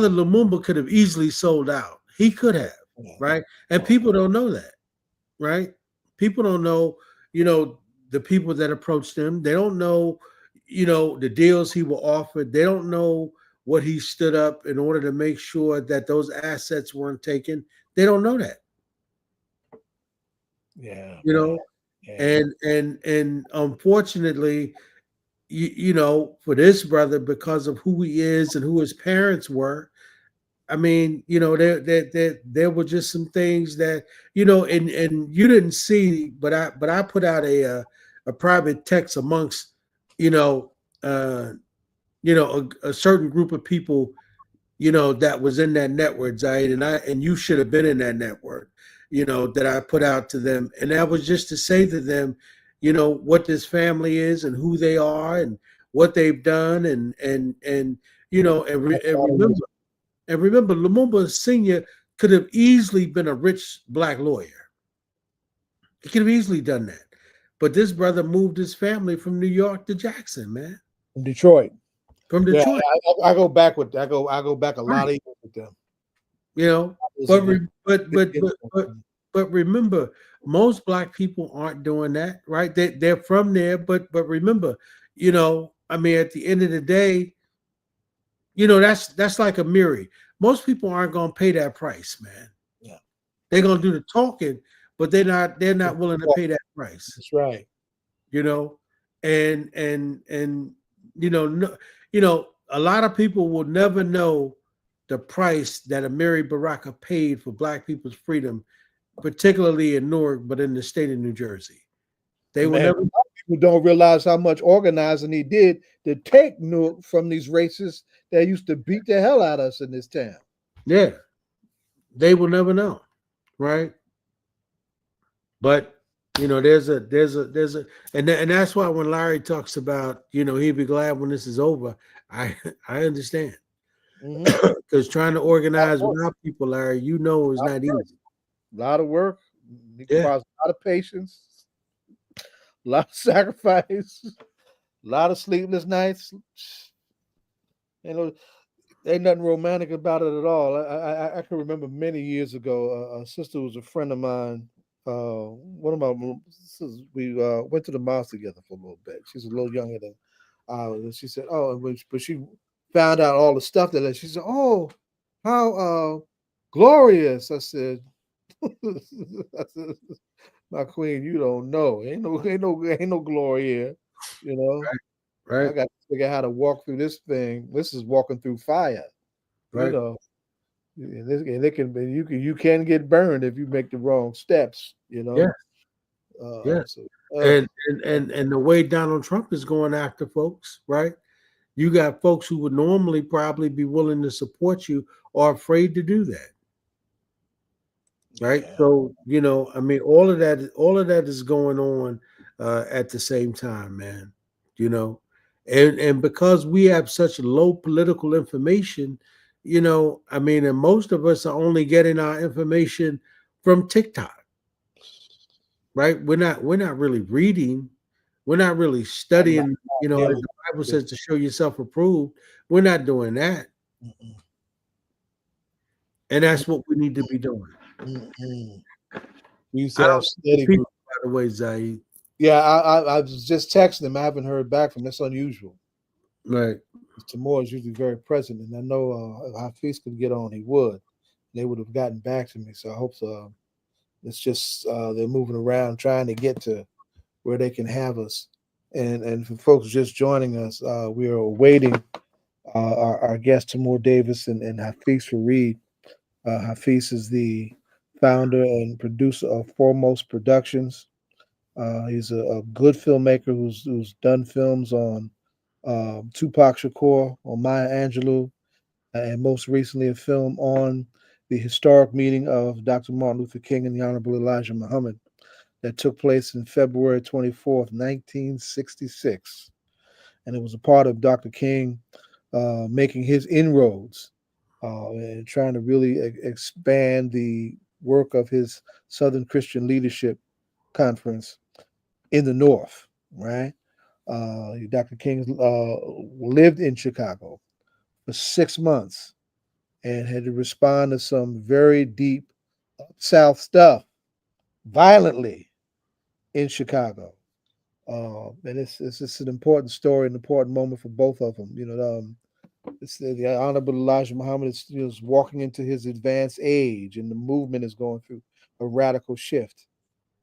A: Lumumba could have easily sold out. He could have, right? And people don't know that, right? People don't know, the people that approached him. They don't know, the deals he were offered. They don't know what he stood up in order to make sure that those assets weren't taken. They don't know that.
B: Yeah.
A: And unfortunately, for this brother, because of who he is and who his parents were, I mean, there were just some things that, and you didn't see, but I put out a private text amongst, a certain group of people, that was in that network, Zaid, and you should have been in that network, that I put out to them. And that was just to say to them, what this family is and who they are and what they've done and remember, Lumumba Sr. could have easily been a rich Black lawyer. He could have easily done that. But this brother moved his family from New York to Jackson, man.
B: From Detroit.
A: From Detroit.
B: Yeah, I go back with I go back a lot of years with them.
A: But remember, most Black people aren't doing that, right? They're from there, but remember, I mean, at the end of the day, that's like a Miri. Most people aren't gonna pay that price, man.
B: Yeah.
A: They're gonna do the talking, but they're not willing to pay that price.
B: That's right.
A: And a lot of people will never know the price that Amiri Baraka paid for Black people's freedom, particularly in Newark, but in the state of New Jersey. They will never.
B: People don't realize how much organizing he did to take Newark from these racists that used to beat the hell out of us in this town.
A: Yeah, they will never know, right? But there's a and that's why when Larry talks about he'd be glad when this is over, I understand, because trying to organize without people, Larry, is not easy.
B: A lot of work, requires a lot of patience, a lot of sacrifice, a lot of sleepless nights. Ain't nothing romantic about it at all. I can remember many years ago, a sister who was a friend of mine. One of my sisters, we went to the mosque together for a little bit. She's a little younger than I was. And she said, but she found out all the stuff that she said, oh, how glorious. I said, my queen, you don't know. Ain't no glory here,
A: Right.
B: I got to figure out how to walk through this thing. This is walking through fire,
A: right.
B: And you can get burned if you make the wrong steps,
A: Yeah. Yeah.
B: So,
A: And the way Donald Trump is going after folks, right? You got folks who would normally probably be willing to support you are afraid to do that. Right.
B: yeah.
A: So, I mean, all of that is going on at the same time, man. You know, and because we have such low political information, I mean, and most of us are only getting our information from TikTok, right? We're not really reading, we're not really studying, as the Bible says, to show yourself approved. We're not doing that.
B: Mm-mm.
A: And that's what we need to be doing.
B: Mm-mm. We used
A: I
B: to have
A: don't
B: study
A: people,
B: groups.
A: by the way, Zaid.
B: Yeah, I was just texting them. I haven't heard back from them. That's unusual.
A: Right.
B: Timur is usually very present, and I know if Hafiz could get on, he would. They would have gotten back to me. So I hope so. It's just they're moving around trying to get to where they can have us. And for folks just joining us, we are awaiting our guest Timur Davis and Hafiz Farid. Hafiz is the founder and producer of Foremost Productions. He's a good filmmaker who's done films on Tupac Shakur, on Maya Angelou, and most recently a film on the historic meeting of Dr. Martin Luther King and the Honorable Elijah Muhammad that took place in February 24th, 1966. And it was a part of Dr. King making his inroads and trying to really expand the work of his Southern Christian Leadership Conference in the North, right? Dr. King lived in Chicago for 6 months and had to respond to some very deep South stuff violently in Chicago. And it's just an important story, an important moment for both of them. It's the Honorable Elijah Muhammad is walking into his advanced age, and the movement is going through a radical shift.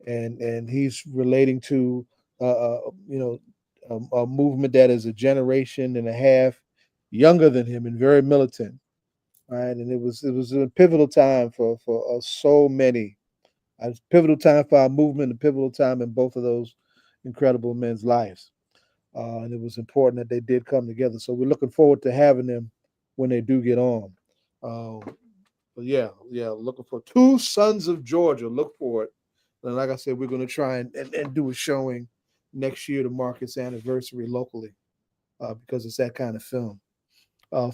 B: And he's relating to a movement that is a generation and a half younger than him and very militant, right? And it was a pivotal time for so many. A pivotal time for our movement, a pivotal time in both of those incredible men's lives. And it was important that they did come together. So we're looking forward to having them when they do get on. But yeah, looking for Two Sons of Georgia. Look for it. And like I said, we're going to try and do a showing next year to mark its anniversary locally because it's that kind of film.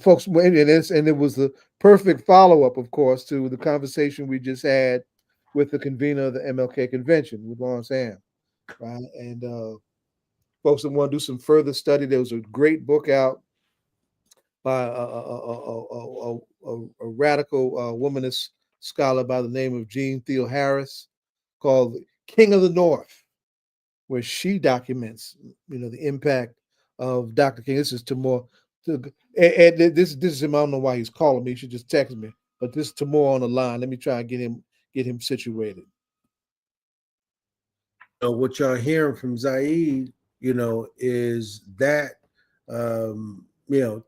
B: Folks, and it was the perfect follow-up, of course, to the conversation we just had with the convener of the MLK convention with Lawrence Hamm, right? And folks that want to do some further study, there was a great book out by a radical womanist scholar by the name of Jean Thiel Harris called King of the North, where she documents, the impact of Dr. King. This is Timur. And this is him. I don't know why he's calling me. He should just text me. But this is Timur on the line. Let me try and get him situated.
A: What y'all hearing from Zaid, is that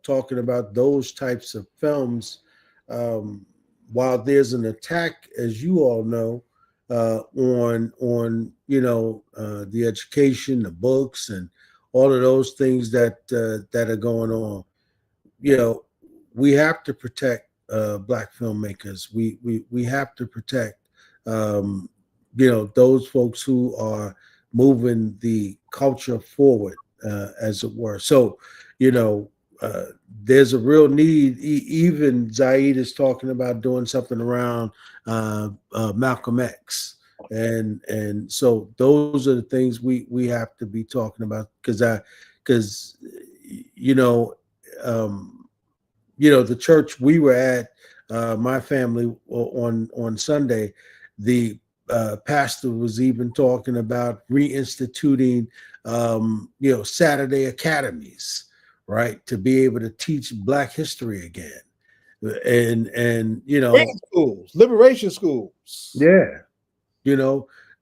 A: talking about those types of films. While there's an attack, as you all know, on the education, the books, and all of those things that are going on, we have to protect Black filmmakers. We have to protect those folks who are moving the culture forward, as it were. So, there's a real need. Even Zaid is talking about doing something around Malcolm X, and so those are the things we have to be talking about because the church we were at, my family on Sunday, the pastor was even talking about reinstituting, Saturday academies, right, to be able to teach Black history again, and
B: schools, liberation schools.
A: yeah,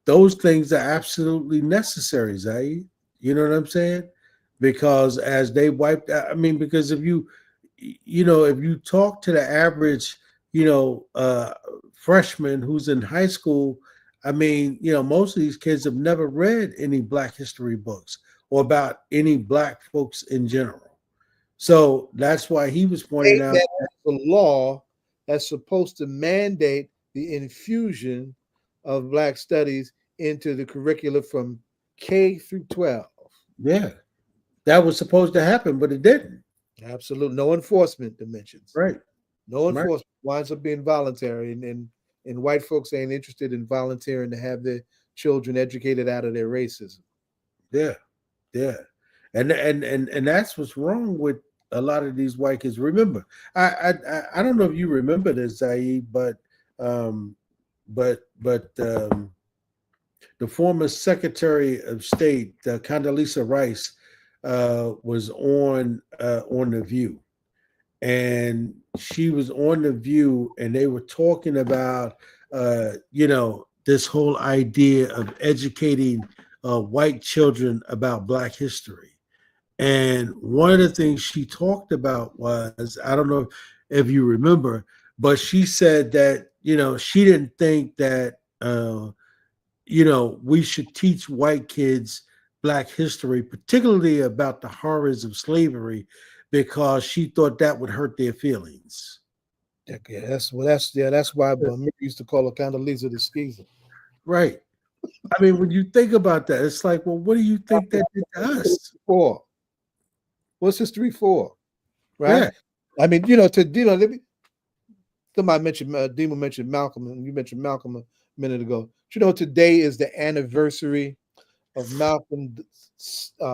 A: those things are absolutely necessary, Zaid. You know what I'm saying? Because as they wiped out, because if you talk to the average, freshman who's in high school, I mean, most of these kids have never read any Black history books or about any Black folks in general. So that's why he was pointing out
B: that the law that's supposed to mandate the infusion of Black studies into the curricula from K through 12.
A: Yeah, that was supposed to happen, but it didn't.
B: Absolutely. No enforcement dimensions.
A: Right.
B: No enforcement. Winds up being voluntary. And white folks ain't interested in volunteering to have their children educated out of their racism.
A: Yeah. Yeah. And that's what's wrong with a lot of these white kids. Remember, I don't know if you remember this, Zaid, but the former Secretary of State, Condoleezza Rice, was on The View, and she was on The View, and they were talking about this whole idea of educating white children about Black history. And one of the things she talked about was, I don't know if you remember, but she said that she didn't think that we should teach white kids Black history, particularly about the horrors of slavery, because she thought that would hurt their feelings.
B: Yeah, that's why Bumir used to call her Condoleezza the Skeezer.
A: Right. I mean, when you think about that, it's like, well, what do you think that did to us?
B: For? What's history for? Right?
A: Yeah.
B: I mean, somebody mentioned Dima mentioned Malcolm, and you mentioned Malcolm a minute ago. Today is the anniversary of Malcolm sending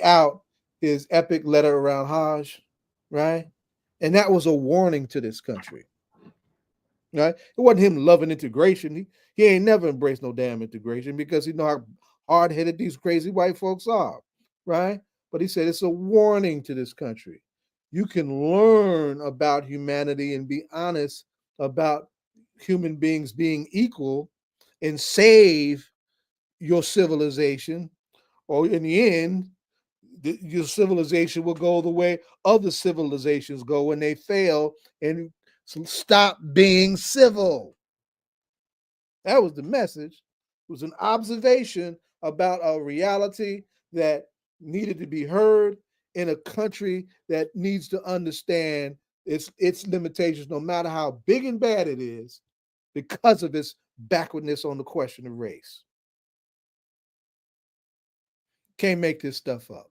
B: out his epic letter around Hajj, right? And that was a warning to this country, right? It wasn't him loving integration. He ain't never embraced no damn integration because he know how hard-headed these crazy white folks are, right? But he said it's a warning to this country. You can learn about humanity and be honest about human beings being equal and save your civilization, or in the end, your civilization will go the way other civilizations go when they fail and stop being civil. That was the message. It was an observation about a reality that needed to be heard in a country that needs to understand its limitations, no matter how big and bad it is, because of its backwardness on the question of race. Can't make this stuff up.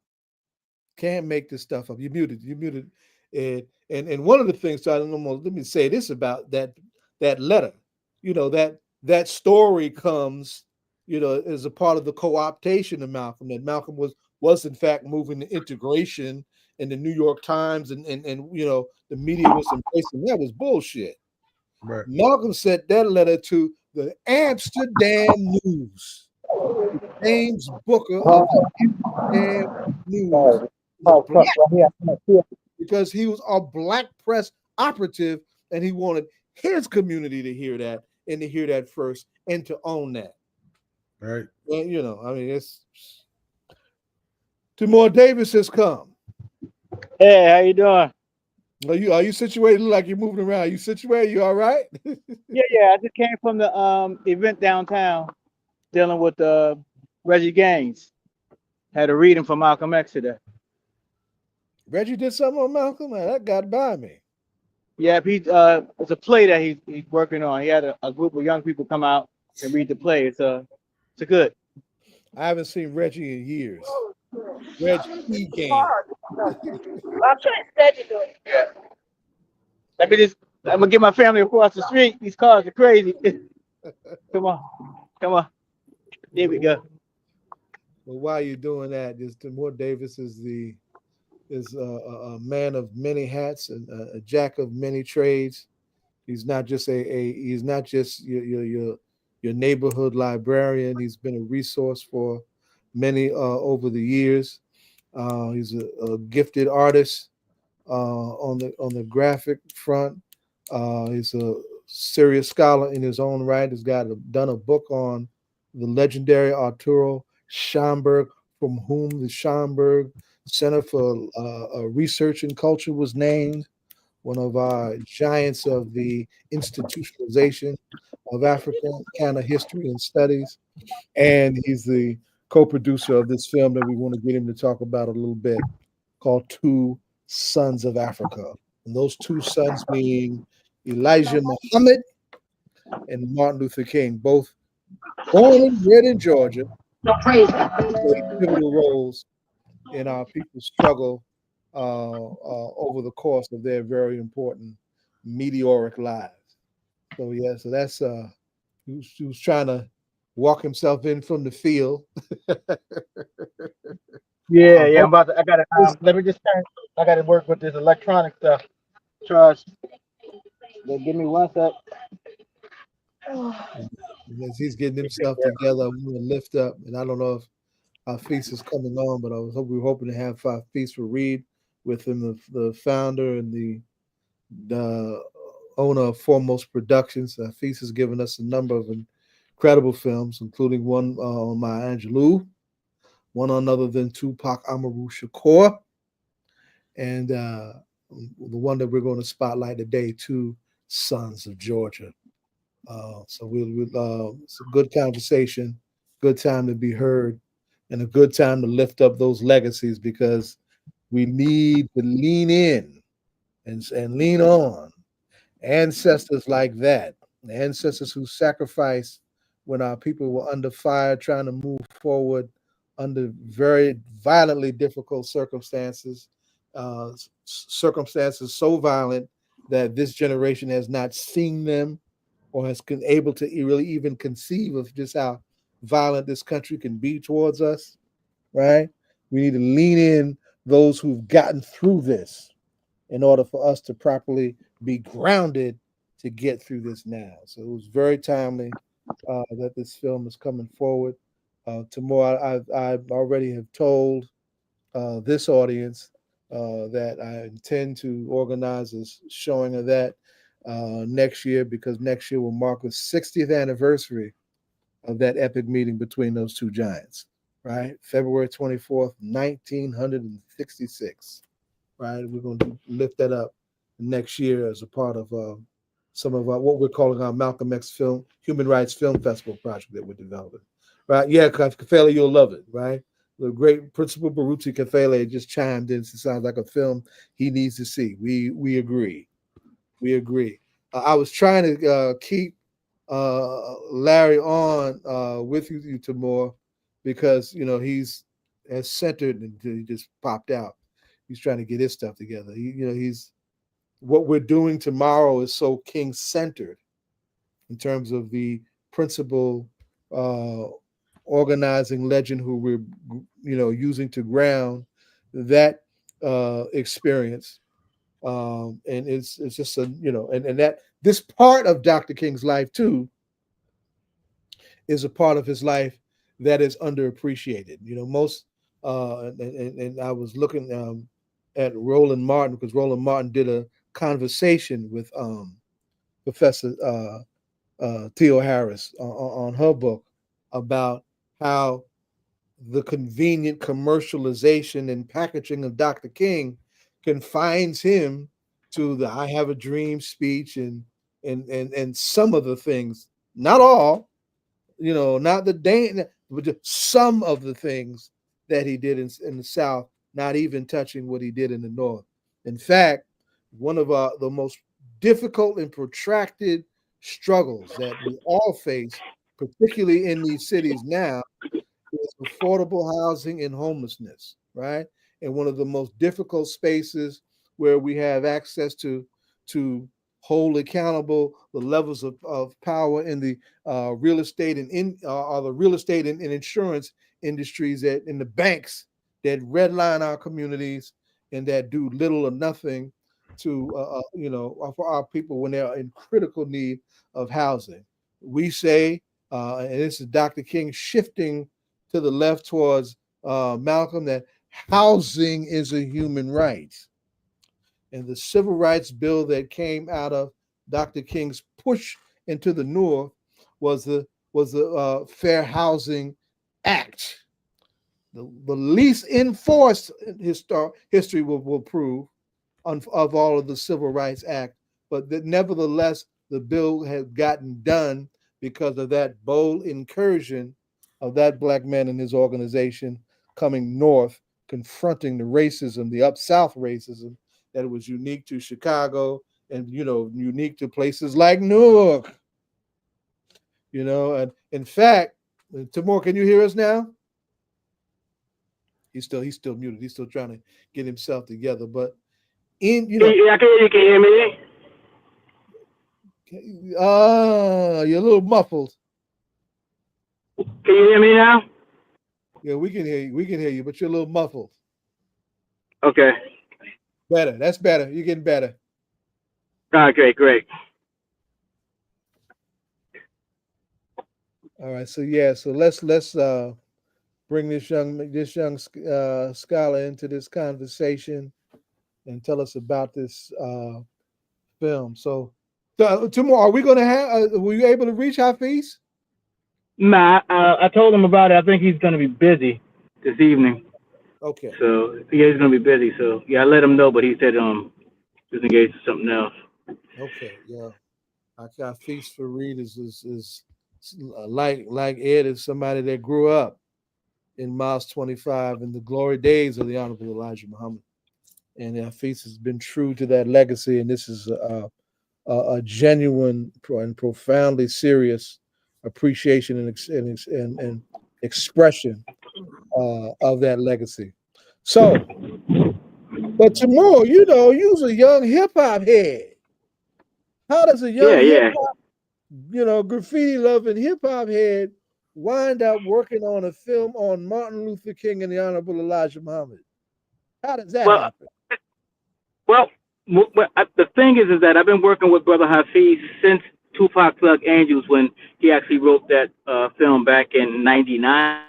B: Can't make this stuff up. You muted. And one of the things, so I don't know, let me say this about that letter. That story comes, as a part of the co-optation of Malcolm, that Malcolm was in fact moving to integration, and the New York Times and the media was embracing. That was bullshit.
A: Right.
B: Malcolm sent that letter to the Amsterdam News. James Booker of the Amsterdam News. Because he was a Black press operative, and he wanted his community to hear that, and to hear that first, and to own that.
A: Right.
B: Well, it's Timur Davis has come.
F: Hey, how you doing?
B: Are you situated? Look like you're moving around. Are you situated? You all right?
F: Yeah. I just came from the event downtown dealing with Reggie Gaines. Had a reading for Malcolm X today.
B: Reggie did something on Malcolm? Man, that got by me.
F: Yeah, it's a play that he's working on. He had a group of young people come out and read the play. It's good.
B: I haven't seen Reggie in years. Reggie Gaines.
F: I'm trying to study doing. Yeah. I'm gonna get my family across the street. These cars are crazy. Come on. There we go.
B: Well, while you're doing that, Timur Davis is a man of many hats and a jack of many trades. He's not just he's not just your neighborhood librarian. He's been a resource for many over the years. He's a gifted artist on the graphic front. He's a serious scholar in his own right. He's done a book on the legendary Arturo Schomburg, from whom the Schomburg Center for Research and Culture was named, one of our giants of the institutionalization of Africana history and studies, and he's the co-producer of this film that we want to get him to talk about a little bit, called Two Sons of Africa. And those two sons being Elijah Muhammad and Martin Luther King, both born and bred in Georgia, played pivotal roles in our people's struggle over the course of their very important meteoric lives. So yeah, so that's he was trying to walk himself in from the field.
F: Yeah. I gotta let me just turn. I gotta work with this electronic stuff. Charge. Give me 1 sec.
B: As he's getting himself together, I'm going to lift up, and I don't know if Hafiz is coming on, but we were hoping to have Hafiz Farid with him, the founder and the owner of Foremost Productions. Hafiz has given us a number of incredible films, including one on Maya Angelou, one on other than Tupac Amaru Shakur, and the one that we're going to spotlight today, Two Sons of Georgia. So it's a good conversation, good time to be heard, and a good time to lift up those legacies, because we need to lean in and lean on ancestors like that, ancestors who sacrificed when our people were under fire, trying to move forward under very violently difficult circumstances, circumstances so violent that this generation has not seen them or has been able to really even conceive of just how violent this country can be towards us, right? We need to lean in those who've gotten through this in order for us to properly be grounded to get through this now. So it was very timely that this film is coming forward. Tomorrow, I already have told this audience that I intend to organize a showing of that next year, because next year will mark the 60th anniversary of that epic meeting between those two giants, right? February 24th, 1966, right? We're going to lift that up next year as a part of some of what we're calling our Malcolm X Human Rights Film Festival project that we're developing, right? Yeah, Kafele, you'll love it, right? The great Principal Baruti Kafele just chimed in. It sounds like a film he needs to see. We agree. We agree. I was trying to keep Larry on with you, Timur, because he's as centered until he just popped out. He's trying to get his stuff together. He's what we're doing tomorrow is so King centered in terms of the principal organizing legend who we're using to ground that experience. And it's just and that this part of Dr. King's life too is a part of his life that is underappreciated. Most and I was looking at Roland Martin, because Roland Martin did a conversation with Professor Theo Harris on her book about how the convenient commercialization and packaging of Dr. King confines him to the "I Have a Dream" speech and some of the things, not all, not but just some of the things that he did in the South, not even touching what he did in the North. In fact, one of the most difficult and protracted struggles that we all face, particularly in these cities now, is affordable housing and homelessness, right? And one of the most difficult spaces where we have access to hold accountable the levels of power in the real estate and the real estate and insurance industries, that in the banks that redline our communities and that do little or nothing to for our people when they are in critical need of housing. We say, and this is Dr. King shifting to the left towards Malcolm, that housing is a human right. And the civil rights bill that came out of Dr. King's push into the North was the Fair Housing Act. The least enforced history will prove of all of the Civil Rights Act, but that nevertheless the bill had gotten done because of that bold incursion of that black man and his organization coming north, confronting the racism, the up south racism that was unique to Chicago and unique to places like Newark. And in fact, Timur, can you hear us now? He's still muted. He's still trying to get himself together. But
F: I can hear you. Can you hear me?
B: You're a little muffled.
F: Can you hear me now?
B: Yeah, we can hear you. We can hear you, but you're a little muffled.
F: Okay.
B: Better. That's better. You're getting better.
F: Okay, great.
B: All right. So let's bring this young scholar into this conversation and tell us about this film. So tomorrow, are we going to have? Were you able to reach Hafiz?
F: Nah, I told him about it. I think he's going to be busy this evening.
B: Okay.
F: So yeah, he's going to be busy. So yeah, I let him know, but he said he's engaged in something else.
B: Okay. Yeah. Hafiz Farid is like Ed, is somebody that grew up in Miles 25 in the glory days of the Honorable Elijah Muhammad, and Hafiz has been true to that legacy. And this is a genuine and profoundly serious appreciation and expression of that legacy. So, but Timur, you was a young hip hop head. How does a young hip hop, graffiti loving hip hop head wind up working on a film on Martin Luther King and the Honorable Elijah Muhammad? How does that happen?
F: Well, the thing is that I've been working with Brother Hafiz since Tupac Thug Angels, when he actually wrote that film back in '99.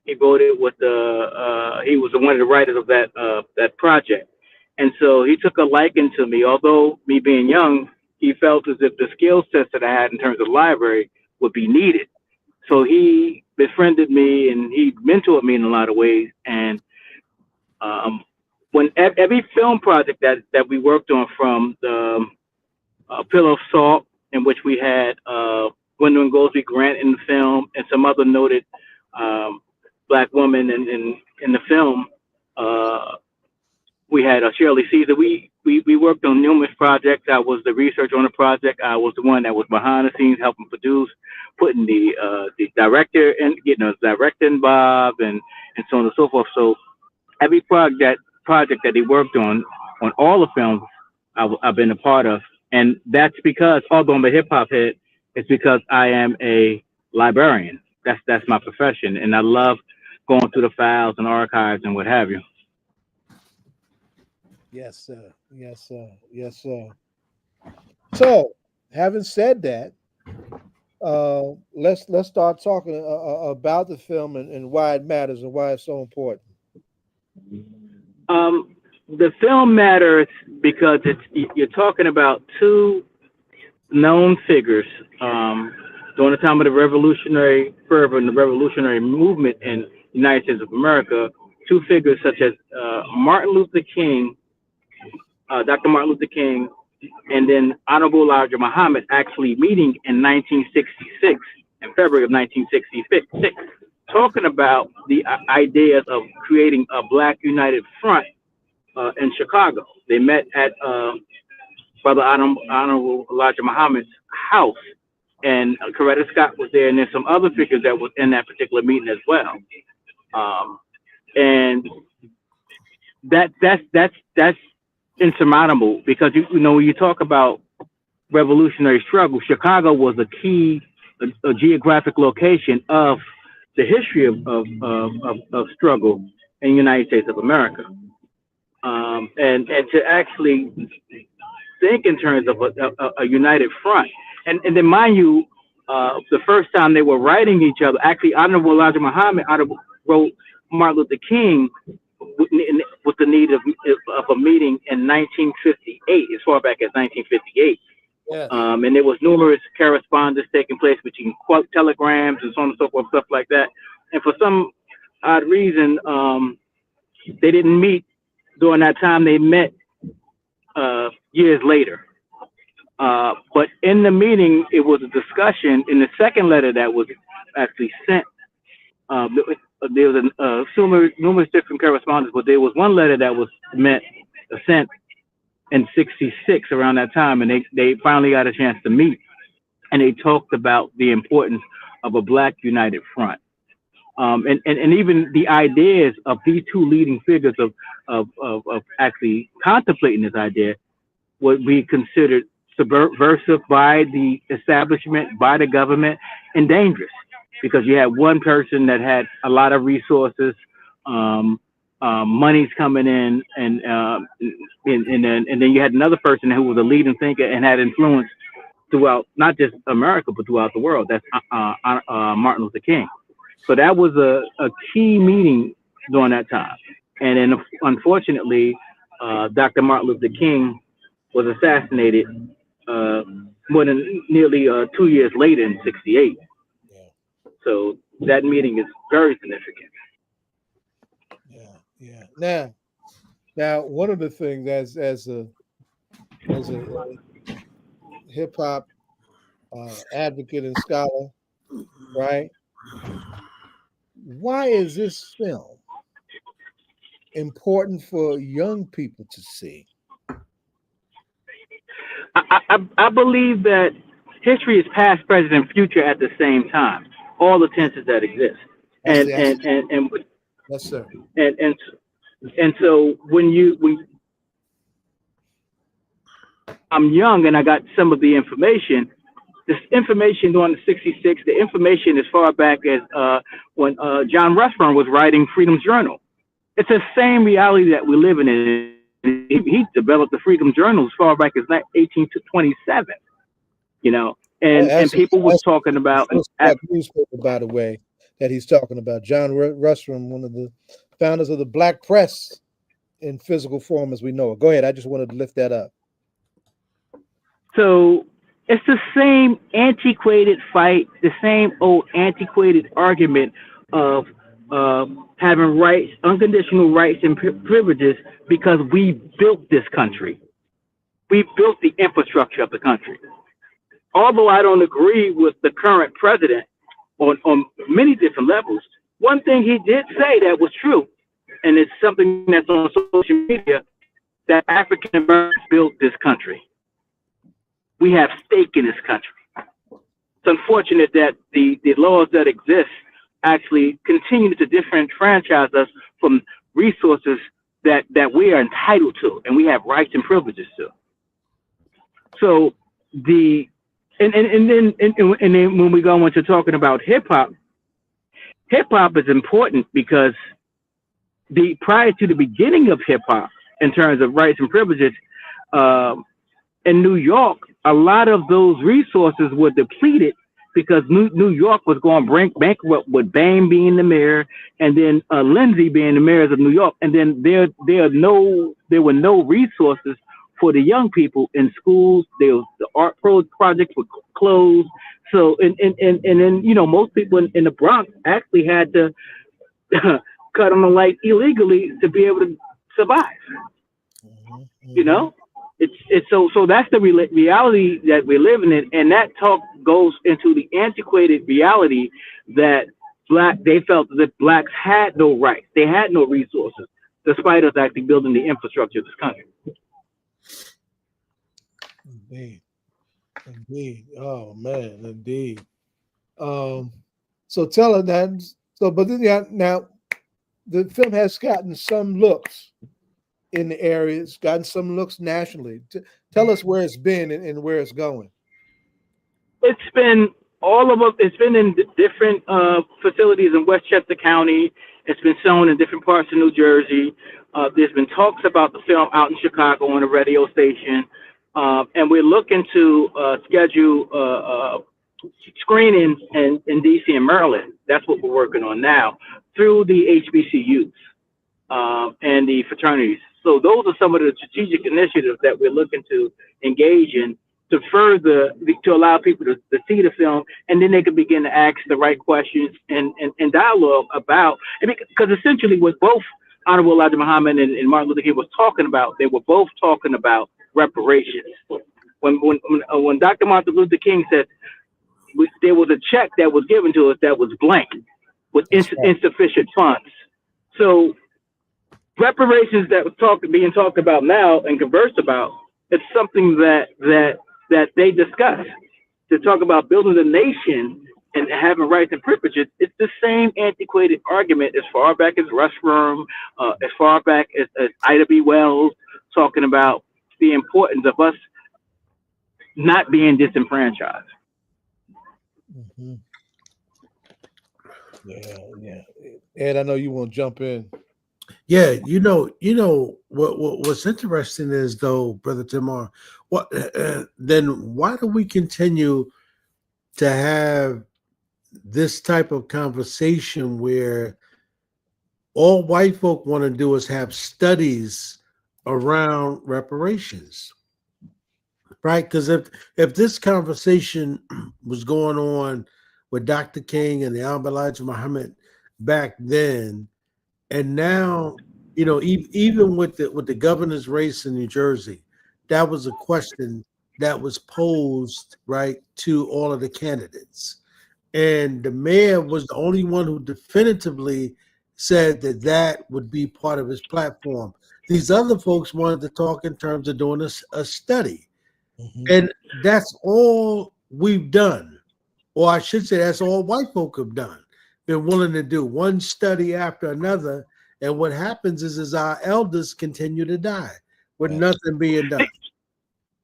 F: He wrote it with he was one of the writers of that project, and so he took a liking to me. Although me being young, he felt as if the skill sets that I had in terms of library would be needed. So he befriended me and he mentored me in a lot of ways. And when every film project that we worked on, from the Pillar of Salt, in which we had Gwendolyn Goldsby Grant in the film and some other noted black woman in the film, we had Shirley Caesar. We worked on numerous projects. I was the researcher on the project. I was the one that was behind the scenes helping produce, putting the director and getting the director involved, and so on and so forth. So every project that he worked on all the films, I've been a part of. And that's because, although I'm a hip hop head, it's because I am a librarian. That's my profession, and I love going through the files and archives and what have you.
B: Yes, sir. Yes, sir. Yes, sir. So, having said that, let's start talking about the film and why it matters and why it's so important.
F: The film matters because you're talking about two known figures during the time of the revolutionary fervor and the revolutionary movement in the United States of America. Two figures such as Martin Luther King, Dr. Martin Luther King, and then Honorable Elijah Muhammad actually meeting in 1966, in February of 1966, talking about the ideas of creating a Black United Front in Chicago. They met at Brother Honorable Elijah Muhammad's house, and Coretta Scott was there, and there's some other figures that was in that particular meeting as well. And that's insurmountable, because when you talk about revolutionary struggle, Chicago was a geographic location of the history of struggle in the United States of America. And to actually think in terms of a united front, and then mind you, the first time they were writing each other, actually Honorable Elijah Muhammad wrote Martin Luther King with the need of a meeting in 1958, as far back as 1958.
B: Yes.
F: And there was numerous correspondence taking place between telegrams and so on and so forth, stuff like that. And for some odd reason, they didn't meet during that time. They met years later. But in the meeting, it was a discussion. In the second letter that was actually sent, there was numerous different correspondence, but there was one letter that was sent in '66 around that time, and they finally got a chance to meet, and they talked about the importance of a Black united front. And even the ideas of these two leading figures of actually contemplating this idea would be considered subversive by the establishment, by the government, and dangerous, because you had one person that had a lot of resources, money's coming in, and then you had another person who was a leading thinker and had influence throughout not just America but throughout the world. That's Martin Luther King. So that was a key meeting during that time. And then unfortunately, Dr. Martin Luther King was assassinated more than nearly 2 years later in '68.
B: Yeah.
F: So that meeting is very significant.
B: Yeah. Now, one of the things as a hip hop advocate and scholar, right? Why is this film important for young people to see?
F: I believe that history is past, present, and future at the same time. All the tenses that exist, and
B: yes, sir.
F: And so when I'm young and I got some of the information. This information during the '66, the information as far back as when John Reverend was writing Freedom's Journal. It's the same reality that we're living in. He developed the Freedom Journal as far back as 1827, you know, and people was talking about
B: newspaper, by the way, that he's talking about. John Reverend, one of the founders of the Black Press in physical form as we know it. Go ahead. I just wanted to lift that up.
F: So it's the same antiquated fight, the same old antiquated argument of having rights, unconditional rights and privileges, because we built this country. We built the infrastructure of the country. Although I don't agree with the current president on many different levels, one thing he did say that was true, and it's something that's on social media, that African Americans built this country. We have stake in this country. It's unfortunate that the laws that exist actually continue to disenfranchise us from resources that we are entitled to and we have rights and privileges to. So and then when we go into talking about hip hop is important because prior to the beginning of hip hop in terms of rights and privileges, in New York, a lot of those resources were depleted because New York was going bankrupt with Bain being the mayor and then Lindsay being the mayors of New York. And then there were no resources for the young people in schools. The art projects were closed. So, and then, you know, most people in the Bronx actually had to cut on the light illegally to be able to survive.
B: Mm-hmm.
F: You know? It's so that's the reality that we're living in, and that talk goes into the antiquated reality that they felt that blacks had no rights, they had no resources, despite us actually building the infrastructure of this country.
B: Indeed. Oh man, indeed. So tell her that. So, but then now, the film has gotten some looks in the area. It's gotten some looks nationally. Tell us where it's been and where it's going.
F: It's been all of it. It's been in different facilities in Westchester County. It's been shown in different parts of New Jersey. There's been talks about the film out in Chicago on a radio station. And we're looking to schedule screenings in DC and Maryland. That's what we're working on now through the HBCUs and the fraternities. So those are some of the strategic initiatives that we're looking to engage in to allow people to see the film, and then they can begin to ask the right questions and dialogue about it. Because essentially what both Honorable Elijah Muhammad and Martin Luther King was talking about, they were both talking about reparations. when Dr. Martin Luther King said there was a check that was given to us that was blank with insufficient funds. So reparations that was being talked about now and conversed about, it's something that they discuss. To talk about building the nation and having rights and privileges, it's the same antiquated argument as far back as Rush Room, as far back as Ida B. Wells, talking about the importance of us not being disenfranchised.
B: Mm-hmm. Yeah. Ed, I know you want to jump in.
A: Yeah, what's interesting is, though, Brother Timur, then why do we continue to have this type of conversation where all white folk want to do is have studies around reparations, right? Because if this conversation was going on with Dr. King and the Elijah Muhammad back then, and now, even with the governor's race in New Jersey, that was a question that was posed, right, to all of the candidates. And the mayor was the only one who definitively said that would be part of his platform. These other folks wanted to talk in terms of doing a study. Mm-hmm. And that's all we've done. Or I should say that's all white folk have done. Been willing to do one study after another. And what happens is our elders continue to die with nothing being done.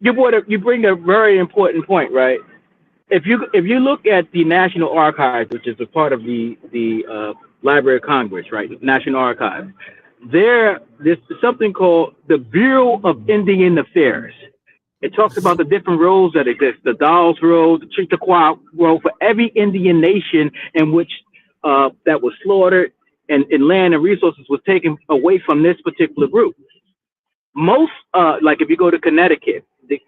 F: You bring a very important point, right? If you look at the National Archives, which is a part of the Library of Congress, right? National Archives, there's something called the Bureau of Indian Affairs. It talks about the different roles that exist: the Dawes role, the Chickasaw role for every Indian nation in which that was slaughtered and land and resources was taken away from this particular group. Most, like if you go to Connecticut, the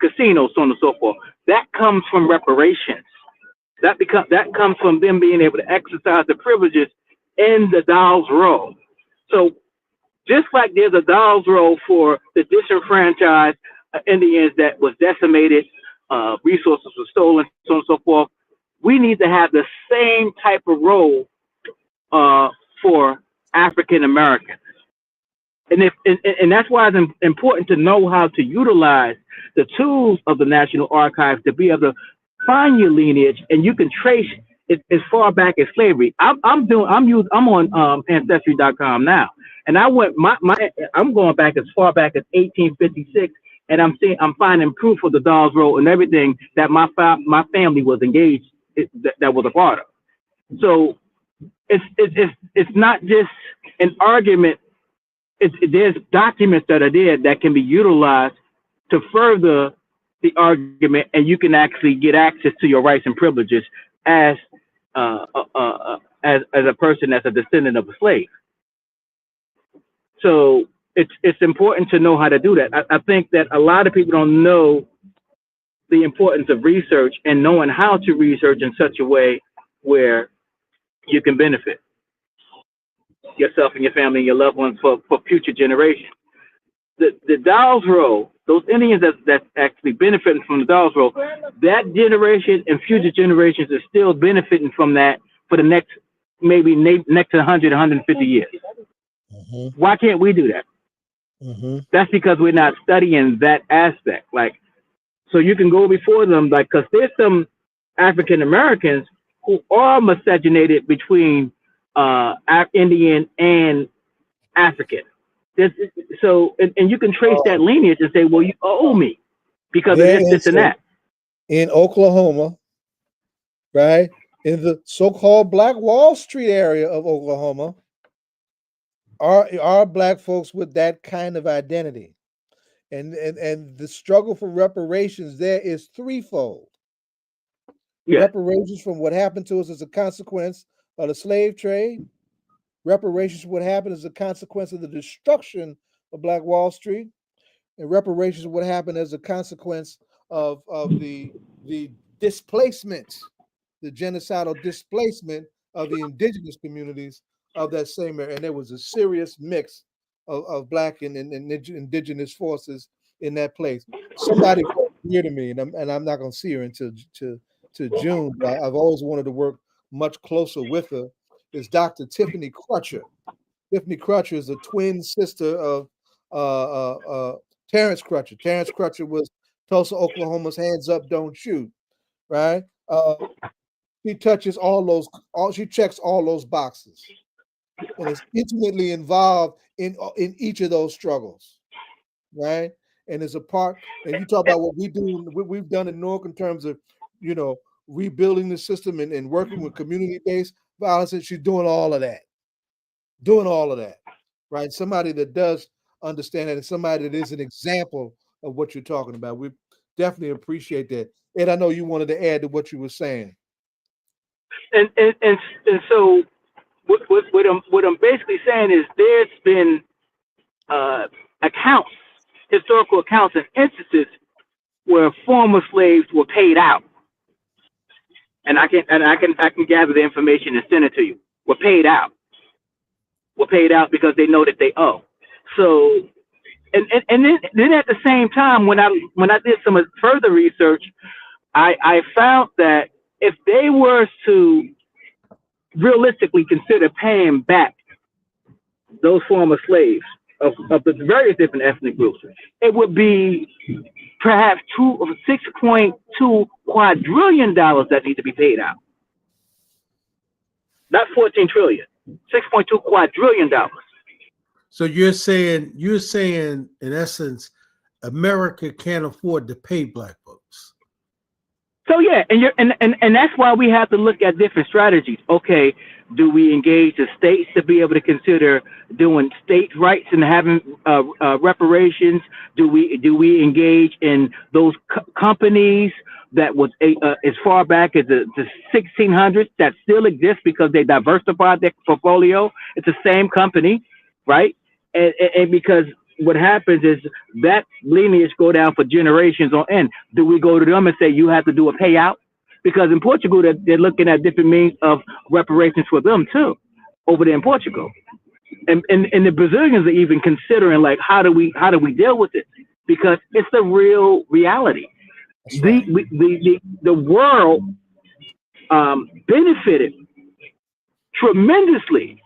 F: casinos, so on and so forth, that comes from reparations. That comes from them being able to exercise the privileges in the Dawes role. So just like there's a Dawes role for the disenfranchised Indians that was decimated, resources were stolen, so on and so forth, we need to have the same type of role for African Americans. And that's why it's important to know how to utilize the tools of the National Archives to be able to find your lineage, and you can trace it as far back as slavery. I'm on Ancestry.com now, and I'm going back as far back as 1856, and I'm finding proof of the Dawes role and everything that my family was engaged that was a part of. So it's not just an argument. There's documents that are there that can be utilized to further the argument, and you can actually get access to your rights and privileges as a person that's a descendant of a slave. So it's important to know how to do that. I think that a lot of people don't know the importance of research and knowing how to research in such a way where you can benefit yourself and your family and your loved ones for future generations. The Dawes role, those Indians that's actually benefiting from the Dawes role, that generation and future generations are still benefiting from that for the next 100, 150 years. Mm-hmm. Why can't we do that? Mm-hmm. That's because we're not studying that aspect. Like, so you can go before them, like, because there's some African Americans who are miscegenated between Indian and African. So you can trace that lineage and say, well, you owe me because of this and that.
B: In Oklahoma, right, in the so-called Black Wall Street area of Oklahoma, are Black folks with that kind of identity. And the struggle for reparations there is threefold. Yeah. Reparations from what happened to us as a consequence of the slave trade, reparations for what happened as a consequence of the destruction of Black Wall Street, and reparations for what happened as a consequence of the displacement, the genocidal displacement of the indigenous communities of that same area. And there was a serious mix of Black and indigenous forces in that place. Somebody near to me, and I'm not going to see her until to June. But I've always wanted to work much closer with her. Is Dr. Tiffany Crutcher. Tiffany Crutcher is a twin sister of Terrence Crutcher. Terrence Crutcher was Tulsa, Oklahoma's Hands Up, Don't Shoot, right? She touches she checks all those boxes, and is intimately involved in each of those struggles, right? And is a part. And you talk about what we've done in Newark in terms of, rebuilding the system and working with community-based violence. And she's doing all of that, right? Somebody that does understand that, and somebody that is an example of what you're talking about. We definitely appreciate that. Ed, I know you wanted to add to what you were saying.
F: And so what I'm basically saying is there's been historical accounts and instances where former slaves were paid out. And I can gather the information and send it to you. Were paid out because they know that they owe. So, and then at the same time, when I did some further research, I found that if they were to realistically consider paying back those former slaves of the various different ethnic groups, it would be perhaps $6.2 quadrillion that need to be paid out. Not 14 trillion, $6.2 quadrillion.
A: So you're saying in essence, America can't afford to pay black folks.
F: So yeah, and that's why we have to look at different strategies. Okay, do we engage the states to be able to consider doing state rights and having reparations? Do we engage in those companies that was as far back as the 1600s that still exist because they diversified their portfolio? It's the same company, right? And because what happens is that lineage go down for generations on end. Do we go to them and say you have to do a payout? Because in Portugal, they're looking at different means of reparations for them too, over there in Portugal. And the Brazilians are even considering, like, how do we deal with it? Because it's the real reality. Right. The world benefited tremendously.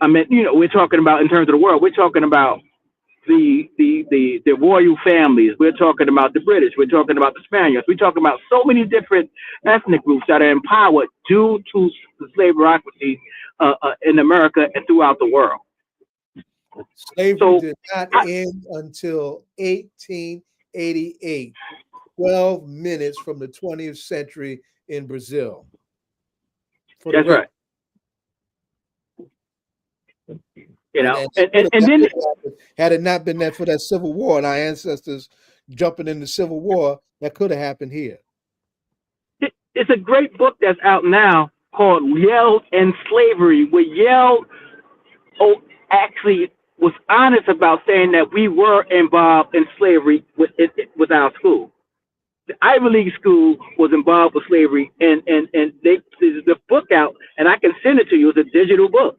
F: We're talking about in terms of the world. We're talking about the royal families. We're talking about the British. We're talking about the Spaniards. We're talking about so many different ethnic groups that are empowered due to the slave bureaucracy in America and throughout the world.
B: Slavery did not end until 1888, 12 minutes from the 20th century in Brazil.
F: That's right. And then
B: had it not been that for that Civil War and our ancestors jumping in the Civil War, that could have happened here.
F: It's a great book that's out now called Yale and Slavery, where Yale actually was honest about saying that we were involved in slavery with our school. The Ivy League school was involved with slavery, and there's the book out, and I can send it to you. It's a digital book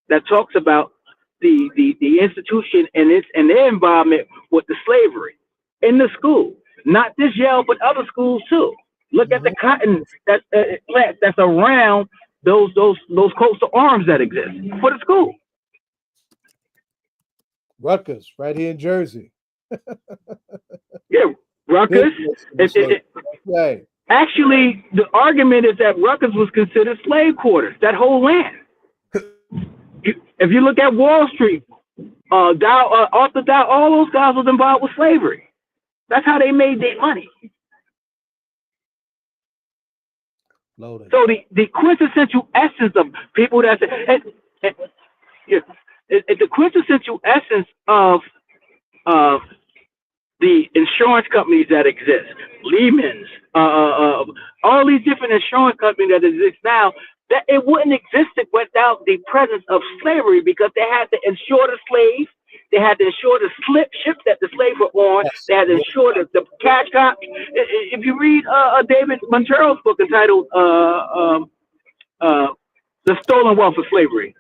F: that talks about the institution and their involvement with the slavery in the school, not just Yale, but other schools too. Look at the cotton plant that's around those coastal arms that exist for the school.
B: Rutgers, right here in Jersey.
F: Yeah, Rutgers.
B: Right.
F: Actually, the argument is that Rutgers was considered slave quarters. That whole land. If you look at Wall Street, Arthur Dow, all those guys was involved with slavery. That's how they made their money.
B: Loaded.
F: So the quintessential essence of people the quintessential essence of the insurance companies that exist, Lehman's, all these different insurance companies that exist now, that it wouldn't exist without the presence of slavery, because they had to insure the slaves, they had to insure the ship that the slaves were on, they had to insure the cash crop. If you read David Montero's book entitled The Stolen Wealth of Slavery,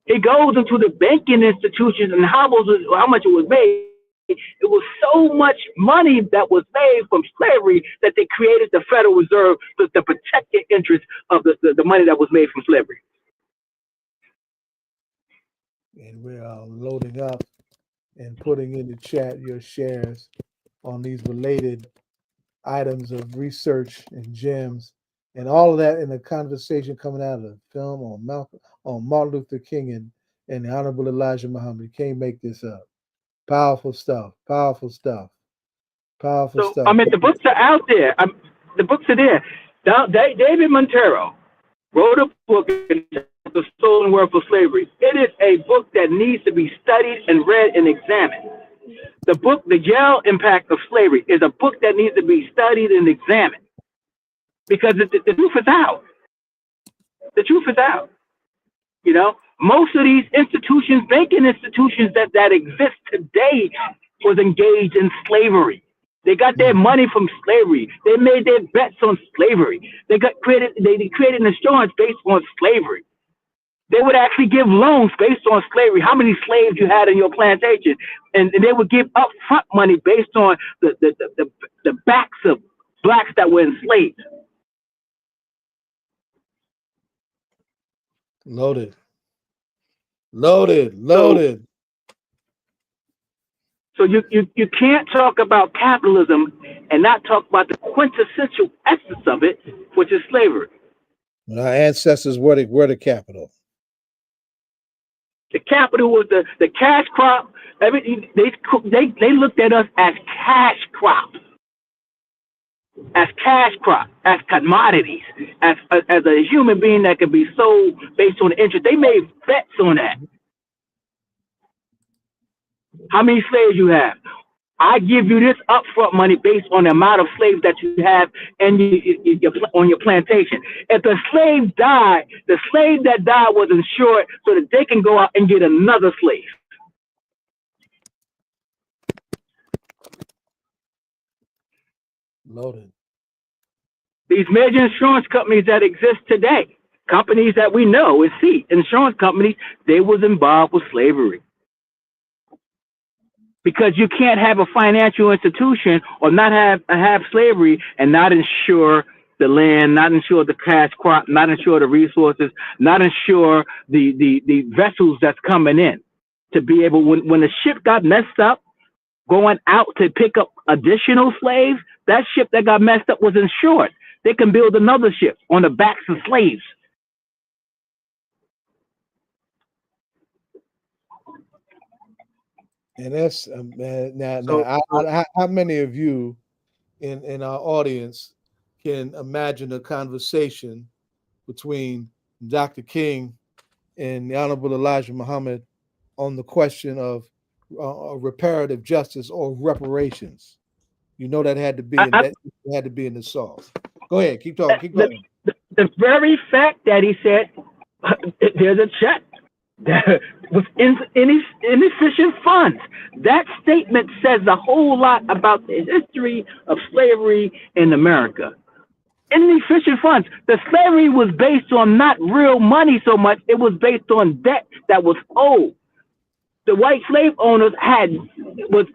F: it goes into the banking institutions and how much it was made. It was so much money that was made from slavery that they created the Federal Reserve to protect the interest of the money that was made from slavery.
B: And we're loading up and putting in the chat your shares on these related items of research and gems, and all of that in a conversation coming out of the film on Martin Luther King and the Honorable Elijah Muhammad. You can't make this up. Powerful stuff. Powerful stuff. Powerful stuff.
F: I mean, the books are out there. The books are there. David Montero wrote a book, The Stolen World for Slavery. It is a book that needs to be studied and read and examined. The book, The Jail Impact of Slavery, is a book that needs to be studied and examined because the truth is out. The truth is out. You know, most of these institutions, banking institutions that exist today, was engaged in slavery. They got their money from slavery. They made their bets on slavery. They created insurance based on slavery. They would actually give loans based on slavery, how many slaves you had in your plantation. And they would give upfront money based on the backs of blacks that were enslaved.
B: Loaded.
F: So you can't talk about capitalism and not talk about the quintessential essence of it, which is slavery.
B: When our ancestors were the capital.
F: The capital was the cash crop. Everything they looked at us as cash crops, as commodities, as a human being that could be sold based on interest. They made bets on that. How many slaves you have? I give you this upfront money based on the amount of slaves that you have and on your plantation. If the slave died, the slave that died was insured so that they can go out and get another slave.
B: Loaded.
F: These major insurance companies that exist today, companies that we know and see, insurance companies, they was involved with slavery. Because you can't have a financial institution or not have slavery and not insure the land, not insure the cash crop, not insure the resources, not insure the vessels that's coming in to be able, when the ship got messed up, going out to pick up additional slaves, that ship that got messed up was insured. They can build another ship on the backs of slaves.
B: And that's how many of you in our audience can imagine a conversation between Dr. King and the Honorable Elijah Muhammad on the question of reparative justice or reparations? You know that had to be in the sauce. Go ahead, keep talking. Keep going.
F: The very fact that he said there's a check with inefficient funds. That statement says a whole lot about the history of slavery in America. Inefficient funds. The slavery was based on not real money so much, it was based on debt that was owed. The white slave owners was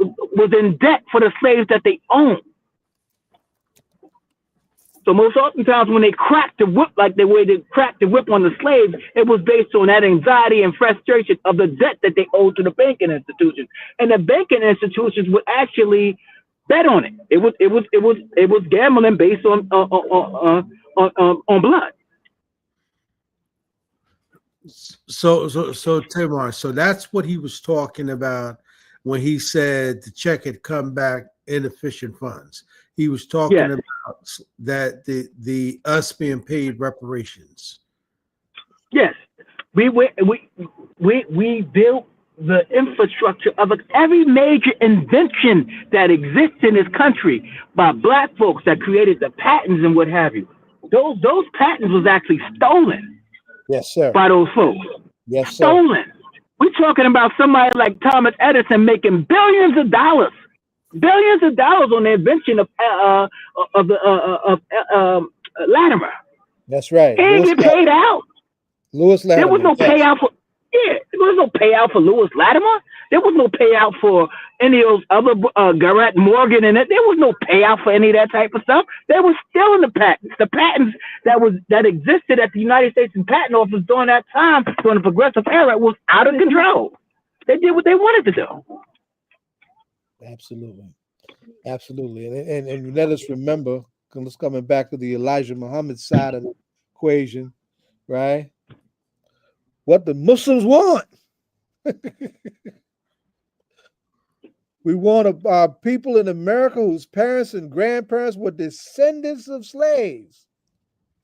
F: in debt for the slaves that they owned. So most oftentimes when they cracked the whip like the way they cracked the whip on the slaves, it was based on that anxiety and frustration of the debt that they owed to the banking institutions. And the banking institutions would actually bet on it. It was gambling based on blood.
A: So Timur, so that's what he was talking about when he said the check had come back inefficient funds. He was talking about that the us being paid reparations. Yes,
F: we built the infrastructure of every major invention that exists in this country by black folks that created the patents and what have you. Those patents was actually stolen.
B: Yes, sir.
F: By those folks.
B: Yes, sir.
F: Stolen. We're talking about somebody like Thomas Edison making billions of dollars on the invention of Latimer.
B: That's right.
F: He didn't get paid out.
B: Lewis Latimer.
F: There was no payout for. Yeah, there was no payout for Lewis Latimer. There was no payout for any of those other Garrett Morgan, and there was no payout for any of that type of stuff. They were still in the patents. The patents that existed at the United States Patent Office during that time, during the Progressive era, was out of control. They did what they wanted to do.
B: Absolutely, absolutely, and let us remember. Let's coming back to the Elijah Muhammad side of the equation, right? What the Muslims want. We want people in America whose parents and grandparents were descendants of slaves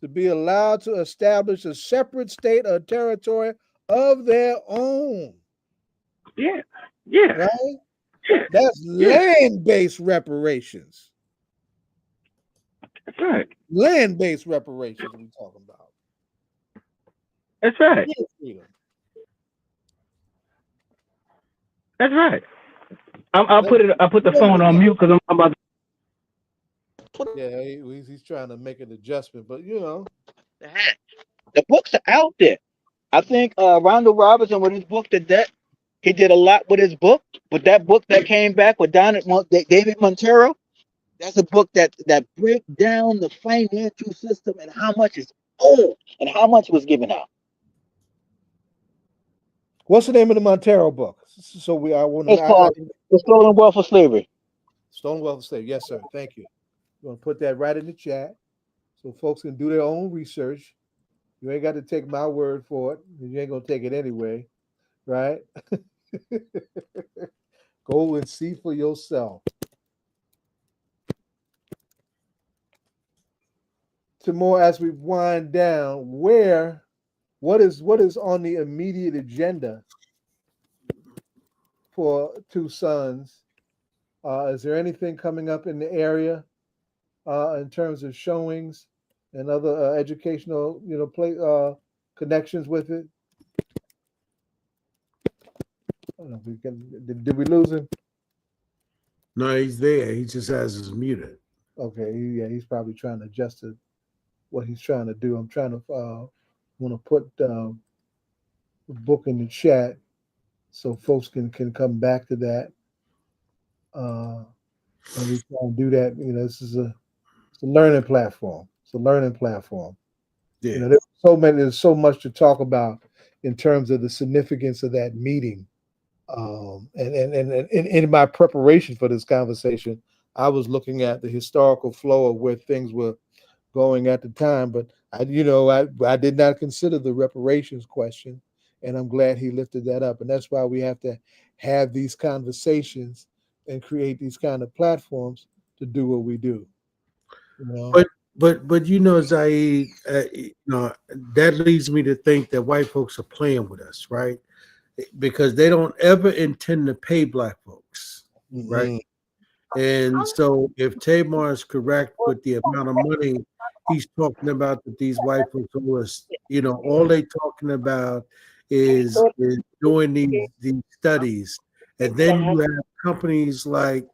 B: to be allowed to establish a separate state or territory of their own.
F: Yeah, yeah.
B: Right?
F: Yeah.
B: That's land-based reparations.
F: That's right.
B: Land-based reparations we're talking about.
F: That's right. That's right. I'll put the phone on mute because I'm about to.
B: Yeah, he's trying to make an adjustment, but you know,
F: the books are out there. I think Randall Robinson with his book he did a lot with his book, but that book that came back with David Montero, that's a book that breaks down the financial system and how much is owed and how much was given out.
B: What's the name of the Montero book? So
F: It's called The Stolen Wealth of Slavery.
B: Stolen Wealth of Slavery. Yes, sir. Thank you. I'm going to put that right in the chat so folks can do their own research. You ain't got to take my word for it. You ain't going to take it anyway, right? Go and see for yourself. Timur, as we wind down, what is on the immediate agenda for Two Sons? Is there anything coming up in the area in terms of showings and other educational, connections with it? I don't know, did we lose him?
A: No, he's there. He just has his muted.
B: Okay, yeah, he's probably trying to adjust to what he's trying to do. I'm trying to want to put the book in the chat so folks can come back to that. And we can do that. This is it's a learning platform. It's a learning platform.
A: Yeah.
B: There's so much to talk about in terms of the significance of that meeting. And in my preparation for this conversation, I was looking at the historical flow of where things were going at the time, but I did not consider the reparations question, and I'm glad he lifted that up. And that's why we have to have these conversations and create these kind of platforms to do what we do.
A: But Zaid, that leads me to think that white folks are playing with us, right? Because they don't ever intend to pay black folks, right? And so if Tamar is correct with the amount of money he's talking about that these white folks owe us, all they talking about is doing these studies. And then you have companies like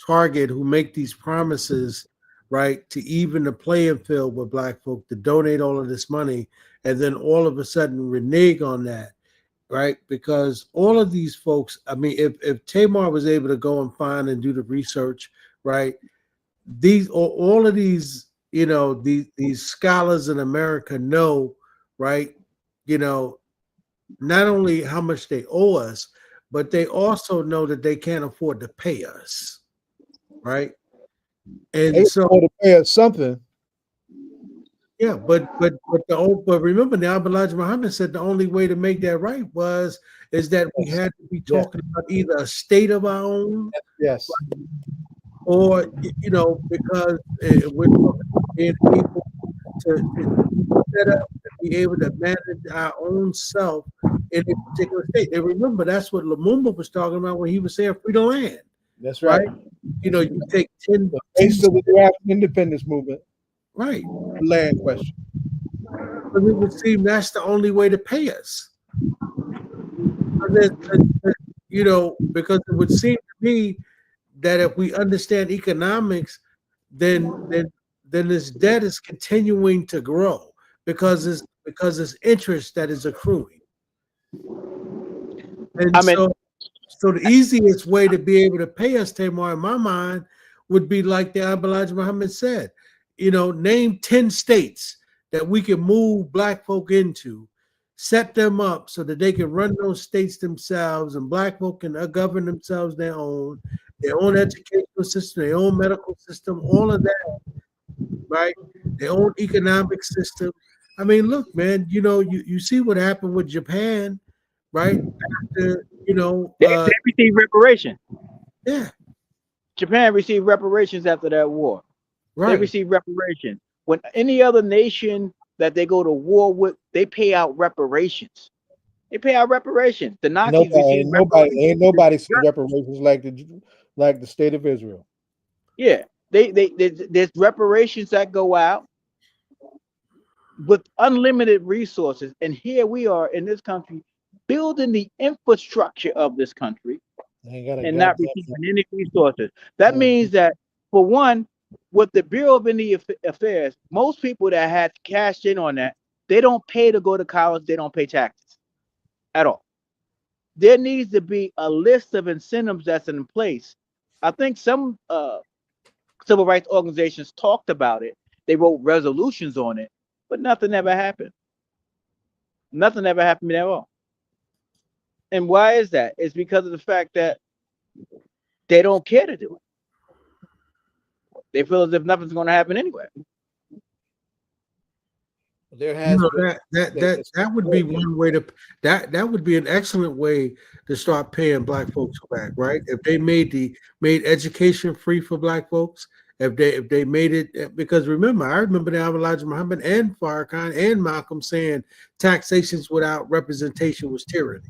A: Target, who make these promises, right, to even the playing field with black folk, to donate all of this money, and then all of a sudden renege on that, right? Because all of these folks, I mean, if Tamar was able to go and find and do the research, right, all of these, these scholars in America know, right, not only how much they owe us, but they also know that they can't afford to pay us, right? And
B: they
A: so
B: to pay us something.
A: Yeah, but remember now, Elijah Muhammad said the only way to make that right is that we had to be talking about either a state of our own,
B: yes,
A: or because we're talking about being able to set up and be able to manage our own self in a particular state. And remember, that's what Lumumba was talking about when he was saying free the land.
B: That's right.
A: You take 10
B: days of the African independence movement.
A: Right.
B: Land question.
A: But it would seem that's the only way to pay us. Because it would seem to me that if we understand economics, then this debt is continuing to grow. because it's interest that is accruing. And
F: I mean,
A: so the easiest way to be able to pay us, Tamar, in my mind, would be like the Elijah Muhammad said, name 10 states that we can move black folk into, set them up so that they can run those states themselves, and black folk can govern themselves their own educational system, their own medical system, all of that, right? Their own economic system. I mean, look, man, you see what happened with Japan, right? After,
F: they received reparations.
A: yeah,
F: Japan received reparations after that war.
A: right.
F: They received reparations. When any other nation that they go to war with, they pay out reparations. They pay out reparations. The Nazis received reparations.
B: Ain't nobody see reparations like the state of Israel.
F: Yeah, there's reparations that go out with unlimited resources, and here we are in this country building the infrastructure of this country and not receiving any resources. That means that, for one, with the Bureau of Indian Affairs, most people that had cashed in on that, they don't pay to go to college, they don't pay taxes at all. There needs to be a list of incentives that's in place. I think some civil rights organizations talked about it. They wrote resolutions on it, but nothing ever happened. Nothing ever happened at all. And why is that? It's because of the fact that they don't care to do it. They feel as if nothing's going to happen anyway.
B: There has
A: that would be one way that would be an excellent way to start paying black folks back, right? If they made education free for black folks, if they made it, because I remember that Elijah Muhammad and Farrakhan and Malcolm saying taxations without representation was tyranny.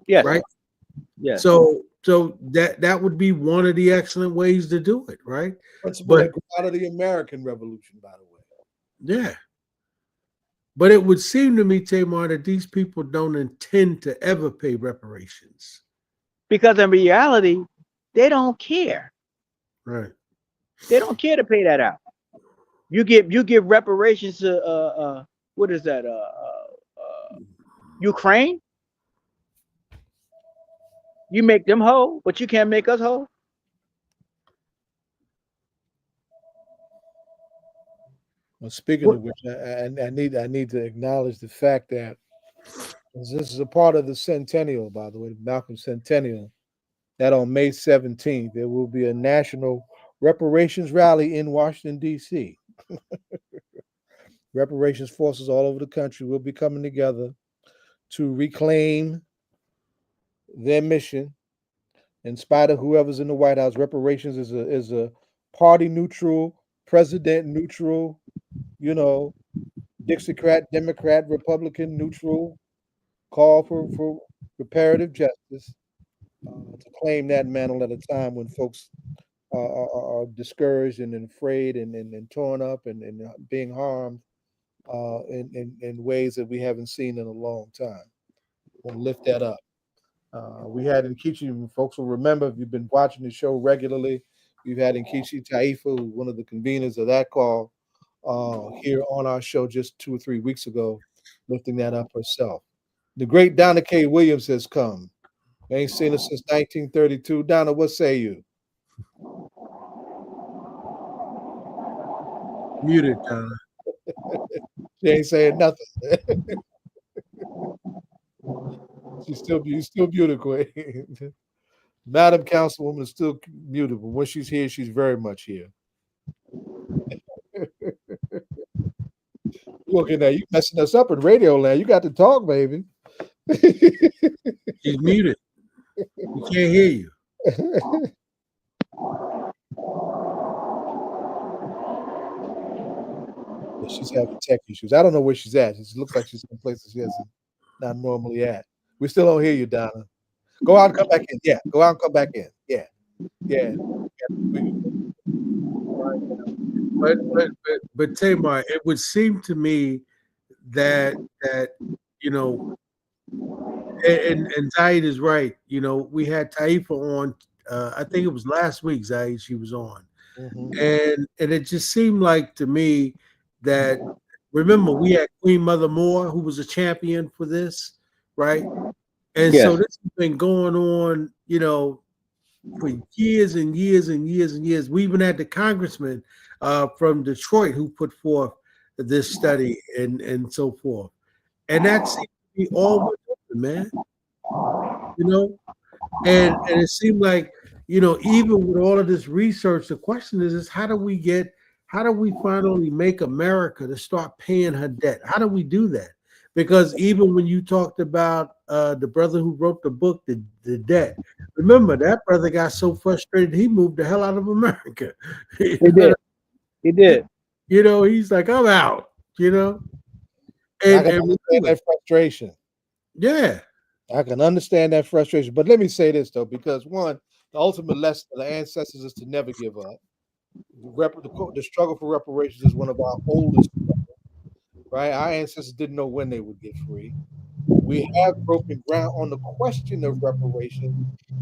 F: Yes.
A: Right.
F: Yeah.
A: So that would be one of the excellent ways to do it, right?
B: But out of the American Revolution, by the way.
A: Yeah. But it would seem to me, Tamar, that these people don't intend to ever pay reparations.
F: Because in reality, they don't care.
A: Right.
F: They don't care to pay that out. You give reparations to what is that? Ukraine. You make them whole, but you can't make us whole.
B: Well, speaking of which, I need to acknowledge the fact that this is a part of the centennial, by the way, Malcolm Centennial, that on May 17th, there will be a national reparations rally in Washington, D.C. Reparations forces all over the country will be coming together to reclaim their mission. In spite of whoever's in the White House, reparations is a party neutral, president neutral, Dixiecrat, Democrat, Republican neutral call for reparative justice to claim that mantle at a time when folks are discouraged and afraid and torn up and being harmed in ways that we haven't seen in a long time. We'll lift that up. We had Nkechi, folks will remember if you've been watching the show regularly, we've had Nkechi Taifa, one of the conveners of that call, here on our show just 2 or 3 weeks ago, lifting that up herself. The great Donna K. Williams has come. I ain't seen her since 1932. Donna, what say you?
A: Muted, Donna.
B: She ain't saying nothing. She's still beautiful. Madam Councilwoman is still muted, but when she's here, she's very much here. Look at that, you messing us up in radio land. You got to talk, baby.
A: She's muted. We can't hear you.
B: She's having tech issues. I don't know where she's at. It looks like she's in places she hasn't not normally at. We still don't hear you, Donna. Go out and come back in. Yeah, go out and come back in. Yeah.
A: But Tamar, it would seem to me that and Zaid is right. We had Taifa on. I think it was last week. Zaid, she was on, and it just seemed like to me that remember we had Queen Mother Moore, who was a champion for this, right? And so
F: Yes.
A: this has been going on, you know, for years and years and years and years. We even had the congressman from Detroit who put forth this study and so forth. And that seems to be all we're doing, man. You know, and it seemed like, you know, even with all of this research, the question is how do we finally make America to start paying her debt? How do we do that? Because even when you talked about the brother who wrote the book, the debt, remember that brother got so frustrated he moved the hell out of America.
F: He did. He did.
A: You know, he's like, I'm out. You know,
B: I can understand that frustration.
A: Yeah,
B: I can understand that frustration. But let me say this though, because one, the ultimate lesson of the ancestors is to never give up. The struggle for reparations is one of our oldest struggles, right? Our ancestors didn't know when they would get free. We have broken ground on the question of reparations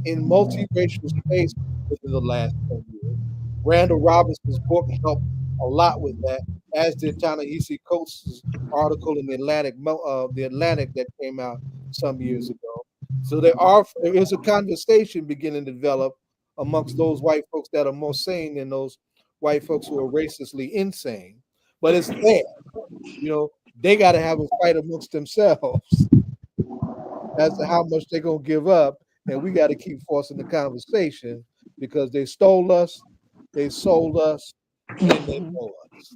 B: in multiracial space within the last 10 years. Randall Robinson's book helped a lot with that, as did Ta-Nehisi Coates' article in the Atlantic that came out some years ago. So there is a conversation beginning to develop amongst those white folks that are more sane than those white folks who are racistly insane. But it's there. You know, they got to have a fight amongst themselves as to how much they're going to give up. And we got to keep forcing the conversation because they stole us, they sold us, and they know us.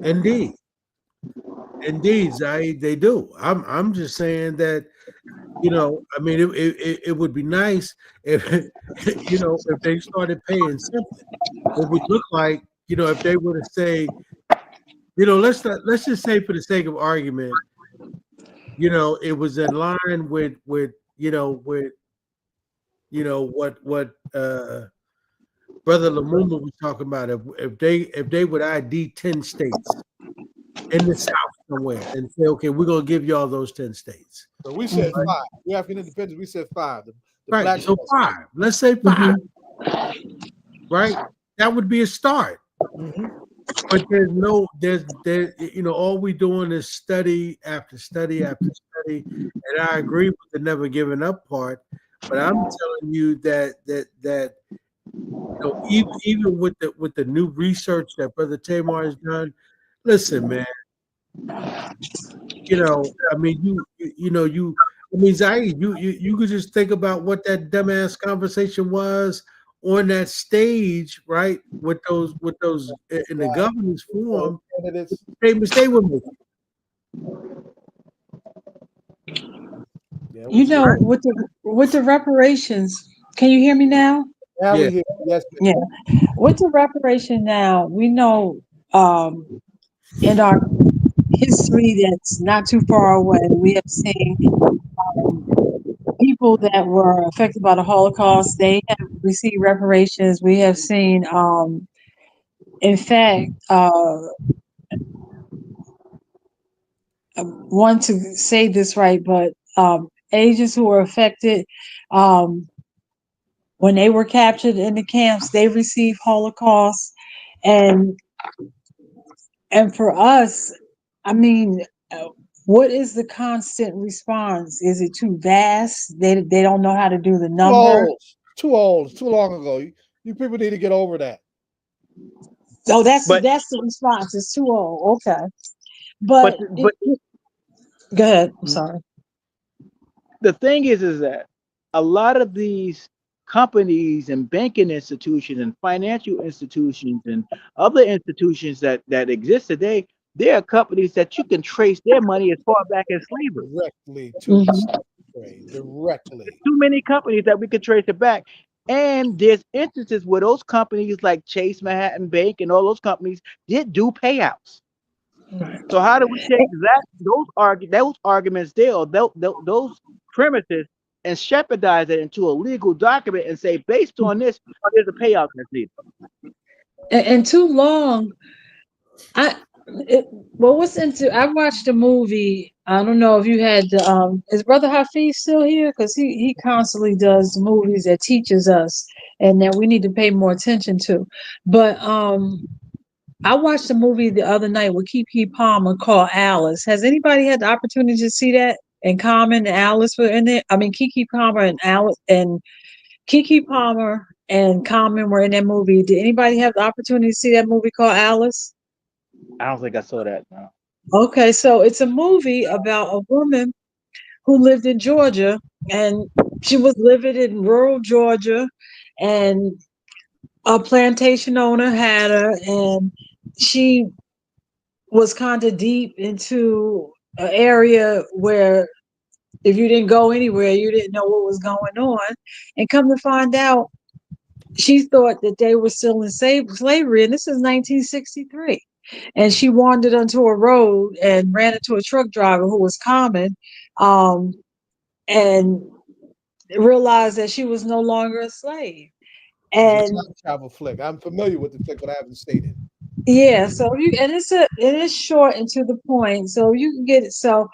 A: indeed. Indeed, Zaid, they do. I'm just saying that, you know, I mean, it would be nice if, you know, if they started paying something. It would look like, you know, if they were to say, you know, let's just say for the sake of argument, you know, it was in line with what Brother Lumumba was talking about. If they would ID 10 states in the South somewhere and say, okay, we're gonna give y'all those 10 states.
B: So we said 5. We African independence, we said 5. The
A: Right.
B: Black
A: So 5. Let's say 5. Right? That would be a start. But there's you know, all we doing is study after study after study. And I agree with the never giving up part, but I'm telling you that you know, even with the new research that Brother Tamar has done, listen, man, you know, I mean, I mean, Zaid, you could just think about what that dumbass conversation was on that stage, right? With those in the governor's forum, statements they were making.
G: You know, with the reparations, can you hear me now?
B: Now we hear, yes.
G: Yeah. With the reparation now, we know in our history that's not too far away, we have seen people that were affected by the Holocaust, they have received reparations. We have seen, in fact, I want to say this right, but Asians who were affected, when they were captured in the camps, they received Holocaust, and for us, I mean, what is the constant response? Is it too vast? They don't know how to do the number.
B: Too old, too long ago. You people need to get over that.
G: So that's the response. It's too old. Okay, but go ahead. I'm sorry.
F: The thing is that a lot of these companies and banking institutions and financial institutions and other institutions that exist today, they are companies that you can trace their money as far back as slavery.
B: Directly to directly.
F: Too many companies that we could trace it back. And there's instances where those companies like Chase Manhattan Bank and all those companies did do payouts. So how do we take those arguments there, or those premises, and shepherdize it into a legal document and say, based on this, there's a payout that's needed?
G: And too long, I watched a movie. I don't know if you had is Brother Hafiz still here? Because he constantly does movies that teaches us and that we need to pay more attention to. But I watched a movie the other night with Keke Palmer called Alice. Has anybody had the opportunity to see that? And Common and Alice were in it. I mean, Keke Palmer and Alice and Keke Palmer and Common were in that movie. Did anybody have the opportunity to see that movie called Alice?
F: I don't think I saw that. No.
G: Okay, so it's a movie about a woman who lived in Georgia, and she was living in rural Georgia, and a plantation owner had her, and she was kind of deep into an area where if you didn't go anywhere, you didn't know what was going on. And come to find out, she thought that they were still in slavery, and this is 1963. And she wandered onto a road and ran into a truck driver who was Common, and realized that she was no longer a slave.
B: It's a
G: And
B: time travel flick. I'm familiar with the flick, but I haven't seen it.
G: yeah, so it is short and to the point, so you can get it. So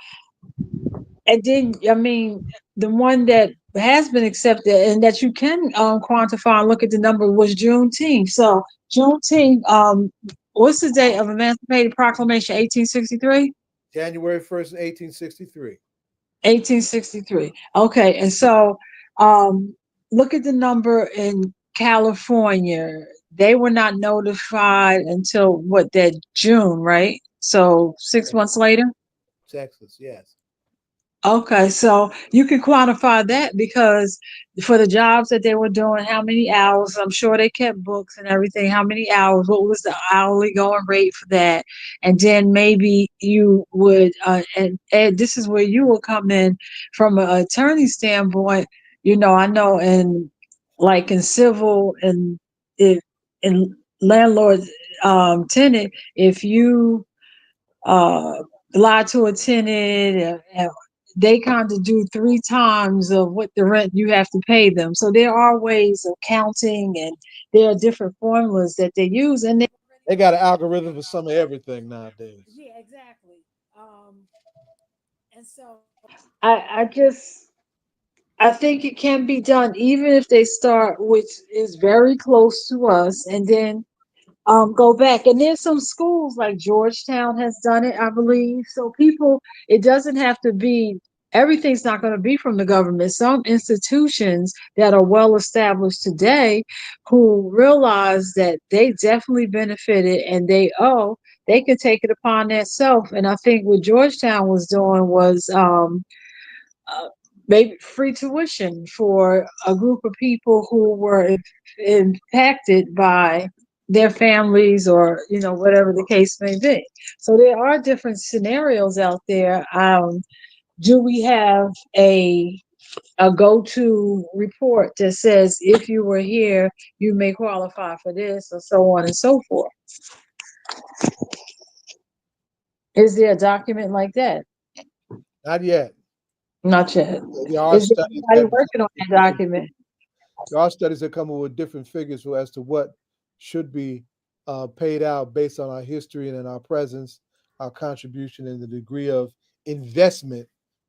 G: and then I mean the one that has been accepted and that you can quantify and look at the number was Juneteenth. So Juneteenth, what's the date of Emancipated Proclamation? 1863.
B: January 1st, 1863.
G: 1863. Okay, and so look at the number in California. They were not notified until what, that June, right? So 6 months later.
B: Texas, yes.
G: Okay, so you can quantify that because for the jobs that they were doing, how many hours? I'm sure they kept books and everything. How many hours? What was the hourly going rate for that? And then maybe you would, and this is where you will come in from an attorney standpoint. You know, I know in like in civil and in landlord tenant, if you uh lie to a tenant, they kind of do 3 times of what the rent you have to pay them. So there are ways of counting, and there are different formulas that they use, and
B: They got an algorithm for some of everything nowadays.
G: yeah, exactly. And so I think it can be done, even if they start, which is very close to us, and then go back. And there's some schools like Georgetown has done it, I believe. So people, it doesn't have to be, everything's not going to be from the government. Some institutions that are well established today who realize that they definitely benefited and they can take it upon themselves. And I think what Georgetown was doing was uh, maybe free tuition for a group of people who were impacted by their families, or whatever the case may be. So there are different scenarios out there. Do we have a go-to report that says if you were here you may qualify for this, or so on and so forth? Is there a document like that?
B: Not yet.
G: Not yet.
B: There are
G: Is there
B: studies
G: anybody
B: that
G: working on that document?
B: there are studies that come up with different figures as to what should be paid out based on our history and in our presence, our contribution, and the degree of investment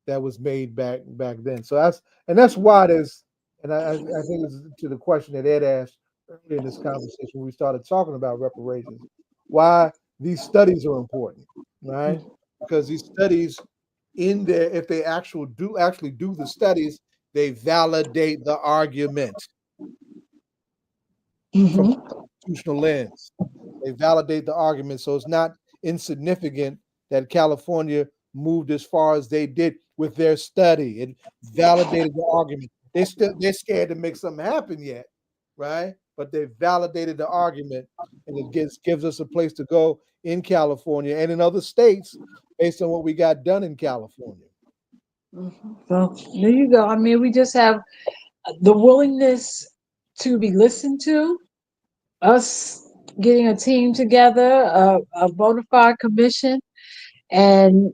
B: that was made back then. So that's why there's, and I think it's to the question that Ed asked earlier in this conversation when we started talking about reparations, why these studies are important, right? Because these studies, in there, if they actually do the studies, they validate the argument from
G: Mm-hmm.
B: a constitutional lens. They validate the argument, so it's not insignificant that California moved as far as they did with their study. It validated the argument. They're scared to make something happen yet, right? But they validated the argument, and it gives us a place to go in California and in other states based on what we got done in California.
G: So there you go. I mean, we just have the willingness to be listened to, us getting a team together, a bona fide commission, and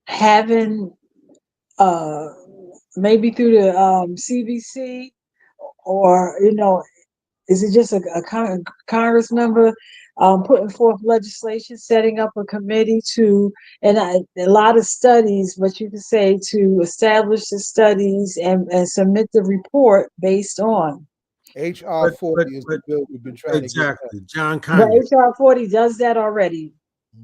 G: having uh, maybe through the CBC, or is it just a Congress member putting forth legislation, setting up a committee to, and a lot of studies, but you could say to establish the studies and submit the report based on.
B: HR 40 is the bill we've been trying to get done.
A: Exactly. John
G: The
A: Conyers.
G: HR 40 does that already.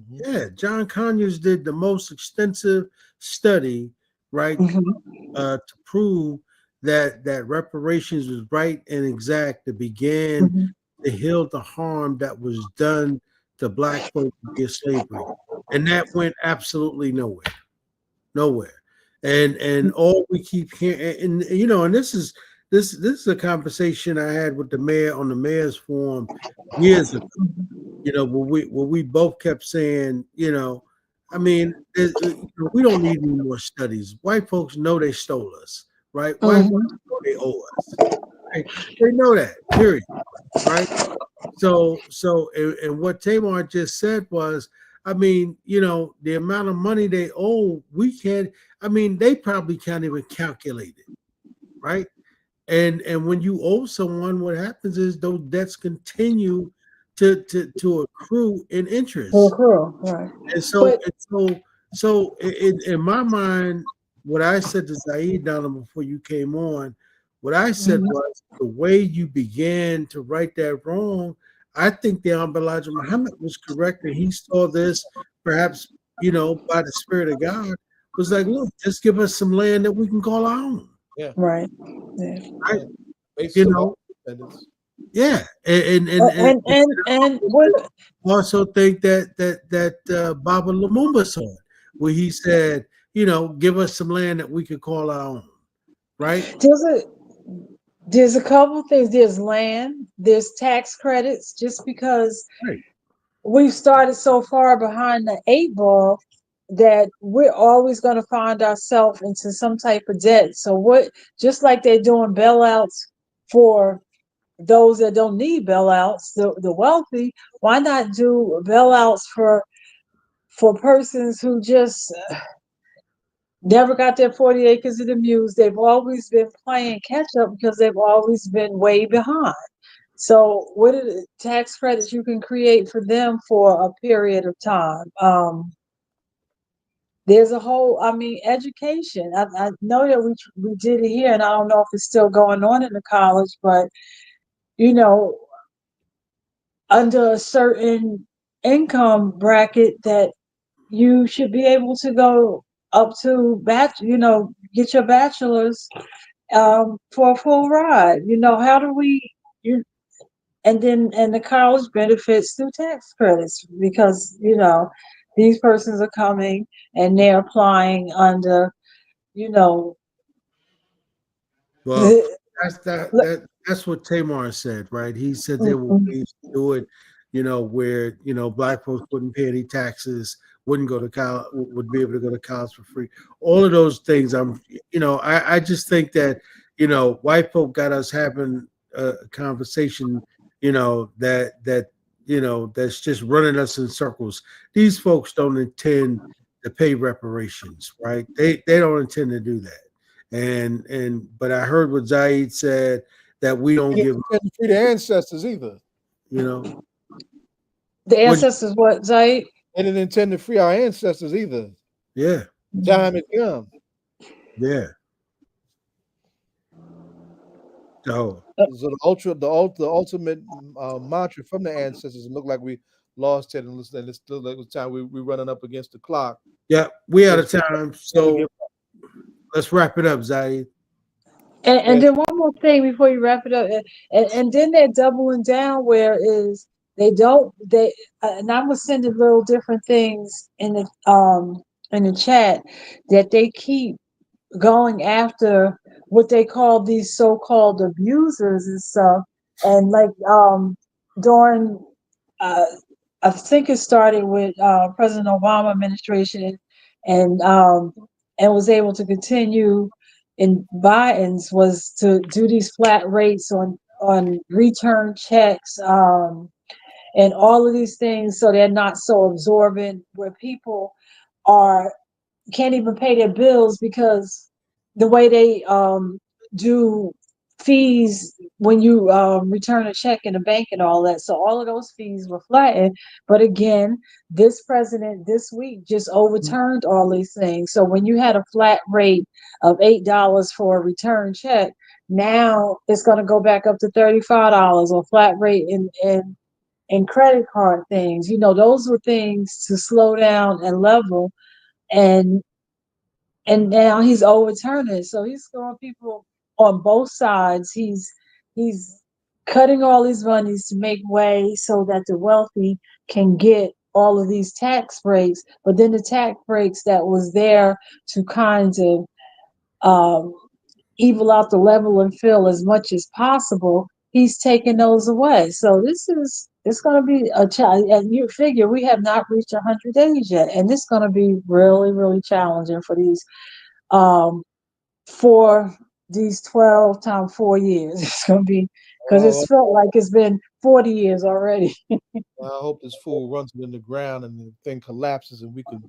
A: Yeah, John Conyers did the most extensive study, right, to prove that reparations was right and exact to begin to heal the harm that was done to black folk via slavery. And that went absolutely nowhere. Nowhere. And all we keep hearing, and you know, and this is a conversation I had with the mayor on the mayor's forum years ago. You know, where we both kept saying, you know, I mean, we don't need any more studies. White folks know they stole us, right? White folks know they owe us. Right? They know that, period. Right? So, and what Tamar just said was, I mean, you know, the amount of money they owe, we can't, I mean, they probably can't even calculate it, right? And when you owe someone, what happens is those debts continue to accrue in interest.
G: Right.
A: And so in my mind, what I said to Zaid Donovan before you came on, what I said was the way you began to right that wrong. I think the Honorable Elijah Muhammad was correct, and he saw this perhaps, you know, by the Spirit of God, was like, look, just give us some land that we can call our own.
B: Yeah.
G: Right. Yeah.
A: Right.
B: You know,
A: yeah.
G: And what
A: also think that Baba Lumumba saw it, where he said, you know, give us some land that we could call our own. Right.
G: There's a couple things. There's land, there's tax credits, just because we've started so far behind the 8 ball that we're always going to find ourselves into some type of debt. So just like they're doing bailouts for those that don't need bailouts, the wealthy, why not do bailouts for persons who just never got their 40 acres of the muse? They've always been playing catch up because they've always been way behind. So what are the tax credits you can create for them for a period of time? There's a whole, I mean, education. I know that we did it here, and I don't know if it's still going on in the college, but you know, under a certain income bracket that you should be able to go up to get your bachelor's for a full ride. You know, how do and the college benefits through tax credits, because you know these persons are coming and they're applying under, you know.
A: Well, that's what Tamar said, right? He said there were ways to do it, you know, where, you know, black folks wouldn't pay any taxes, wouldn't go to college, would be able to go to college for free. All of those things. I just think that, you know, white folk got us having a conversation, you know, that's just running us in circles. These folks don't intend to pay reparations, right? They don't intend to do that. But I heard what Zaid said, that we don't give
B: free the ancestors either.
A: You know,
G: the ancestors, what, Zaid?
B: They didn't intend to free our ancestors either.
A: Yeah,
B: time has come.
A: Yeah. So
B: the ultimate mantra from the ancestors looked like we lost it, and it's still like the time we running up against the clock.
A: Yeah, we out of time, so let's wrap it up, Zaid.
G: And then one more thing before you wrap it up, and then they're doubling down, where is and I was sending little different things in the chat, that they keep going after what they call these so-called abusers and stuff, and like during I think it started with President Obama administration, and was able to continue in Biden's, was to do these flat rates on return checks, and all of these things, so they're not so absorbent, where people can't even pay their bills because the way they do fees when you return a check in a bank and all that. So all of those fees were flattened. But again, this president this week just overturned all these things. So when you had a flat rate of $8 for a return check, Now it's going to go back up to $35 or flat rate in credit card things. You know, those were things to slow down and level. And now he's overturning it. So he's throwing people on both sides. He's cutting all these monies to make way so that the wealthy can get all of these tax breaks. But then the tax breaks that was there to kind of evil out the level and fill as much as possible, he's taking those away. So it's going to be a challenge. And you figure we have not reached 100 days yet, and it's going to be really, really challenging for these for these 12 times 4 years. It's going to be, because it's felt like it's been 40 years already.
B: I hope this fool runs it in the ground and the thing collapses and we can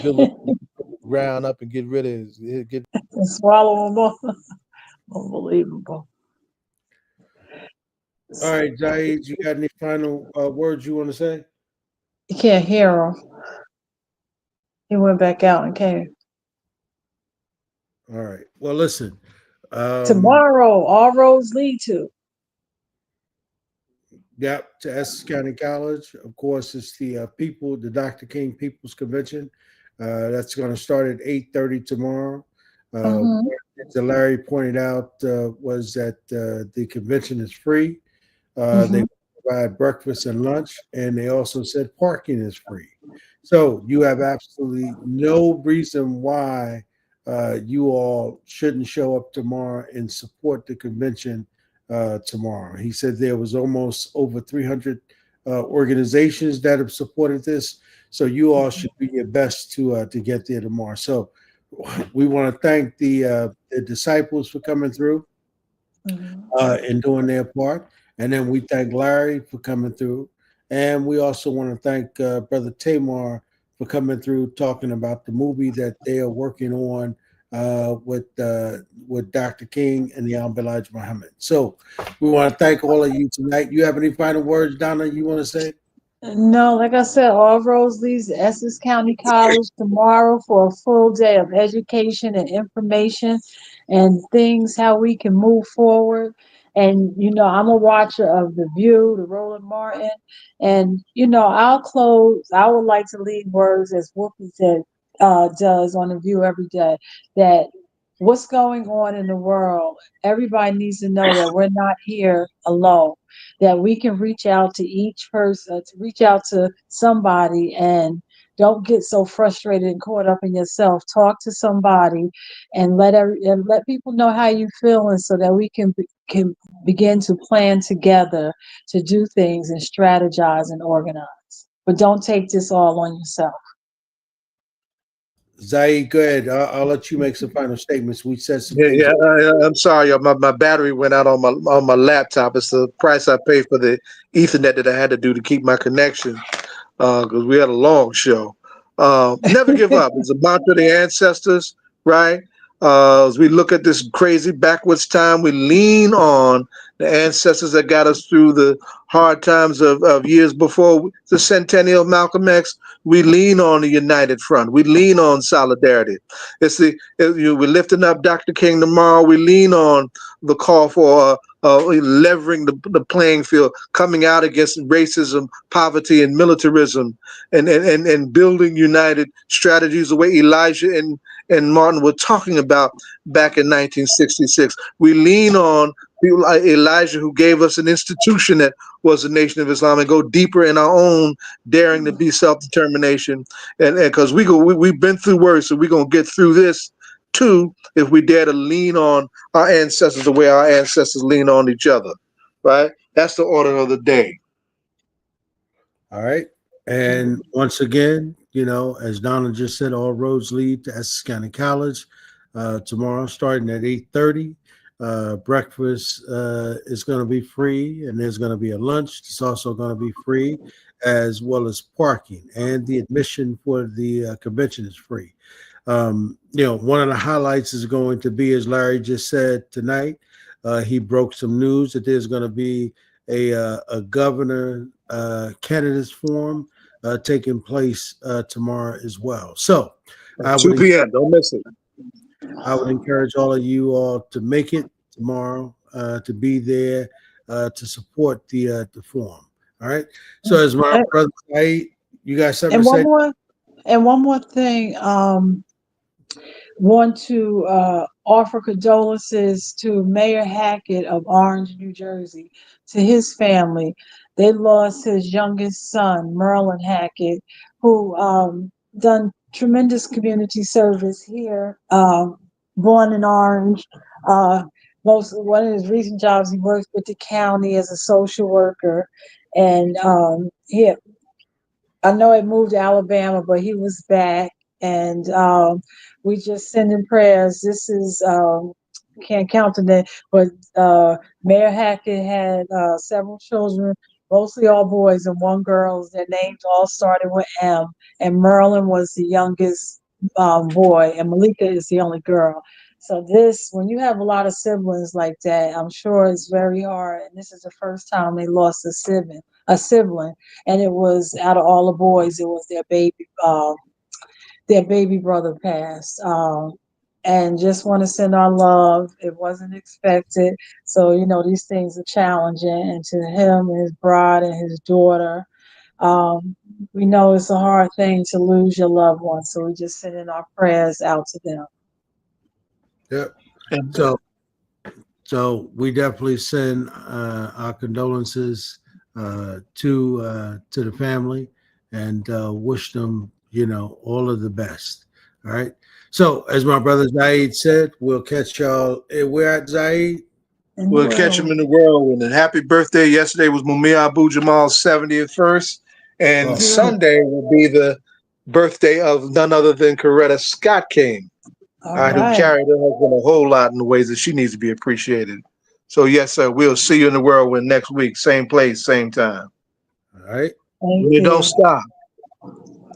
B: build it the ground up and get rid of it.
G: And swallow them all. Unbelievable.
A: All right, Zaid, you got any final words you want to say?
G: You can't hear him. He went back out and came.
A: All right. Well, listen.
G: Tomorrow, all roads lead to.
A: Yep, to Essex County College. Of course, it's the Dr. King People's Convention. That's going to start at 8:30 tomorrow. As Larry pointed out, was that the convention is free. They provide breakfast and lunch, and they also said parking is free. So you have absolutely no reason why you all shouldn't show up tomorrow and support the convention tomorrow. He said there was almost over 300 organizations that have supported this. So you all should do your best to get there tomorrow. So we want to thank the disciples for coming through and doing their part. And then we thank Larry for coming through. And we also want to thank Brother Timur for coming through, talking about the movie that they are working on with Dr. King and the Haqq Muhammad. So we want to thank all of you tonight. You have any final words, Donna, you want to say?
G: No, like I said, all roads leads to Essex County College tomorrow for a full day of education and information and things how we can move forward. And I'm a watcher of The View, the Roland Martin, and I'll close. I would like to leave words as Whoopi said does on The View every day, that what's going on in the world, everybody needs to know that we're not here alone, that we can reach out to each person, to reach out to somebody, and don't get so frustrated and caught up in yourself. Talk to somebody and let people know how you feeling so that we can begin to plan together to do things and strategize and organize. But don't take this all on yourself.
A: Zaid, go ahead. I'll let you make some final statements. We said some things.
B: Yeah, I'm sorry, my battery went out on my laptop. It's the price I paid for the Ethernet that I had to do to keep my connection, because we had a long show. Never give up. It's a mantra of the ancestors, right? As we look at this crazy backwards time, we lean on the ancestors that got us through the hard times of years before the centennial of Malcolm X. We lean on the United Front. We lean on solidarity. We're lifting up Dr. King tomorrow. We lean on the call for levering the playing field, coming out against racism, poverty, and militarism, and building united strategies the way Elijah and Martin were talking about back in 1966. We lean on people like Elijah, who gave us an institution that was the Nation of Islam, and go deeper in our own daring to be self-determination. And because we've been through worse, so we're going to get through this too if we dare to lean on our ancestors the way our ancestors lean on each other, right? That's the order of the day.
A: All right. And once again, as Donna just said, all roads lead to Essex County College tomorrow, starting at 8:30. Breakfast is going to be free, and there's going to be a lunch. It's also going to be free, as well as parking, and the admission for the convention is free. One of the highlights is going to be, as Larry just said tonight, he broke some news that there's going to be a governor candidates forum taking place tomorrow as well. So
B: at 2 p.m. Don't miss it.
A: I would encourage all of you all to make it tomorrow to be there to support the forum. All right. So as my brother Saeed, you got something
G: And
A: to say?
G: one more thing. Want to offer condolences to Mayor Hackett of Orange, New Jersey, to his family. They lost his youngest son, Merlin Hackett, who done tremendous community service here. Born in Orange, one of his recent jobs, he worked with the county as a social worker, and I know it moved to Alabama, but he was back, and we just sending prayers. This is can't count today, but Mayor Hackett had several children, mostly all boys and one girl. Their names all started with M, and Merlin was the youngest boy, and Malika is the only girl. So this, when you have a lot of siblings like that, I'm sure it's very hard. And this is the first time they lost a sibling, and it was out of all the boys, it was their baby brother passed. And just want to send our love. It wasn't expected, so these things are challenging. And to him and his bride and his daughter, we know it's a hard thing to lose your loved one. So we just sending our prayers out to them.
A: Yep. So we definitely send our condolences to the family and wish them, all of the best. All right. So as my brother Zaid said, we'll catch y'all. We're at Zaid.
B: We'll catch him in the whirlwind. And happy birthday. Yesterday was Mumia Abu Jamal's 70th first. And Sunday will be the birthday of none other than Coretta Scott King. Who carried her husband a whole lot in the ways that she needs to be appreciated. So yes, sir, we'll see you in the whirlwind next week. Same place, same time.
A: All right.
B: You don't stop.